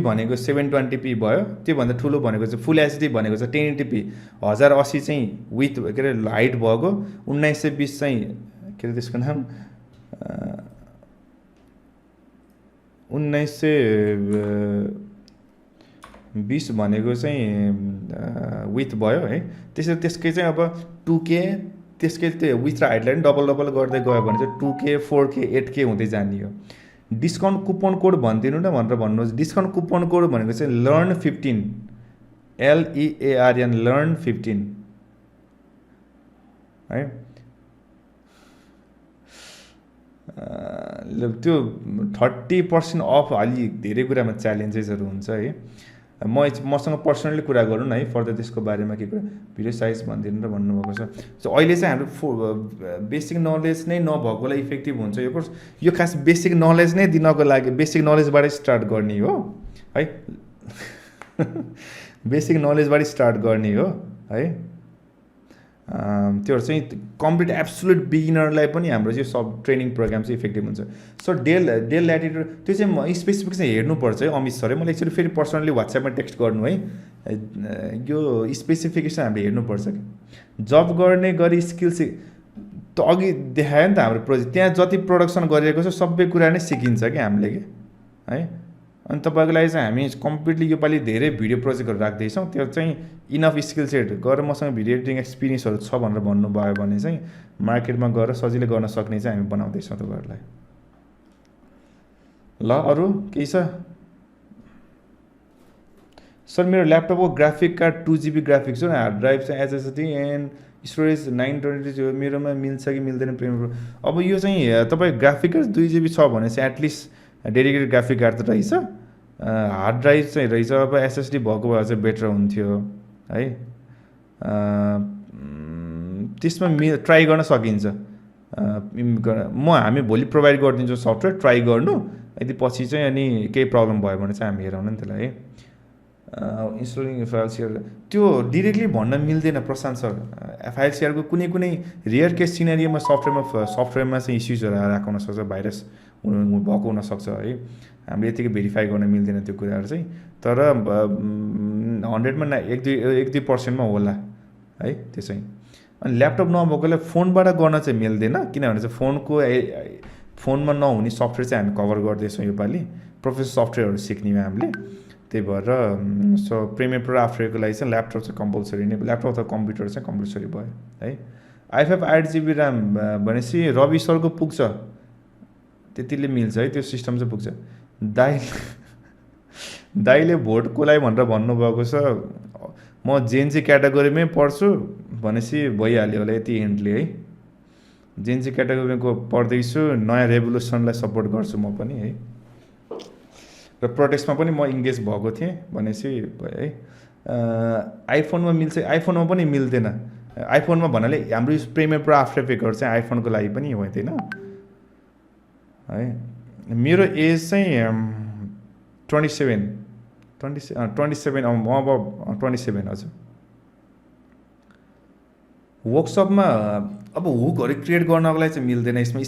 Speaker 1: भनेको 720p भयो, त्योभन्दा ठुलो भनेको चाहिँ फुल एचडी भनेको चाहिँ 1080p 1080 चाहिँ विथ के अरे हाइट भएको, 1920 चाहिँ के अरे त्यसको नाम 1920 भनेको चाहिँ विथ भयो है। त्यसकै चाहिँ अब 2K त्यसकै त्यो विथ र हाइटलाई पनि डबल गर्दै गयो भने चाहिँ 2K 4K 8K हुँदै जाने हो। डिस्काउन्ट कुपन कोड भनिदिनु न भनेर भन्नुहोस्। डिस्काउन्ट कुपन कोड भनेको चाहिँ LEARN15 LEARN LEARN15 है। त्यो 30% अफ अलि धेरै कुरामा च्यालेन्जेसहरू हुन्छ है। मसँग पर्सनली कुरा गरौँ न है फर्दर त्यसको बारेमा के कुरा। भिडियो साइज भनिदिनु र भन्नुभएको छ। सो अहिले चाहिँ हाम्रो बेसिक नलेज नै नभएकोलाई इफेक्टिभ हुन्छ यो कोर्स। यो खास बेसिक नलेज नै दिनको लागि बेसिक नलेजबाटै स्टार्ट गर्ने हो है। बेसिक नलेजबाटै स्टार्ट गर्ने हो है। त्योहरू चाहिँ कम्प्लिट एब्सोल्युट बिगिनरलाई पनि हाम्रो चाहिँ सब ट्रेनिङ प्रोग्राम चाहिँ इफेक्टिभ हुन्छ। सो डेल ल्याटिट्युड त्यो चाहिँ म स्पेसिफिक चाहिँ हेर्नुपर्छ है अमित सर है। मलाई एक्चुअली फेरि पर्सनली वाट्सएपमा टेक्स्ट गर्नु है। यो स्पेसिफिकेसन हामीले हेर्नुपर्छ कि जब गर्ने गरी स्किल्स त अघि देखायो नि त हाम्रो प्रोजेक्ट। त्यहाँ जति प्रोडक्सन गरिएको छ सबै कुरा नै सिकिन्छ कि हामीले कि है। अनि तपाईँको लागि चाहिँ हामी कम्प्लिटली योपालि धेरै भिडियो प्रोजेक्टहरू राख्दैछौँ। त्यो चाहिँ इनफ स्किल सेट गरेर मसँग भिडियो एडिटिङ एक्सपिरियन्सहरू छ भनेर भन्नुभयो भने चाहिँ मार्केटमा गएर सजिलै गर्न सक्ने चाहिँ हामी बनाउँदैछौँ तपाईँहरूलाई। ल अरू केही छ? सर मेरो ल्यापटपको ग्राफिक कार्ड 2GB ग्राफिक्स हो, हार्ड ड्राइभ चाहिँ एसएसडी एन्ड स्टोरेज 922 मेरोमा मिल्छ कि मिल्दैन प्रिमियर? अब यो चाहिँ तपाईँ ग्राफिक कार्ड 2GB छ भने चाहिँ एटलिस्ट डेडिकेटेड ग्राफिक कार्ड त रहेछ, हार्ड ड्राइभ चाहिँ रहेछ। अब एसएसडी भएको भए चाहिँ बेटर हुन्थ्यो है। त्यसमा ट्राई गर्न सकिन्छ। हामी भोलि प्रोभाइड गरिदिन्छौँ सफ्टवेयर, ट्राई गर्नु। यदि पछि चाहिँ अनि केही प्रब्लम भयो भने चाहिँ हामी हेरौँ न त्यसलाई है। इन्स्टलिङ फाइल सेयर त्यो डिरेक्टली भन्न मिल्दैन प्रशान्त सर। फाइल सेयरको कुनै रेयर केस सिनेरियोमा सफ्टवेयरमा चाहिँ इस्युजहरू आएको हुनसक्छ, भाइरस भएको हुनसक्छ है। हामीले यतिकै भेरिफाई गर्न मिल्दैन त्यो कुराहरू चाहिँ। तर 100मा 1-2% होला है त्यो चाहिँ। अनि ल्यापटप नभएकोले फोनबाट गर्न चाहिँ मिल्दैन, किनभने चाहिँ फोनमा नहुने सफ्टवेयर चाहिँ हामी कभर गर्दैछौँ योपालि, प्रोफेसनल सफ्टवेयरहरू सिक्ने हो हामीले। त्यही भएर सो प्रिमियर प्रो आफ्टरको लागि चाहिँ ल्यापटप चाहिँ कम्पलसरी नै, ल्यापटप अथवा कम्प्युटर चाहिँ कम्पलसरी भयो है। i5 8GB ऱ्याम भनेपछि रवि सरको पुग्छ, त्यतिले मिल्छ है, त्यो सिस्टम चाहिँ पुग्छ। दाइले भोट कसलाई भनेर भन्नुभएको छ, म जेएनजी क्याटेगोरीमै पढ्छु भनेपछि भइहाल्यो होला यति हिन्टले है। जेएनजी क्याटेगोरीको पढ्दैछु, नयाँ रेभोल्युसनलाई सपोर्ट गर्छु म पनि है, र प्रोटेस्टमा पनि म इङ्गेज भएको थिएँ भनेपछि भयो है। आइफोनमा मिल्छ, आइफोनमा पनि मिल्दैन। आइफोनमा भन्नाले हाम्रो प्रिमियर प्रो आफ्टर इफेक्टहरू चाहिँ आइफोनको लागि पनि हुँदैन है। मेरो एज चाहिँ 27 म अब 27 हजुर। वर्कसपमा अब हुकहरू क्रिएट गर्नको लागि चाहिँ मिल्दैन, यसमा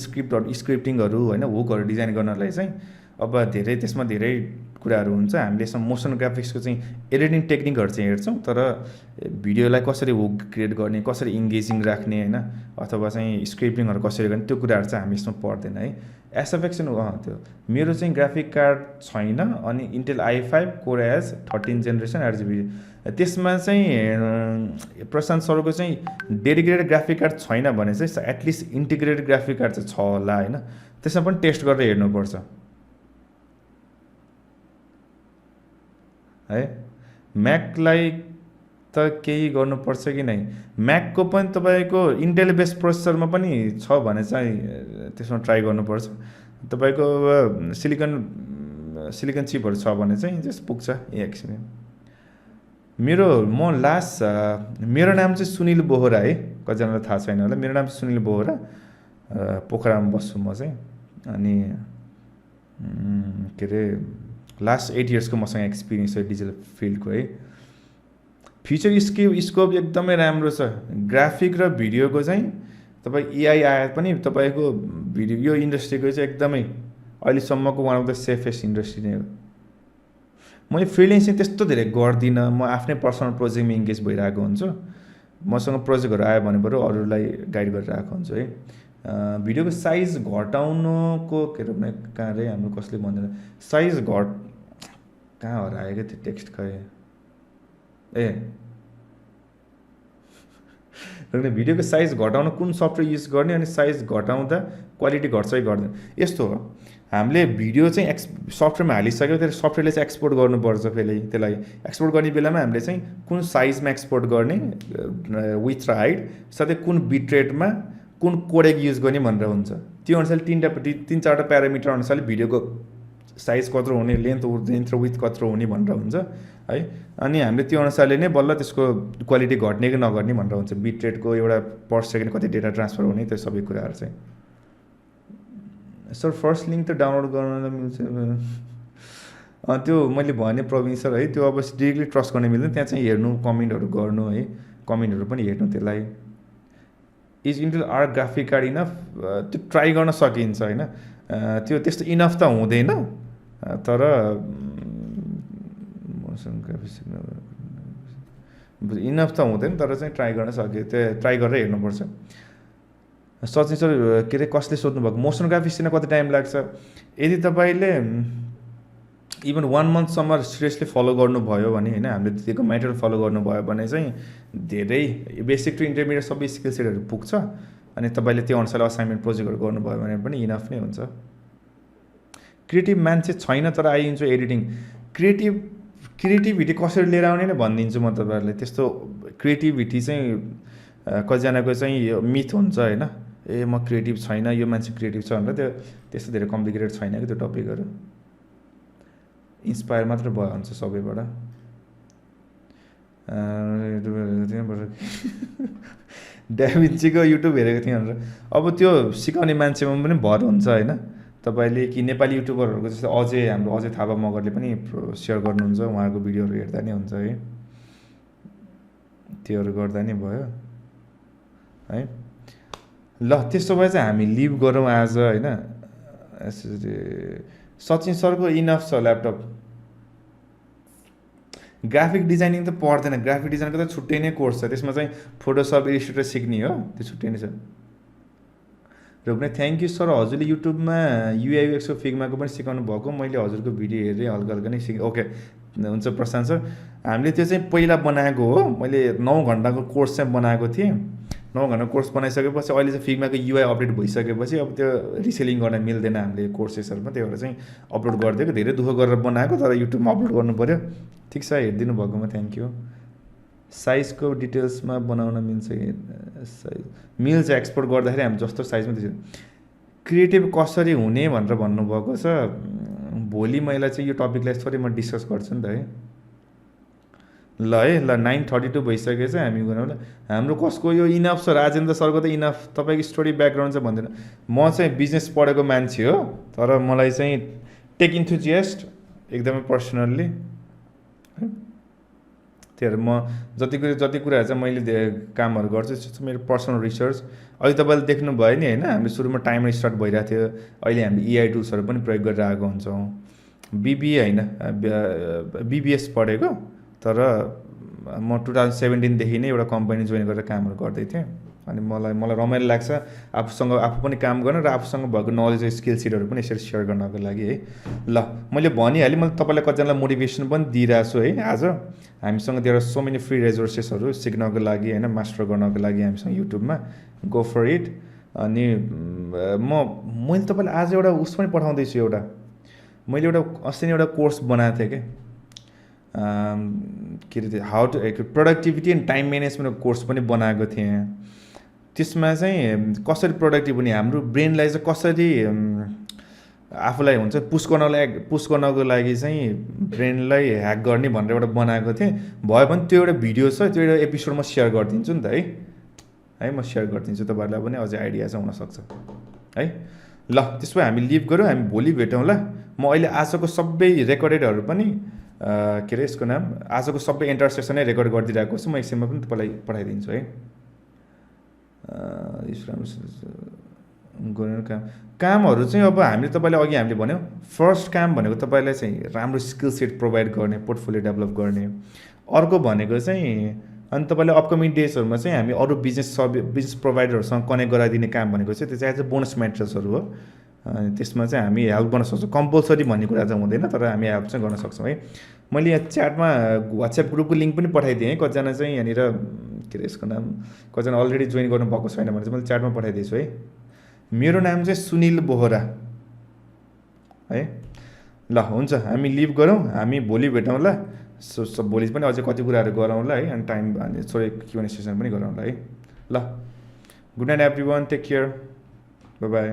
Speaker 1: स्क्रिप्टिङहरू होइन, हुकहरू डिजाइन गर्नलाई चाहिँ अब धेरै त्यसमा धेरै कुराहरू हुन्छ। हामीले यसमा मोसन ग्राफिक्सको चाहिँ एडिटिङ टेक्निकहरू चाहिँ हेर्छौँ, तर भिडियोलाई कसरी हुक क्रिएट गर्ने, कसरी इङ्गेजिङ राख्ने होइन, अथवा चाहिँ स्क्रिप्टिङहरू कसरी गर्ने, त्यो कुराहरू चाहिँ हामी यसमा पर्दैन है। एसएफएक्स त्यो मेरो चाहिँ ग्राफिक कार्ड छैन, अनि Intel i5 core as 13 generation 8GB, त्यसमा चाहिँ प्रशान्त सरको चाहिँ डेडिकेटेड ग्राफिक कार्ड छैन भने चाहिँ एटलिस्ट इन्टिग्रेटेड ग्राफिक कार्ड चाहिँ छ होला होइन, त्यसमा पनि टेस्ट गरेर हेर्नुपर्छ है। म्याकलाई त केही गर्नुपर्छ कि नै, म्याकको पनि तपाईँको इन्टेल बेस्ड प्रोसेसरमा पनि छ भने चाहिँ त्यसमा ट्राई गर्नुपर्छ। तपाईँको सिलिकन चिपहरू छ भने चाहिँ जस पुग्छ एक्सपी। मेरो नाम चाहिँ सुनिल बोहरा है, कतिजनालाई थाहा छैन होला, मेरो नाम चाहिँ सुनिल बोहरा, पोखरामा बस्छु म चाहिँ। अनि के अरे लास्ट 8 इयर्सको मसँग एक्सपिरियन्स है डिजिटल फिल्डको है। फ्युचर स्कोप एकदमै राम्रो छ। ग्राफिक र भिडियोको चाहिँ तपाईँ एआई आए पनि तपाईँको भिडियो यो इन्डस्ट्रीको चाहिँ एकदमै अहिलेसम्मको one of the safest industry नै हो। मैले फ्रिल्यान्सिङ त्यस्तो धेरै गर्दिनँ, म आफ्नै पर्सनल प्रोजेक्टमा इङ्गेज भइरहेको हुन्छु। मसँग प्रोजेक्टहरू आयो भने बरु अरूलाई गाइड गरिरहेको हुन्छु है। भिडियोको साइज घटाउनुको के अरे भने कहाँ अरे हाम्रो कसले भन्दैन, साइज कहाँ हरायो क्या त्यो टेक्स्ट खै भिडियोको साइज घटाउन कुन सफ्टवेयर युज गर्ने, अनि साइज घटाउँदा क्वालिटी घट्छ कि घट्दैन, यस्तो हो। हामीले भिडियो चाहिँ सफ्टवेयरमा हालिसक्यो, त्यो सफ्टवेयरले चाहिँ एक्सपोर्ट गर्नुपर्छ। फेरि त्यसलाई एक्सपोर्ट गर्ने बेलामा हामीले चाहिँ कुन साइजमा एक्सपोर्ट गर्ने, विथ र हाइट, साथै कुन बिट रेटमा, कुन कोडेक युज गर्ने भनेर हुन्छ। त्यो अनुसारले 3-4वटा प्यारामिटर अनुसारले भिडियोको साइज कत्रो हुने, लेन्थ र विथ कत्रो हुने भनेर हुन्छ है। अनि हामीले त्यो अनुसारले नै बल्ल त्यसको क्वालिटी घट्ने कि नघट्ने भनेर हुन्छ। बिट रेटको एउटा पर सेकेन्ड कति डेटा ट्रान्सफर हुने, त्यो सबै कुराहरू चाहिँ। सर फर्स्ट लिङ्क त डाउनलोड गर्न मिल्छ, त्यो मैले भने प्रवीण सर है, त्यो अब डिरेक्टली ट्रस्ट गर्न मिल्दैन, त्यहाँ चाहिँ हेर्नु, कमेन्टहरू गर्नु है, कमेन्टहरू पनि हेर्नु त्यसलाई। Is Intel or graphic card enough, त्यो ट्राई गर्न सकिन्छ होइन, त्यो त्यस्तो इनफ त हुँदैन, तर इनफ त हुँदैन, तर चाहिँ ट्राई गर्न सक्यो, त्यो ट्राई गरेर हेर्नुपर्छ। सचिन सर के अरे कसले सोध्नुभएको मोसन ग्राफिक्स चाहिँ कति टाइम लाग्छ, यदि तपाईँले इभन 1 मन्थसम्म सिरियसली फलो गर्नुभयो भने होइन, हामीले दिएको मेथड फलो गर्नुभयो भने चाहिँ धेरै बेसिक टु इन्टरमिडिएट सबै स्किल सेटहरू पुग्छ। अनि तपाईँले त्यो अनुसारले असाइनमेन्ट प्रोजेक्टहरू गर्नुभयो भने पनि इनफ नै हुन्छ। क्रिएटिभ मान्छे छैन तर आइदिन्छु एडिटिङ, क्रिएटिभिटी कसरी लिएर आउने नै भनिदिन्छु म तपाईँहरूलाई। त्यस्तो क्रिएटिभिटी चाहिँ कतिजनाको चाहिँ यो मिथ हुन्छ होइन, म क्रिएटिभ छैन, यो मान्छे क्रिएटिभ छ भनेर, त्यो त्यस्तो धेरै कम्प्लिकेटेड छैन कि त्यो टपिकहरू, इन्सपायर मात्र भयो हुन्छ सबैबाट। ड्याभिन्चीको युट्युब हेरेको थिएँ भनेर, अब त्यो सिकाउने मान्छेमा पनि भर हुन्छ होइन। तपाईँले कि नेपाली युट्युबरहरूको जस्तो हाम्रो अजय थापा मगरले पनि सेयर गर्नुहुन्छ, उहाँको भिडियोहरू हेर्दा नै हुन्छ है, त्योहरू गर्दा नै भयो है। ल त्यसो भए चाहिँ हामी लिभ गरौँ आज होइन। सचिन सरको इनफ छ ल्यापटप, ग्राफिक डिजाइनिङ त पर्दैन, ग्राफिक डिजाइनको त छुट्टै नै कोर्स छ, त्यसमा चाहिँ फोटोसप इलिस्ट्रेटर सिक्ने हो, त्यो छुट्टै नै छ। र पनि थ्याङ्क यू सर, हजुरले युट्युबमा युआइयुएक्सको फिग्माको पनि सिकाउनु भएको, मैले हजुरको भिडियो हेरेँ, हल्का हल्का नै सिकेँ। ओके हुन्छ प्रशान्त सर, हामीले त्यो चाहिँ पहिला बनाएको हो, मैले 9 घन्टाको कोर्स चाहिँ बनाएको थिएँ। 9 घन्टा कोर्स बनाइसकेपछि अहिले चाहिँ फिग्माको युआई अपडेट भइसकेपछि अब त्यो रिसेलिङ गर्न मिल्दैन हामीले कोर्सेसहरूमा, त्यही भएर चाहिँ अपलोड गरिदिएको, धेरै दुःख गरेर बनाएको, तर युट्युबमा अपलोड गर्नु पऱ्यो। ठिक छ, हेरिदिनु भएकोमा थ्याङ्क यू। साइजको डिटेल्समा बनाउन मिल्छ कि? साइज मिल्छ, एक्सपोर्ट गर्दाखेरि हामी जस्तो साइजमा त्यसरी। क्रिएटिभ कसरी हुने भनेर भन्नुभएको छ, भोलि मैले चाहिँ यो टपिकलाई थोरै म डिस्कस गर्छु नि त है। ल है, ल 9:32 भइसकेको छ, हामी गरौँ ल। हाम्रो कसको यो इनफ छ, राजेन्द्र सरको त इनफ, तपाईँको स्टोरी ब्याकग्राउन्ड चाहिँ भन्दैन। म चाहिँ बिजनेस पढेको मान्छे हो, तर मलाई चाहिँ टेक इन्थुजियास्ट एकदमै पर्सनल्ली, त्यही भएर म जति कुराहरू चाहिँ मैले कामहरू गर्छु त्यो चाहिँ मेरो पर्सनल रिसर्च। अहिले तपाईँले देख्नुभयो नि होइन, हामीले सुरुमा टाइमर स्टार्ट भइरहेको थियो, अहिले हामीले एआई टुल्सहरू पनि प्रयोग गरेर आएको हुन्छौँ। बिबिए होइन, बिबिएस पढेको, तर म 2017देखि नै एउटा कम्पनी जोइन गरेर कामहरू गर्दै थिएँ। अनि मलाई रमाइलो लाग्छ आफू पनि काम गर्न र आफूसँग भएको नलेज स्किल सिटहरू पनि यसरी सेयर गर्नको लागि है। ल मैले भनिहालेँ, मैले तपाईँलाई कतिजनालाई मोटिभेसन पनि दिइरहेको छु है। आज हामीसँग there are so many free रिसोर्सेसहरू सिक्नको लागि होइन, मास्टर गर्नको लागि हामीसँग युट्युबमा, गो फर इट। अनि मैले तपाईँलाई आज एउटा उस पनि पठाउँदैछु, एउटा मैले एउटा अस्ति नै एउटा कोर्स बनाएको थिएँ के अरे how to productivity and time म्यानेजमेन्टको कोर्स पनि बनाएको थिएँ। त्यसमा चाहिँ कसरी प्रोडक्टिभ हुने, हाम्रो ब्रेनलाई चाहिँ कसरी आफूलाई हुन्छ पुस गर्नको लागि चाहिँ ब्रेनलाई ह्याक गर्ने भनेर एउटा बनाएको थिएँ। भयो भने त्यो एउटा भिडियो छ, त्यो एउटा एपिसोड म सेयर गरिदिन्छु नि त है, म सेयर गरिदिन्छु, तपाईँहरूलाई पनि अझै आइडिया चाहिँ हुनसक्छ है। ल त्यसो भए हामी लिभ गरौँ, हामी भोलि भेटौँ ल। म अहिले आजको सबै रेकर्डेडहरू पनि के अरे यसको नाम, आजको सबै एन्टायर सेसन नै रेकर्ड गरिदिइरहेको छु, म एकछिनमा पनि तपाईँलाई पठाइदिन्छु है। गर्नु कामहरू चाहिँ अब हामीले तपाईँलाई अघि हामीले भन्यौँ, फर्स्ट काम भनेको तपाईँलाई चाहिँ राम्रो स्किल सेट प्रोभाइड गर्ने, पोर्टफोलियो डेभलप गर्ने। अर्को भनेको चाहिँ अनि तपाईँले अपकमिङ डेजहरूमा चाहिँ हामी अरू बिजनेस प्रोभाइडरहरूसँग कनेक्ट गराइदिने काम भनेको चाहिँ त्यो चाहिँ एज अ बोनस मेटेरियल्सहरू हो। त्यसमा चाहिँ हामी हेल्प गर्न सक्छौँ, कम्पलसरी भन्ने कुरा चाहिँ हुँदैन, तर हामी हेल्प चाहिँ गर्न सक्छौँ है। मैले यहाँ च्याटमा वाट्सएप ग्रुपको लिङ्क पनि पठाइदिएँ है, कतिजना चाहिँ यहाँनिर के अरे यसको नाम, कतिजना अलरेडी जोइन गर्नुभएको छैन भने चाहिँ मैले च्याटमा पठाइदिएछु है। मेरो नाम चाहिँ सुनिल बोहरा है। ल हुन्छ, हामी लिभ गरौँ, हामी भोलि भेटौँ ल। भोलि पनि अझै कति कुराहरू गरौँला है, अनि टाइम थोरै Q&A सेसन पनि गरौँला है। ल good night every, take care, bye by.